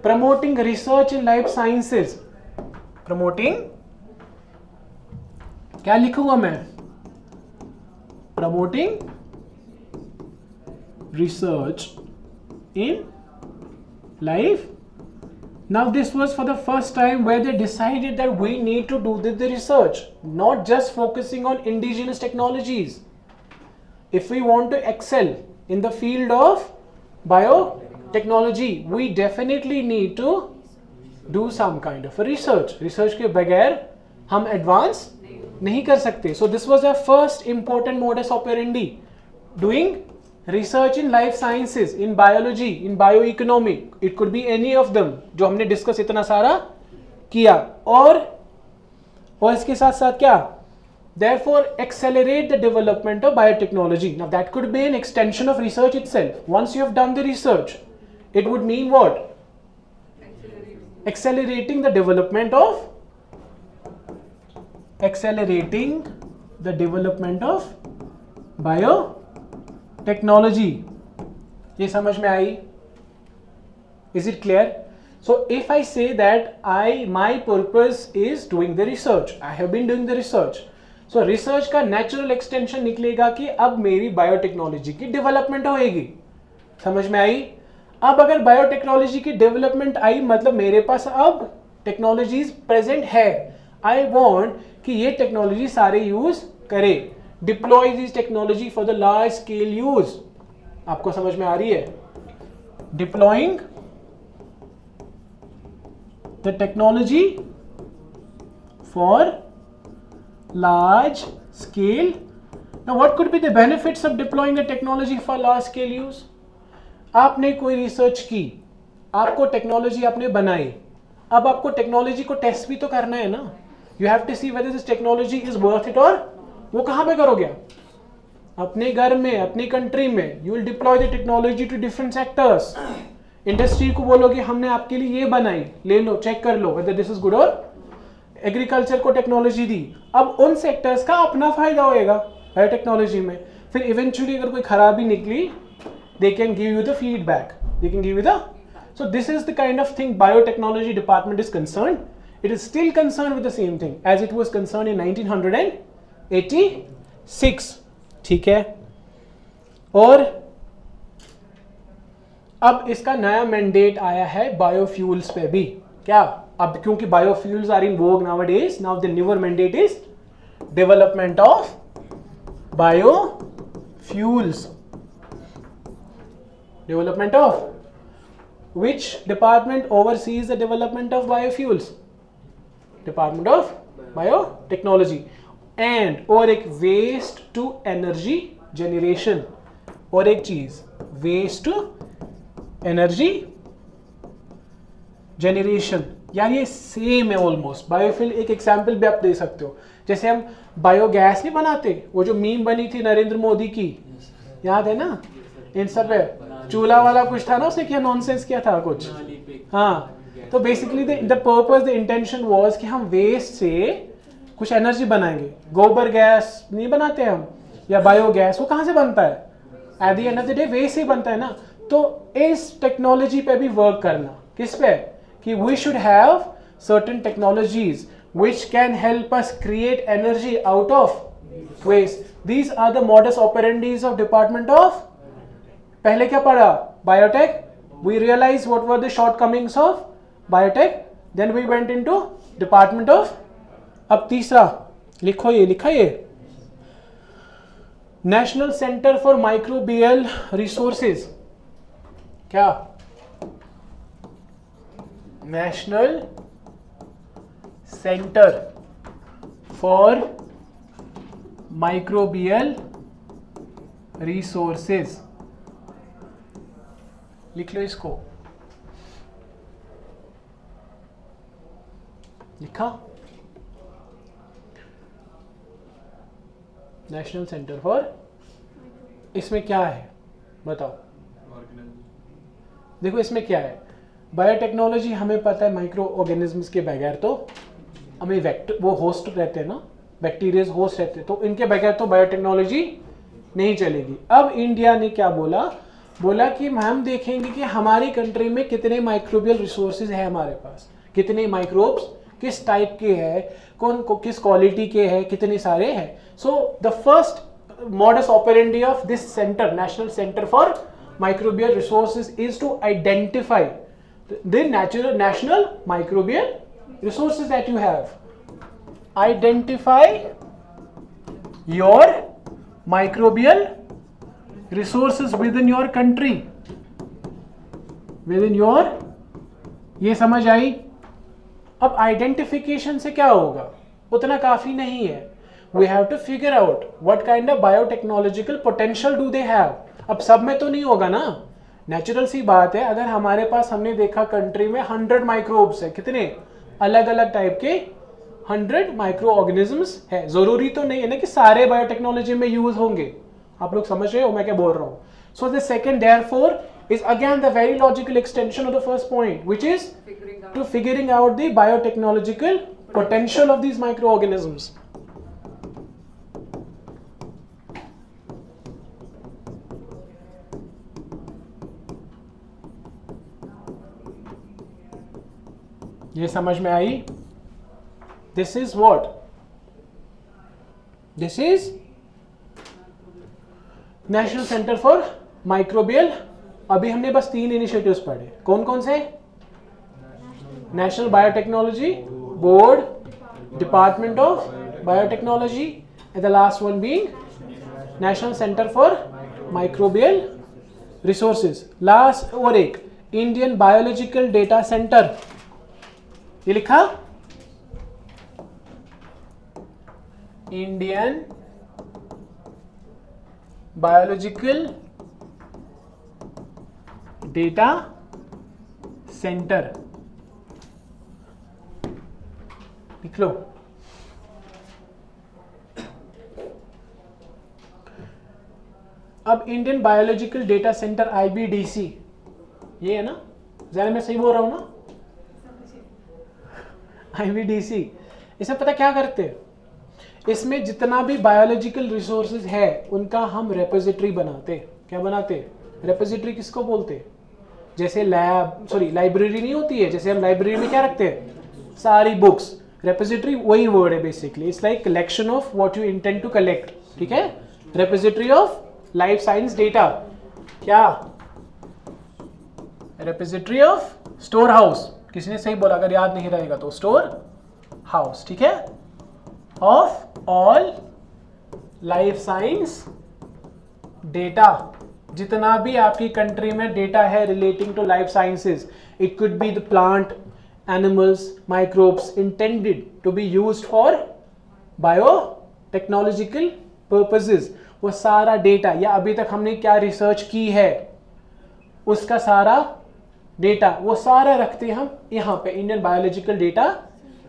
Promoting research in life sciences. Promoting, क्या लिखूंगा मैं? Promoting research in life. Now this was for the first time where they decided that we need to do the research, not just focusing on indigenous technologies. If we want to excel in the field of biotechnology, we definitely need to do some kind of a research. Research के बगैर हम advance नहीं कर सकते. So this was our first important modus operandi, doing research in life sciences, in biology, in bioeconomy. It could be any of them जो हमने discuss इतना सारा किया. और इसके साथ साथ क्या? Therefore accelerate the development of biotechnology. Now that could be an extension of research itself. Once you have done the research, it would mean what? Accelerating the development of biotechnology. ये समझ में आई? Is it clear? So if I say that my purpose is doing the research, I have been doing the research. So research का natural extension निकलेगा कि अब मेरी biotechnology की development होएगी. समझ में आई? अब अगर बायोटेक्नोलॉजी की डेवलपमेंट आई मतलब मेरे पास अब टेक्नोलॉजीज प्रेजेंट है. आई वांट कि ये टेक्नोलॉजी सारे यूज करे. Deploy this technology for the large scale use. आपको समझ में आ रही है? Deploying the technology for large scale. Now what could be the benefits of deploying the technology for large scale use? आपने कोई रिसर्च की, आपको टेक्नोलॉजी आपने बनाई, अब आपको टेक्नोलॉजी को टेस्ट भी तो करना है ना. You have to see whether this technology is worth it. और वो कहाँ पे करोगे? अपने घर में, अपनी कंट्री में. You will deploy the technology to different sectors. Industry को बोलोगे हमने आपके लिए ये बनाई, ले लो, चेक कर लो वेदर दिस इज गुड. और एग्रीकल्चर को टेक्नोलॉजी दी, अब उन सेक्टर्स का अपना फायदा होएगा बायोटेक्नोलॉजी में. फिर इवेंचुअली अगर कोई खराबी निकली, they can give you the feedback, they can give you the. So this is the kind of thing biotechnology department is concerned. It is still concerned with the same thing as it was concerned in 1986. ठीक है. और अब इसका नया mandate आया है biofuels पे भी. क्या? अब क्योंकि biofuels are in vogue nowadays, now the newer mandate is development of biofuels. Development of which department oversees the development of biofuels? Department of Biotechnology. And और एक waste to energy generation. और एक चीज waste to energy generation. यार ये same है almost. Biofuel एक example भी आप दे सकते हो. जैसे हम बायोगैस नहीं बनाते, वो जो मीम बनी थी नरेंद्र मोदी की, याद है ना? इन सब पे चूल्हा वाला कुछ था ना, उसने क्या नॉनसेंस किया था कुछ. हाँ, तो basically the purpose, the intention was कि हम वेस्ट से कुछ एनर्जी बनाएंगे. गोबर गैस नहीं बनाते हम, या बायोगैस, वो कहाँ से बनता है? At the end of the day waste से ही बनता है ना. तो इस टेक्नोलॉजी पे भी वर्क करना. किस पे? कि we should have certain technologies which can help us create energy out of waste. These are the modus operandis of Department of. पहले क्या पढ़ा? Biotech. We realized what were the shortcomings of biotech. Then we went into Department of. अब तीसरा लिखो, ये लिखा ये National Center for Microbial Resources. क्या? National Center for Microbial Resources. लिख लो इसको. लिखा? National centre for. इसमें क्या है बताओ? देखो इसमें क्या है, बायोटेक्नोलॉजी हमें पता है माइक्रो ऑर्गेनिजम्स के बगैर तो हमें वेक्टर वो होस्ट रहते हैं ना, बैक्टीरियाज होस्ट रहते हैं, तो इनके बगैर तो बायोटेक्नोलॉजी नहीं चलेगी। अब इंडिया ने क्या बोला, बोला कि हम देखेंगे कि हमारी कंट्री में कितने माइक्रोबियल रिसोर्सेज है हमारे पास, कितने माइक्रोब्स किस टाइप के हैं, कौन को किस क्वालिटी के हैं, कितने सारे हैं। So the first modus operandi of this center, National Center for Microbial Resources, is to identify the national microbial resources that you have. Identify your microbial resources within your country, within your, ये समझ आई। अब identification से क्या होगा, उतना काफी नहीं है। We have to figure out what kind of biotechnological potential do they have। अब सब में तो नहीं होगा ना, नेचुरल सी बात है। अगर हमारे पास, हमने देखा कंट्री में 100 माइक्रोब्स है, कितने अलग अलग टाइप के 100 माइक्रो ऑर्गेनिजम्स है, जरूरी तो नहीं है ना कि सारे बायोटेक्नोलॉजी में यूज होंगे। आप लोग समझ रहे हो मैं क्या बोल रहा हूँ। So the second therefore is again the very logical extension of the first point, which is figuring out the biotechnological potential of these microorganisms. ये समझ में आई? This is what? This is national centre for microbial. अभी हमने बस 3 initiatives पढ़े, कौन कौन से? National biotechnology board, department of biotechnology, and the last one being national centre for microbial resources. Last और एक इंडियन बायोलॉजिकल डेटा सेंटर, ये लिखा इंडियन बायोलॉजिकल डेटा सेंटर, लिख लो। अब Indian biological data centre IBDC, ये है ना, जरा मैं सही बोल रहा हूं ना? IBDC, इसमें पता क्या करते हैं, इसमें जितना भी बायोलॉजिकल रिसोर्सेज है उनका हम रेपोजिटरी बनाते हैं। क्या बनाते हैं? रेपोजिटरी किसको बोलते हैं? जैसे लाइब्रेरी नहीं होती है, जैसे हम लाइब्रेरी में क्या रखते हैं, सारी बुक्स। रेपोजिटरी वही वर्ड है basically, it's like collection of what you intend to collect, ठीक है? Repository of life science data, क्या? रेपोजिटरी ऑफ स्टोर हाउस, किसी ने सही बोला, अगर याद नहीं रहेगा तो स्टोर हाउस, ठीक है? Of all life science data, जितना भी आपकी कंट्री में डेटा है relating to life sciences, it could be the plant, animals, microbes intended to be used for biotechnological purposes, वो सारा डेटा या अभी तक हमने क्या रिसर्च की है उसका सारा डेटा, वो सारा रखते हैं हम यहाँ पे इंडियन बायोलॉजिकल डेटा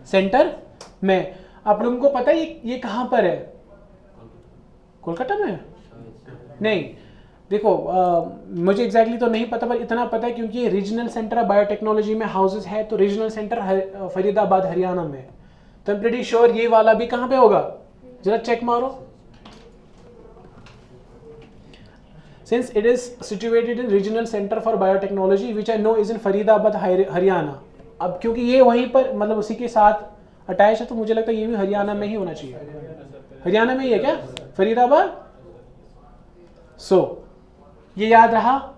सेंटर में। आप लोगों को पता है ये कहाँ पर है? कोलकाता में? नहीं, देखो मुझे एग्जैक्टली तो नहीं पता, पर इतना पता है क्योंकि ये रीजनल सेंटर ऑफ बायोटेक्नोलॉजी में हाउसेस है, तो रीजनल सेंटर फरीदाबाद हरियाणा में, तो आई एम प्रीटी श्योर ये वाला भी कहाँ पे होगा, जरा चेक मारो। Since it is situated in regional center for biotechnology, which I know is in Faridabad Haryana, अब क्योंकि ये वहीं पर मतलब उसी के साथ अटैच है, तो मुझे लगता है ये भी हरियाणा में ही होना चाहिए। हरियाणा में ही है क्या फरीदाबाद? सो ये याद रहा,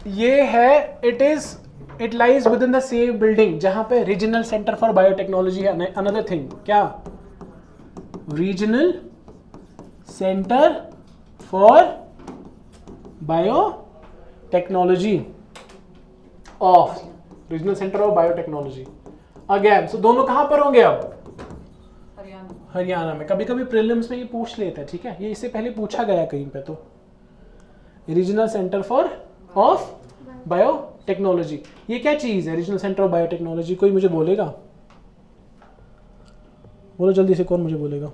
ये है, it lies within the same building जहां पे रीजनल सेंटर फॉर बायोटेक्नोलॉजी है। अनदर थिंग, क्या? Regional centre for biotechnology of regional centre of biotechnology again. So दोनों कहां पर होंगे? अब हरियाणा में। कभी कभी प्रीलिम्स में ये पूछ लेता है, ठीक है? ये इससे पहले पूछा गया कहीं पे, तो regional centre for of biotechnology, ये क्या चीज है रीजनल सेंटर ऑफ बायोटेक्नोलॉजी? कोई मुझे बोलेगा? बोलो जल्दी से, कौन मुझे बोलेगा?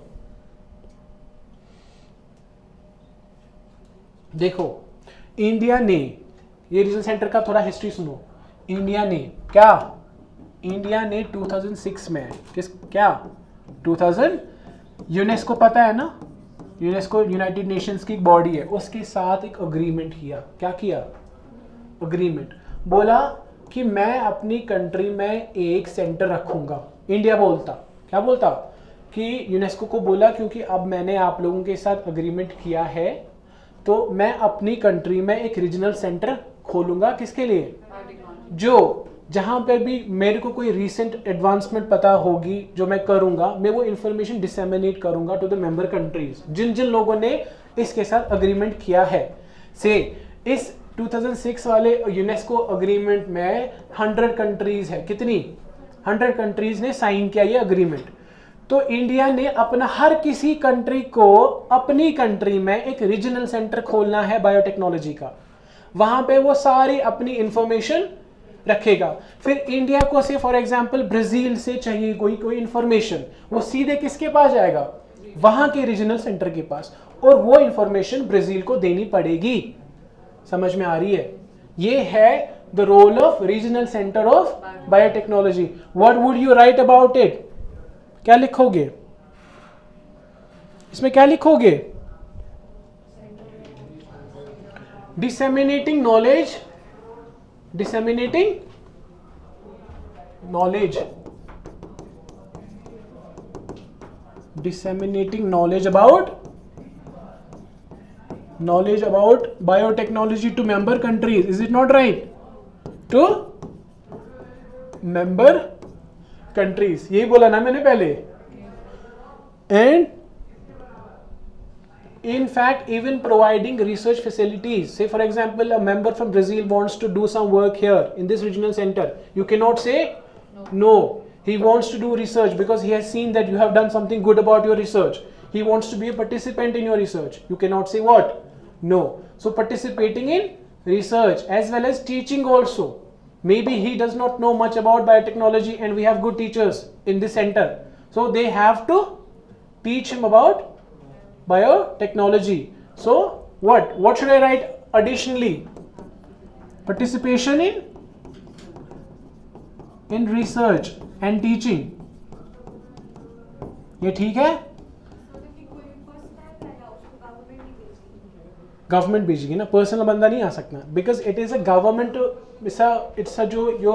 देखो, इंडिया ने ये रीजनल सेंटर का थोड़ा हिस्ट्री सुनो। इंडिया ने 2006 में क्या 2000 यूनेस्को पता है ना, यूनेस्को यूनाइटेड नेशंस की एक बॉडी है, उसके साथ एक अग्रीमेंट किया। क्या किया? अग्रीमेंट। बोला कि मैं अपनी कंट्री में एक सेंटर रखूंगा। इंडिया बोलता, क्या बोलता कि यूनेस्को को बोला क्योंकि अब मैंने आप लोगों के साथ अग्रीमेंट किया है तो मैं अपनी कंट्री में एक रीजनल सेंटर खोलूंगा। किसके लिए? जो जहां पर भी मेरे को कोई रीसेंट एडवांसमेंट पता होगी जो मैं करूंगा, मैं वो इंफॉर्मेशन डिसेमिनेट करूंगा टू द मेंबर कंट्रीज, जिन जिन लोगों ने इसके साथ अग्रीमेंट किया है। से इस 2006 वाले यूनेस्को अग्रीमेंट में 100 कंट्रीज है। कितनी? 100 कंट्रीज ने साइन किया ये अग्रीमेंट। तो इंडिया ने अपना हर किसी कंट्री को अपनी कंट्री में एक रीजनल सेंटर खोलना है बायोटेक्नोलॉजी का। वहां पे वो सारी अपनी इंफॉर्मेशन रखेगा। फिर इंडिया को से फॉर एग्जांपल ब्राजील से चाहिए कोई इंफॉर्मेशन, वो सीधे किसके पास जाएगा? वहां के रीजनल सेंटर के पास, और वो इंफॉर्मेशन ब्राजील को देनी पड़ेगी। समझ में आ रही है? ये है the role of regional centre of biotechnology. What would you write about it? क्या लिखोगे इसमें? क्या लिखोगे? Disseminating knowledge, disseminating knowledge, disseminating knowledge about biotechnology to member countries. Is it not right? To member countries, यही बोला ना मैंने पहले। And in fact even providing research facilities. Say for example a member from Brazil wants to do some work here in this regional center, you cannot say no. He wants to do research because he has seen that you have done something good about your research. He wants to be a participant in your research, you cannot say what? No. So participating in research as well as teaching also. Maybe he does not know much about biotechnology and we have good teachers in this center, so they have to teach him about biotechnology. So what should I write additionally? Participation in research and teaching. ये ठीक है? Government भेजेगी ना, personal बंदा नहीं आ सकता, because it is a government. It's a जो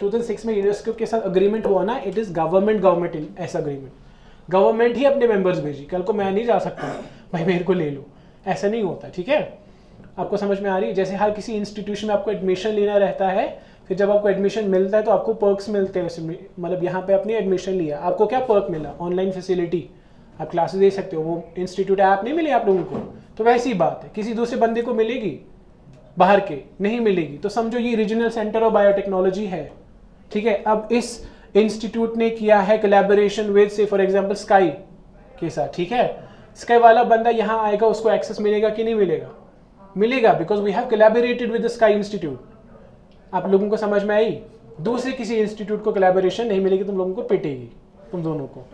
2006 में यूनेस्को के साथ अग्रीमेंट हुआ ना, इट इज गवर्नमेंट ऐसा अग्रीमेंट। गवर्नमेंट ही अपने मेंबर्स भेजी, कल को मैं नहीं जा सकता भाई मेरे को ले लो, ऐसा नहीं होता। ठीक है, आपको समझ में आ रही है? जैसे हर किसी इंस्टीट्यूशन में आपको एडमिशन लेना रहता है, फिर जब आपको एडमिशन मिलता है तो आपको पर्क्स मिलते हैं। मतलब यहाँ पे अपनी एडमिशन लिया, आपको क्या पर्क मिला? ऑनलाइन फैसिलिटी, आप क्लासेस दे सकते हो। वो इंस्टीट्यूट ऐप नहीं मिली आप लोगों को, तो वैसी बात है, किसी दूसरे बंदे को मिलेगी? बाहर के नहीं मिलेगी। तो समझो ये रीजनल सेंटर ऑफ बायोटेक्नोलॉजी है। ठीक है, अब इस इंस्टीट्यूट ने किया है कोलैबोरेशन विद से फॉर एग्जांपल स्काई के साथ। ठीक है, स्काई वाला बंदा यहाँ आएगा, उसको एक्सेस मिलेगा कि नहीं मिलेगा? मिलेगा, because we have collaborated with the sky institute. आप लोगों को समझ में आई? दूसरे किसी इंस्टीट्यूट को कोलैबोरेशन नहीं मिलेगी, तुम लोगों को पिटेगी, तुम दोनों को।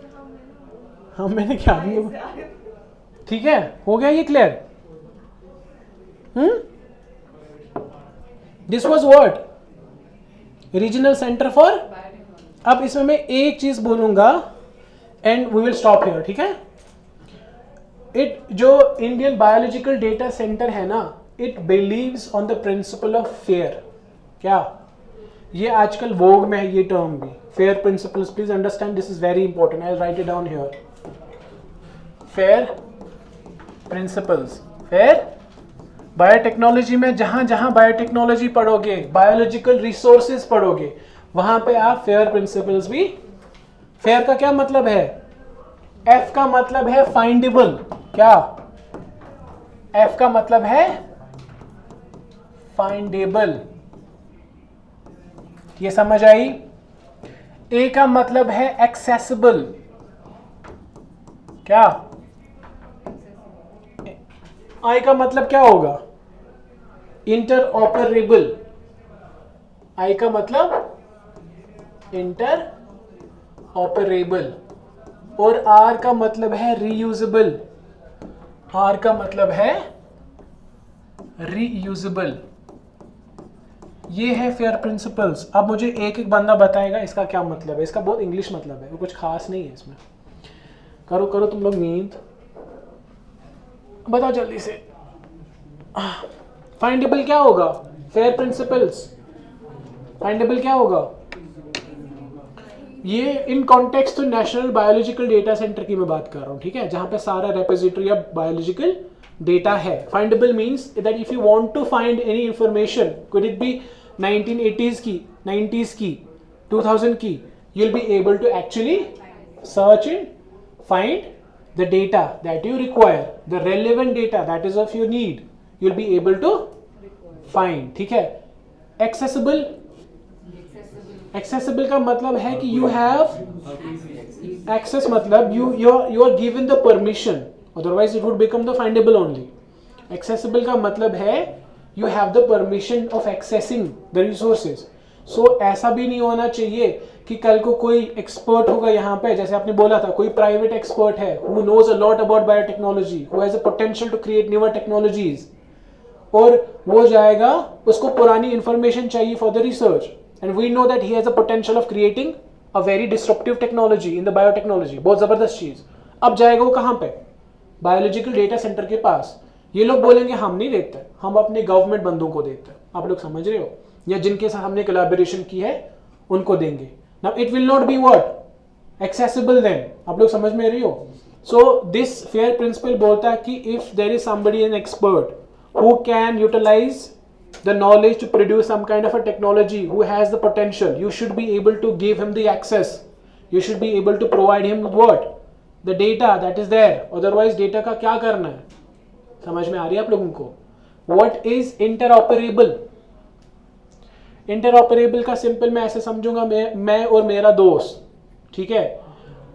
हाँ, मैंने क्या? ठीक है, हो गया ये clear? This was what? Regional centre for. अब इसमें मैं एक चीज बोलूंगा and we will stop here. ठीक है, जो इंडियन बायोलॉजिकल डेटा सेंटर है ना, it believes on the principle of FAIR. क्या? ये आजकल वोग में है ये टर्म भी, FAIR principles. Please understand, this is very important, I will write it down here. FAIR principles, FAIR biotechnology में जहां जहां बायोटेक्नोलॉजी पढ़ोगे, बायोलॉजिकल रिसोर्सेज पढ़ोगे, वहां पे आप फेयर प्रिंसिपल्स भी। फेयर का क्या मतलब है? एफ का मतलब है फाइंडेबल। क्या? एफ का मतलब है फाइंडेबल, ये समझ आई? ए का मतलब है एक्सेसिबल। क्या? आई का मतलब क्या होगा? Inter operable. आई का मतलब इंटर ऑपरेबल। और आर का मतलब है रीयूजेबल। आर का मतलब है रीयूजेबल। ये है फेयर प्रिंसिपल्स। अब मुझे एक एक बंदा बताएगा इसका क्या मतलब है। इसका बहुत इंग्लिश मतलब है, वो कुछ खास नहीं है इसमें। करो करो तुम लोग नींद, बताओ जल्दी से। फाइंडेबल क्या होगा? फेयर प्रिंसिपल्स फाइंडेबल क्या होगा? ये इन कॉन्टेक्स्ट तो नेशनल बायोलॉजिकल डेटा सेंटर की मैं बात कर रहा हूँ, ठीक है, जहाँ पे सारा रेपोजिटरी ऑफ बायोलॉजिकल डेटा है। Findable means that if you want to find any information, could it be 1980s की, 90s की, 2000 की, you'll be able to actually search and find the data that you require, the relevant data that is of your need, you'll be able to find, ठीक है। accessible का मतलब है कि you have access, मतलब you are given the permission, otherwise it would become the findable only. accessible का मतलब है you have the permission of accessing the resources. So ऐसा भी नहीं होना चाहिए कि कल को कोई एक्सपर्ट होगा यहाँ पे, जैसे आपने बोला था, कोई प्राइवेट एक्सपर्ट है who knows a lot about biotechnology, who has a potential to create newer technologies, और वो जाएगा, उसको पुरानी इंफॉर्मेशन चाहिए for the research, and we know that he has a potential of creating a very disruptive technology in the biotechnology, बहुत जबरदस्त चीज। अब जाएगा वो कहाँ पे? बायोलॉजिकल डेटा सेंटर के पास। ये लोग बोलेंगे हम नहीं देते, हम अपने गवर्नमेंट बंदों को देते हैं। आप लोग समझ रहे हो? या जिनके साथ हमने कोलैबोरेशन की है उनको देंगे। Now it will not be what accessible then. आप लोग समझ में रही हो? सो दिस फेयर प्रिंसिपल बोलता है कि if there is somebody an expert who can utilise the knowledge to produce some kind of a technology, who has the potential, you should be able to give him the access, you should be able to provide him with what, the data that is there, otherwise data का क्या करना है? समझ में आ रही है आप लोगों को? What is interoperable? interoperable का सिंपल मैं ऐसे समझूंगा, मैं और मेरा दोस्त, ठीक है,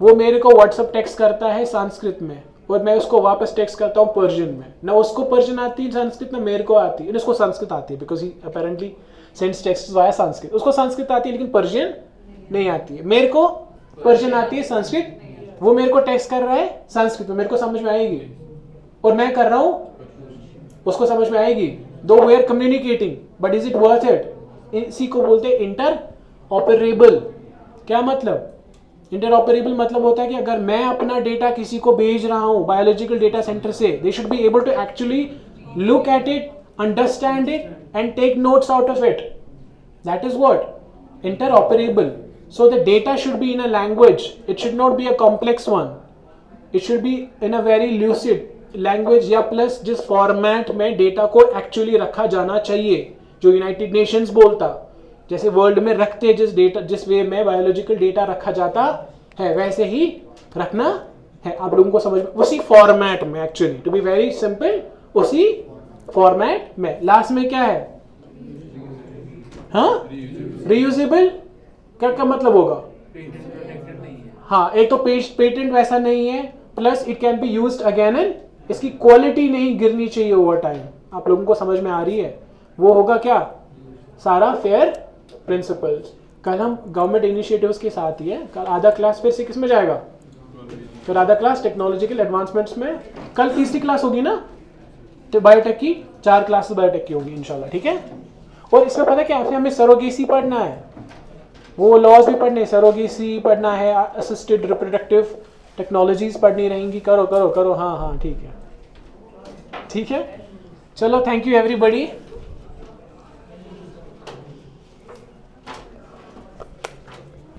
वो मेरे को व्हाट्सएप टेक्स्ट करता है संस्कृत में और मैं उसको वापस टेक्स्ट करता हूँ पर्शियन में। ना उसको पर्शियन आती है संस्कृत, ना मेरे को आती है। उसको संस्कृत आती है because he apparently sends text via Sanskrit. उसको संस्कृत आती है लेकिन पर्शियन नहीं आती है। मेरे को पर्शियन आती है, संस्कृत, वो मेरे को टेक्स्ट कर रहा है संस्कृत में, मेरे को समझ में आएगी, और मैं कर रहा हूँ उसको समझ में आएगी। Though we are communicating, but is it worth it? इसी को बोलते हैं इंटर ऑपरेबल। क्या मतलब? इंटरऑपरेबल मतलब होता है कि अगर मैं अपना डेटा किसी को भेज रहा हूं बायोलॉजिकल डेटा सेंटर से, they should be able to actually look at it, understand it and take notes out of it. That is what interoperable. So the data should be in a language, it should not be a complex one, it should be in a very lucid language, या plus जिस format में data को actually रखा जाना चाहिए, जो United Nations बोलता, जैसे वर्ल्ड में रखते जिस डेटा, जिस वे में बायोलॉजिकल डेटा रखा जाता है वैसे ही रखना है। आप लोगों को समझ में, उसी फॉर्मेट में, actually to be very simple, उसी फॉर्मेट में। लास्ट में क्या है? हाँ, रीयूजेबल क्या मतलब होगा? हाँ, एक तो पेटेंट वैसा नहीं है, plus it can be used again and इसकी क्वालिटी नहीं गिरनी चाहिए ओवर टाइम। आप लोगों को समझ में आ रही है? वो होगा क्या? सारा फेयर प्रिंसिपल्स। कल हम गवर्नमेंट इनिशिएटिव्स के साथ ही है। कल आधा क्लास फिर से किस में जाएगा? फिर आधा क्लास टेक्नोलॉजिकल एडवांसमेंट्स में। कल तीसरी क्लास होगी ना, तो बायोटेक की 4 क्लासेस बायोटेक की होगी इंशाल्लाह, ठीक है। और इसमें पता क्या है, हमें सरोगेसी पढ़ना है, वो लॉज भी पढ़ने, सरोगेसी पढ़ना है, असिस्टेड रिप्रोडक्टिव टेक्नोलॉजीज पढ़नी रहेंगी। करो करो करो, हाँ हाँ ठीक है, ठीक है। चलो, थैंक यू एवरीबॉडी।